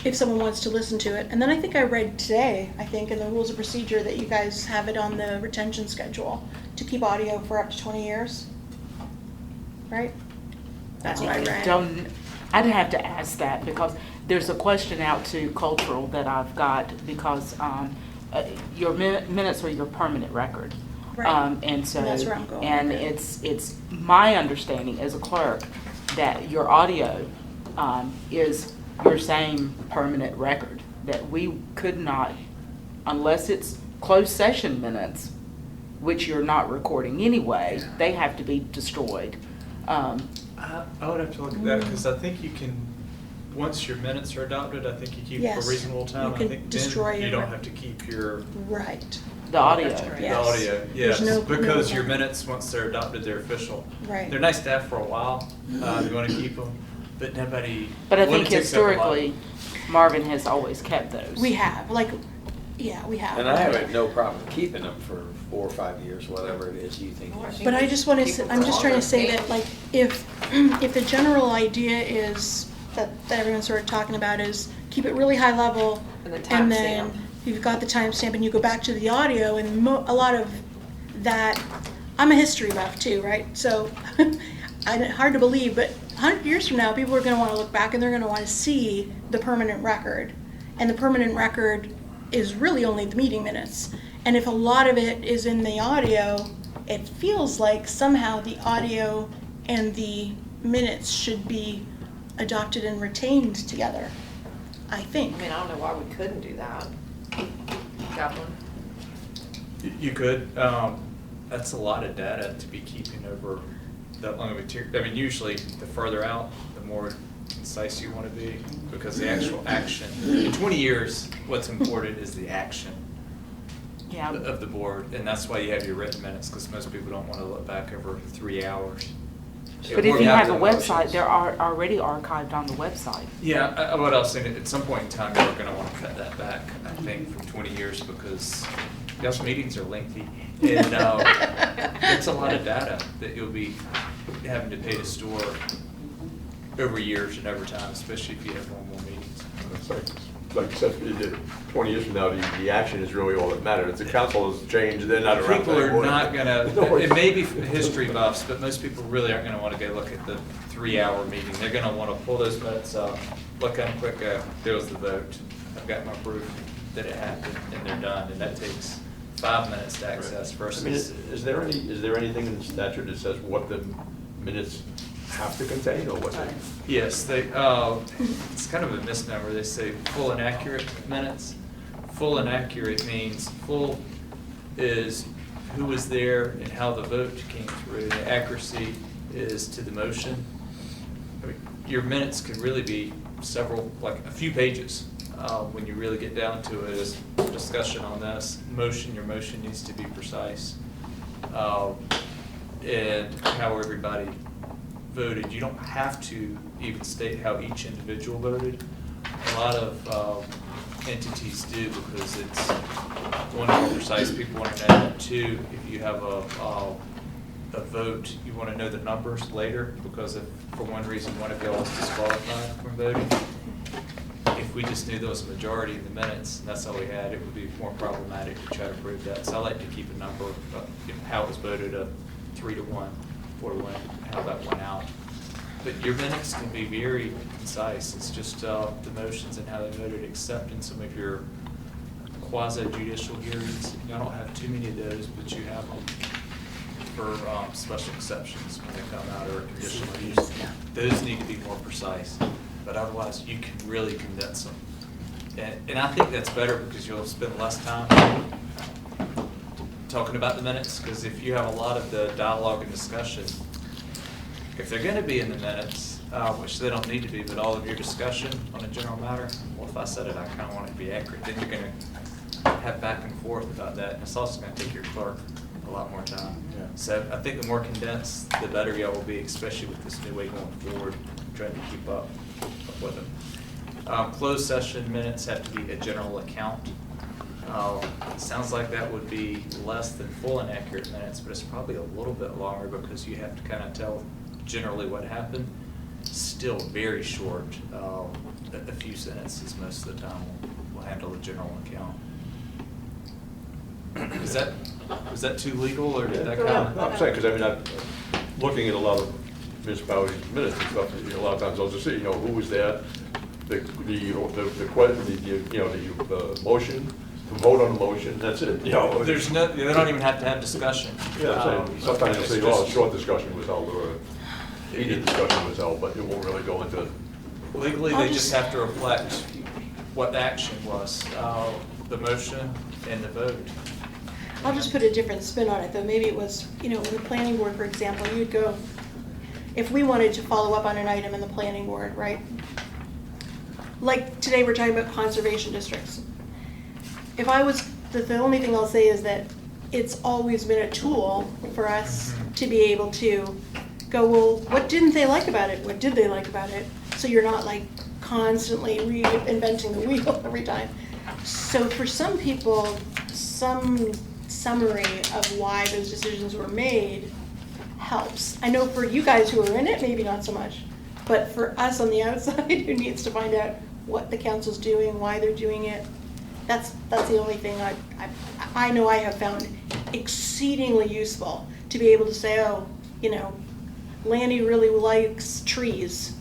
If someone wants to listen to it. And then I think I read today, I think, in the rules of procedure that you guys have it on the retention schedule to keep audio for up to 20 years. Right? That's what I read. I'd have to ask that because there's a question out to cultural that I've got because your minutes are your permanent record. Right. And so, And that's where I'm going and with it. it's my understanding as a clerk that your audio is your same permanent record, that we could not, unless it's closed session minutes, which you're not recording anyway, they have to be destroyed. I would have to look at that because I think you can, once your minutes are adopted, I think you keep Yes, for a reasonable time. you I can think destroy then you your don't rec- have to keep your Right. The audio. the Yes. audio. There's Yes, no- because no- your minutes, once they're adopted, they're official. Right. They're nice to have for a while. You want to keep them, but nobody. But I well, think it takes up a lot. historically, Marvin has always kept those. We have, like, yeah, we have. And I have no problem keeping them for 4 or 5 years, whatever it is you think. But I just want Keep to, them I'm for just trying to longer. say that, like, if the general idea is, that everyone's sort of talking about is keep it really high level. And then And timestamp. then you've got the timestamp and you go back to the audio and a lot of that, I'm a history buff too, right? So, hard to believe, but 100 years from now, people are gonna wanna look back and they're gonna wanna see the permanent record. And the permanent record is really only the meeting minutes. And if a lot of it is in the audio, it feels like somehow the audio and the minutes should be adopted and retained together, I think. I mean, I don't know why we couldn't do that. Chaplain? You could. That's a lot of data to be keeping over that long of a period. I mean, usually the further out, the more concise you want to be, because the actual action, in 20 years, what's important is the action Yeah. of the board, and that's why you have your written minutes, because most people don't want to look back over 3 hours. But if We you have a the website, motions. they're already archived on the website. Yeah, what I was saying, at some point in time, you're going to want to cut that back, I think, from 20 years, because those meetings are lengthy, and it's a lot of data that you'll be having to pay to store over years and over time, especially if you have normal meetings. It's like you said, 20 years from now, the action is really all that matters. If the council has changed, they're not around. People are anymore. not gonna, No, it may be history buffs, but most people really aren't gonna wanna go look at the 3-hour meeting. They're gonna wanna pull those minutes up, look how quick there was the vote. I've got my proof that it happened, and they're done, and that takes 5 minutes to access I versus. mean, is there anything in the statute that says what the minutes have to contain, or what they? Yes, it's kind of a misnomer. They say full and accurate minutes. Full and accurate means full is who was there and how the vote came through. The accuracy is to the motion. I mean, your minutes could really be several, like a few pages. When you really get down to it, is discussion on this. Your motion needs to be precise. and how everybody voted. You don't have to even state how each individual voted. A lot of entities do because it's, one, more precise, people want to know that. Two, if you have a vote, you want to know the numbers later, because if for one reason one of y'all is disqualified from voting, if we just knew there was a majority in the minutes and that's all we had, it would be more problematic to try to prove that. So I like to keep a number of how it was voted, 3-1, 4-1, how that went out. But your minutes can be very concise. It's just the motions and how they voted, except in some of your quasi-judicial hearings. I don't have too many of those, but you have them for special exceptions when they come out, or conditional use. Those need to be more precise, but otherwise you can really condense them. And I think that's better because you'll spend less time talking about the minutes, because if you have a lot of the dialogue and discussion, if they're going to be in the minutes, which they don't need to be, but all of your discussion on a general matter, well, if I said it, I kind of want it to be accurate, then you're going to have back and forth about that. And it's also going to take your clerk a lot more time. Yeah. So I think the more condensed, the better y'all will be, especially with this new way going forward, trying to keep up with them. Closed session minutes have to be a general account. It sounds like that would be less than full and accurate minutes, but it's probably a little bit longer because you have to kind of tell generally what happened. Still very short. A few sentences most of the time will handle the general account. Is that too legal, or did that kind of? No, I'm saying, because I mean, I'm looking at a lot of municipalities' minutes and stuff, a lot of times I'll just say, who was that? The motion, to vote on the motion, that's it. There's no, they don't even have to have discussion. Yeah, I'm saying, sometimes it's they'll say, just- a short discussion was held, or a heated discussion was held, but it won't really go into. Legally, they just have to reflect what the action was, the motion and the vote. I'll just put a different spin on it, though. Maybe it was, with the planning board, for example, you'd go, if we wanted to follow up on an item in the planning board, right? Like today, we're talking about conservation districts. If I was, the only thing I'll say is that it's always been a tool for us to be able to go, well, what didn't they like about it? What did they like about it? So you're not like constantly reinventing the wheel every time. So for some people, some summary of why those decisions were made helps. I know for you guys who are in it, maybe not so much, but for us on the outside who needs to find out what the council's doing, why they're doing it, that's the only thing I know I have found exceedingly useful, to be able to say, oh, Lanny really likes trees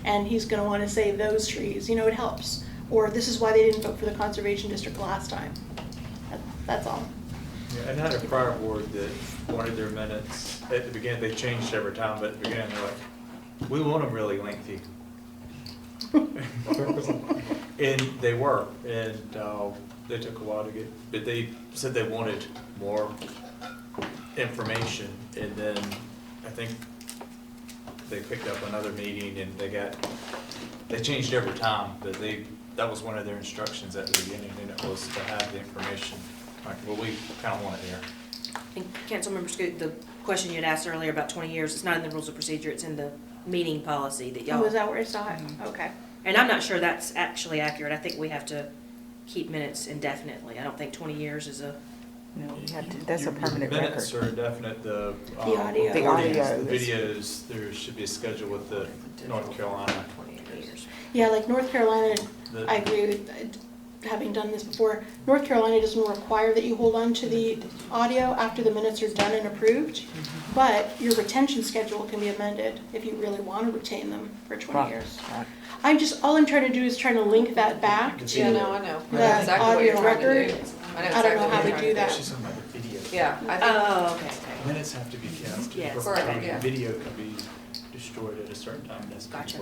and he's going to want to save those trees. It helps. Or this is why they didn't vote for the conservation district last time. That's all. Yeah, and I had a prior board that wanted their minutes, at the beginning, they changed every time, but at the beginning, they're like, we want them really lengthy. And they were, and they took a while to get, but they said they wanted more information, and then I think they picked up another meeting and they changed every time, but that was one of their instructions at the beginning, and it was to have the information. Like, well, we kind of want it there. And Councilmember Scoot, the question you had asked earlier about 20 years, it's not in the rules of procedure, it's in the meeting policy that y'all. Oh, is that where it's at? Okay. And I'm not sure that's actually accurate. I think we have to keep minutes indefinitely. I don't think 20 years is a. No, you have to, that's a permanent Your record. minutes are indefinite, the audio. The audio. the videos, there should be a schedule with the North Carolina. Yeah, like North Carolina, The- I agree with, having done this before, North Carolina doesn't require that you hold on to the audio after the minutes are done and approved, but your retention schedule can be amended if you really want to retain them for 20 years. All I'm trying to do is trying to link that back to Yeah, no, I know. I know the exactly what you're audio trying to record. do. I don't know how we do that. She's talking about the video. Yeah, I think, Oh, okay. Minutes have to be kept. Yes. Before Correct, yeah. Video can be destroyed at a certain time. That's Gotcha.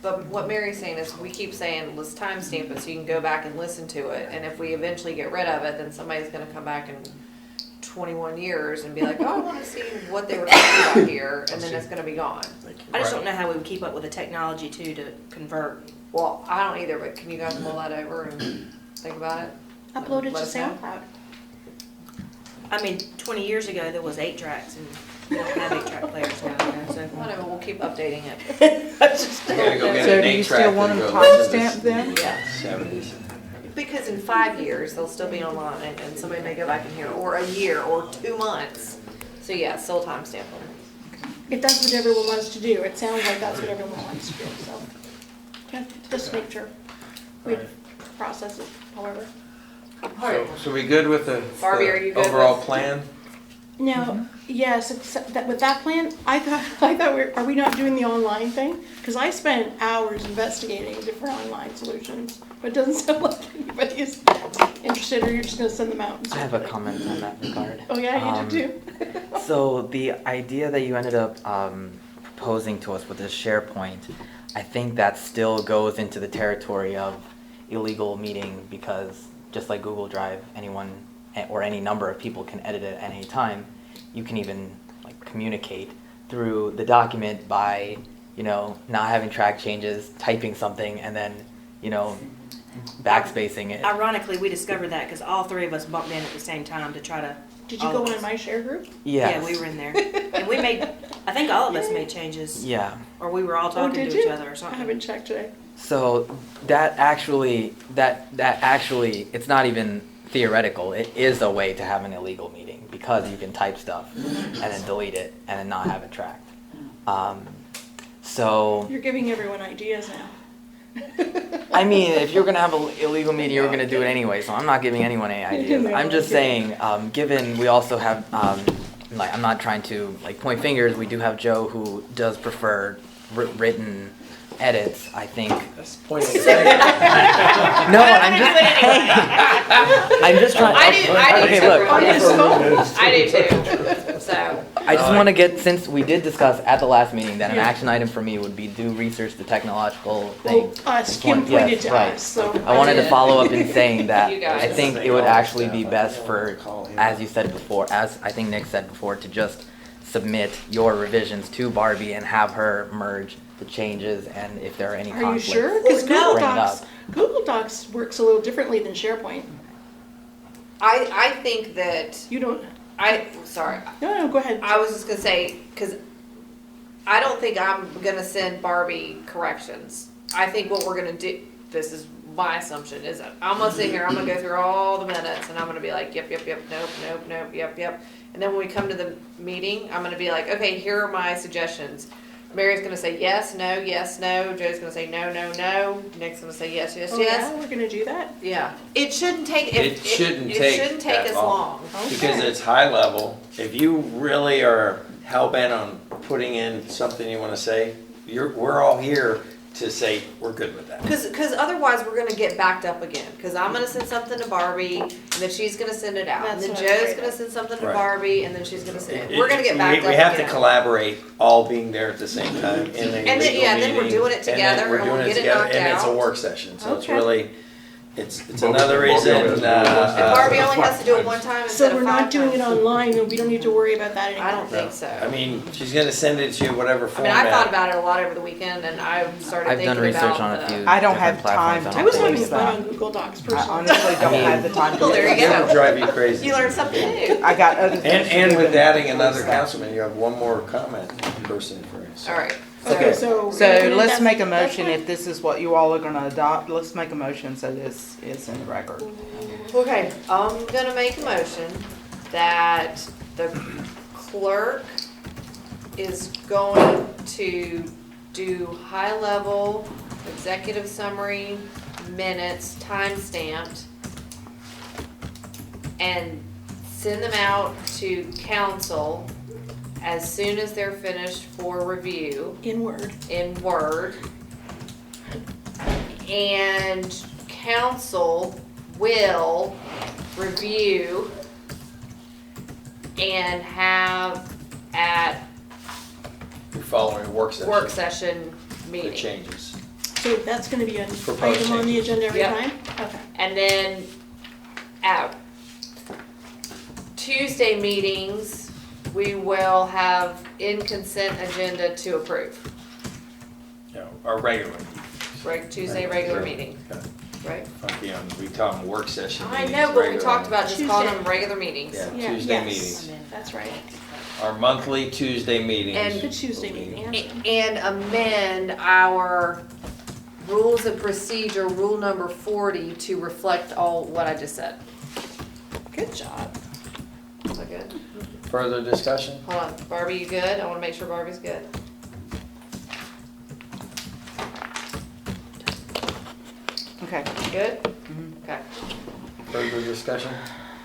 but what Mary's saying is, we keep saying, let's timestamp it so you can go back and listen to it, and if we eventually get rid of it, then somebody's gonna come back in 21 years and be like, oh, I wanna see what they were talking about here, and then it's gonna be gone. I just don't know how we would keep up with the technology too to convert. Well, I don't either, but can you guys mull that over and think about it? Upload it to Let us know. SoundCloud. I mean, 20 years ago, there was 8 tracks, and we don't have 8-track players now, you know, so. Whatever, we'll keep updating it. I just We gotta go get So an do you 8-track still want that them goes into the timestamped then? Yeah. 70s. Because in 5 years, they'll still be online, and somebody may go back in here, or a year, or 2 months. So yeah, still timestamp them. If that's what everyone wants to do, it sounds like that's what everyone wants to do, so. Yeah, just make sure we process it, however. So we good with the Barbie, are you good overall with- plan? Now, yes, except that with that plan, I thought are we not doing the online thing? Because I spent hours investigating different online solutions, but it doesn't sound like anybody is interested, or you're just gonna send them out. And I have a comment on that regard. Oh, yeah, you do too? So the idea that you ended up proposing to us with this SharePoint, I think that still goes into the territory of illegal meeting, because just like Google Drive, anyone or any number of people can edit it at any time. You can even like communicate through the document by, you know, not having track changes, typing something, and then, you know, backspacing it. Ironically, we discovered that because all 3 of us bumped in at the same time to try to. Did you go in my share group? Yes. Yeah, we were in there. And we made, I think all of us made changes. Yeah. Or we were all Oh, talking did to each you? other or I something. haven't checked today. So that actually, it's not even theoretical. It is a way to have an illegal meeting, because you can type stuff and then delete it and then not have it tracked. So, You're giving everyone ideas now. I mean, if you're gonna have an illegal meeting, you're gonna do it anyway, so I'm not giving anyone any ideas. I'm just saying, given we also have, like, I'm not trying to, like, point fingers, we do have Joe who does prefer written edits, I think. That's pointing a finger. No, I'm just saying. I'm just trying. I do Okay, too. look. On his phone? I do too, so. I just want to get, since we did discuss at the last meeting that an action item for me would be do research the technological Well, thing. Kim Yes, pointed to right. us, so. I wanted to did. follow up in saying that You guys. I think it would actually be best for, as you said before, as I think Nick said before, to just submit your revisions to Barbie and have her merge the changes, and if there are any Are you conflicts, sure? Because bring Google it Docs, up. Google Docs works a little differently than SharePoint. I think that, You don't, sorry, no, go ahead. I was just gonna say, because I don't think I'm gonna send Barbie corrections. I think what we're gonna do, this is my assumption, is that I'm gonna sit here, I'm gonna go through all the minutes, and I'm gonna be like, yep, nope, yep. And then when we come to the meeting, I'm gonna be like, okay, here are my suggestions. Mary's gonna say yes, no, Joe's gonna say no, Nick's gonna say yes, Oh, yeah, we're gonna do that? Yeah, it shouldn't take, It shouldn't take that as long. long. Because it's high level. If you really are hell-bent on putting in something you want to say, we're all here to say, we're good with that. Because otherwise we're gonna get backed up again. Because I'm gonna send something to Barbie, and then she's gonna send it out, and That's then what I'm Joe's afraid gonna of. send something to Right. Barbie, and then she's gonna send it. We're gonna get backed up We have to again. collaborate, all being there at the same time in a legal And then, yeah, then we're meeting, doing it and then together, we're and doing we'll it get it together, knocked and it's a out. work session, so it's Okay. really, it's Barbie- another Barbie reason, has to do it And Barbie only has to do it one times. time instead So of we're 5 not doing it times. online, and we don't need to worry about that anymore? I don't think so. I mean, she's gonna send it to you whatever I mean, format. I thought about it a lot over the weekend, and I started I've thinking done research about on a the- few I don't different have platforms. time I was having Thanks, fun though. on Google Docs I personally. honestly don't have the time to. Well, there you It'll go. drive you crazy. You learned something new. I got other things to And do with than adding another stuff. councilman, you have one more comment person for us. All right. Okay, so. So let's that's- make a that's motion, fine. if this is what you all are gonna adopt, let's make a motion so this is in the record. Okay, I'm gonna make a motion that the clerk is going to do high-level executive summary minutes, time-stamped, and send them out to council as soon as they're finished for review In Word. in Word. And council will review and have at You're following a work session. work session The meeting. changes. So that's gonna be an Proposed item on the changes. agenda every Yep. time? Okay. And then at Tuesday meetings, we will have in consent agenda to approve. Yeah, our regular. Tuesday regular Sure. meeting. Okay. right? Funky on, we call them work session I meetings. know, but we regular talked about just calling Tuesday. them regular meetings. Yeah, Yeah, Tuesday yes. meetings. That's right. Our monthly Tuesday meetings. And- The Tuesday meeting, yeah. And amend our rules of procedure, rule number 40, to reflect all what I just said. Good job. Is that good? Further discussion? Hold on, Barbie, you good? I wanna make sure Barbie's good. Okay. Good? Mhm. Okay. Further discussion?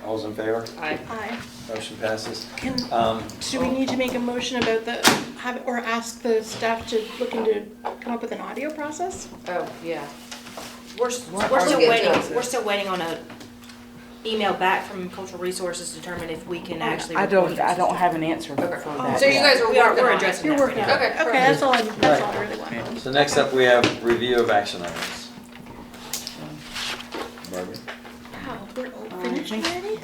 All's in favor? Aye. Aye. Motion passes. Can, Um, do we need to make a motion about the, have, or ask the staff to look into, come up with an audio process? Oh, yeah. We're What we're are still the waiting. chances? We're still waiting on a email back from Cultural Resources to determine if we can actually. I record don't this. have an answer for Okay. that. So you yet. guys are working We're on addressing it. You're that. working on it. Okay, Okay, perfect. that's all I Right. really want. So next up, we have review of action items. Barbie? Wow, we're all I finished think already?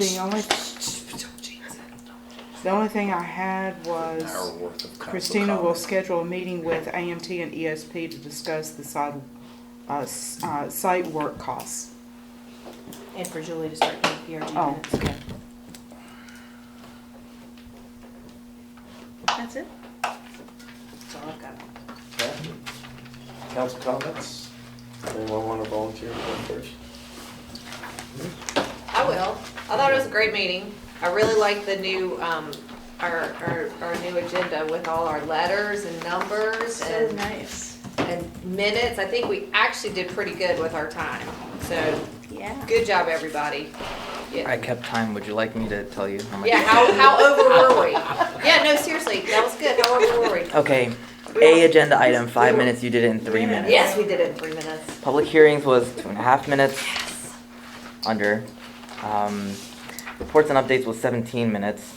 The only thing I had An was hour worth of council Christina will comment. schedule a meeting with AMT and ESP to discuss the site work costs. And for Julie to start doing PRG Oh, minutes. okay. That's it? That's all I've got. Okay. Council comments? Anyone want to volunteer to go first? I will. I thought it was a great meeting. I really like the new, our new agenda with all our letters and numbers So and nice. minutes. I think we actually did pretty good with our time. So, Yeah. good job, everybody. Yeah. I kept time. Would you like me to tell you how much? Yeah, how over were we? Yeah, no, seriously, that was good. How over were we? Okay. A agenda item, 5 minutes. You did it in 3 minutes. Yes, we did it in 3 minutes. Public hearings was 2.5 minutes. Under. Reports and updates was 17 minutes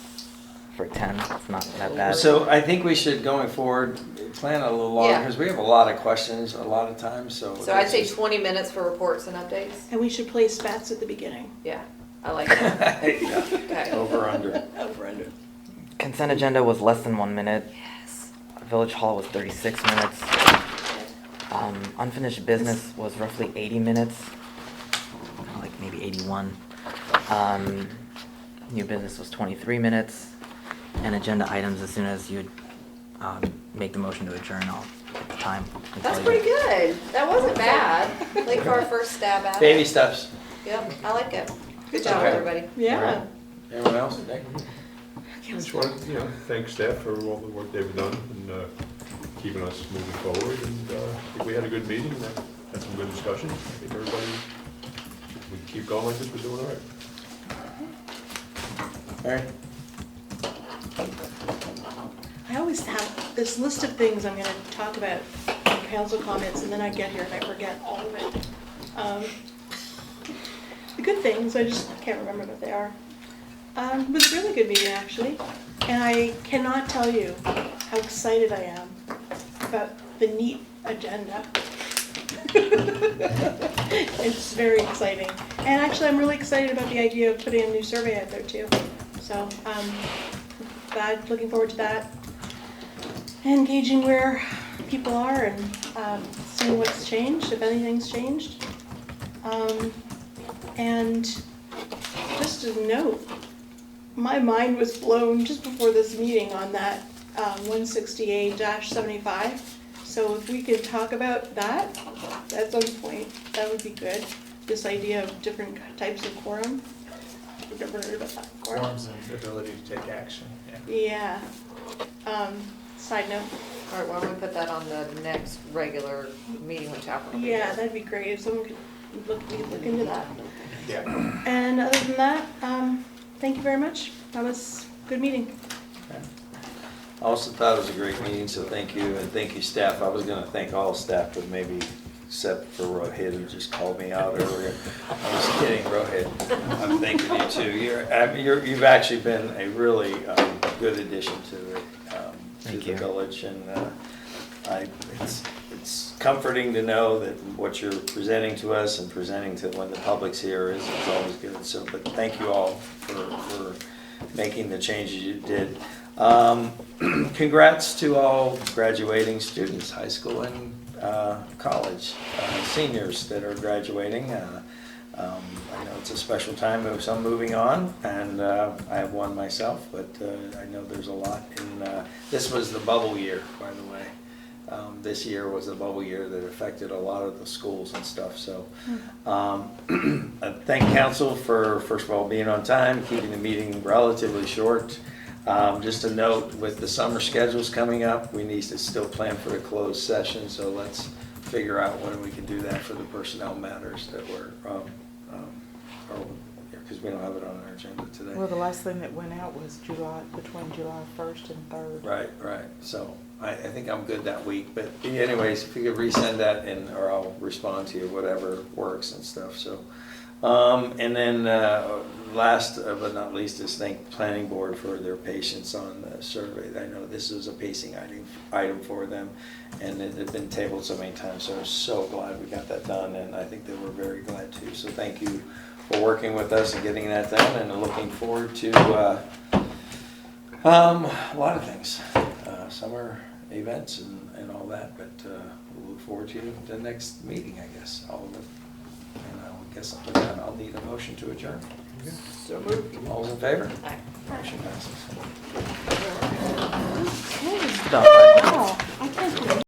for 10. It's not that bad. So I think we should, going forward, plan a little longer, Yeah. because we have a lot of questions a lot of times, so. So I'd say 20 minutes for reports and updates. And we should place bets at the beginning. Yeah, I like that. Yeah. Okay. Over, under. Over under. Consent agenda was less than 1 minute. Yes. Village Hall was 36 minutes. Unfinished business was roughly 80 minutes. Kinda like maybe 81. New business was 23 minutes. And agenda items, as soon as you make the motion to adjourn, I'll get the time. and That's tell you. pretty good. That wasn't bad. Like for our first stab at it. Baby steps. Yep, I like it. Good job, Okay. everybody. All Yeah. right. Anyone else? Nick? I just want to, thank staff for all the work they've done and keeping us moving forward. And I think we had a good meeting, and had some good discussion. I think everybody, we keep going like this, we're doing all right. All right. I always have this list of things I'm gonna talk about in council comments, and then I get here and I forget all of it. The good things, I just can't remember what they are. It was a really good meeting, actually, and I cannot tell you how excited I am about the neat agenda. It's very exciting. And actually, I'm really excited about the idea of putting a new survey out there too. So, looking forward to that. And gauging where people are and seeing what's changed, if anything's changed. And just a note, my mind was blown just before this meeting on that 168-75. So if we could talk about that at some point, that would be good. This idea of different types of quorum. I've never heard about that before. Forms and ability to take action, yeah. Yeah. Side note. All right, why don't we put that on the next regular meeting with Chaplain? Yeah, that'd be great if someone could look into that. Yeah. And other than that, thank you very much. That was a good meeting. I also thought it was a great meeting, so thank you, and thank you, staff. I was gonna thank all staff, but maybe except for Rohit, who just called me out earlier. I'm just kidding, Rohit. I'm thanking you too. You've actually been a really good addition to Thank the you. village, and it's comforting to know that what you're presenting to us and presenting to when the public's here is always good. So, but thank you all for making the changes you did. Congrats to all graduating students, high school and college, seniors that are graduating. I know it's a special time of some moving on, and I have one myself, but I know there's a lot in, this was the bubble year, by the way. This year was a bubble year that affected a lot of the schools and stuff, so. I thank council for, first of all, being on time, keeping the meeting relatively short. Just a note, with the summer schedules coming up, we need to still plan for the closed session, so let's figure out when we can do that for the personnel matters that were, because we don't have it on our agenda today. Well, the last thing that went out was between July 1st and 3rd. Right, so I think I'm good that week, but anyways, if you could resend that or I'll respond to you, whatever works and stuff, so. And then last but not least is thank Planning Board for their patience on the survey. I know this is a pacing item for them, and it had been tabled so many times, so I'm so glad we got that done, and I think they were very glad too. So thank you for working with us and getting that done, and looking forward to a lot of things, summer events and all that, but we'll look forward to the next meeting, I guess, all of it. And I guess with that, I'll need a motion to adjourn. So moved. All's in favor? Aye. Motion passes. Stop.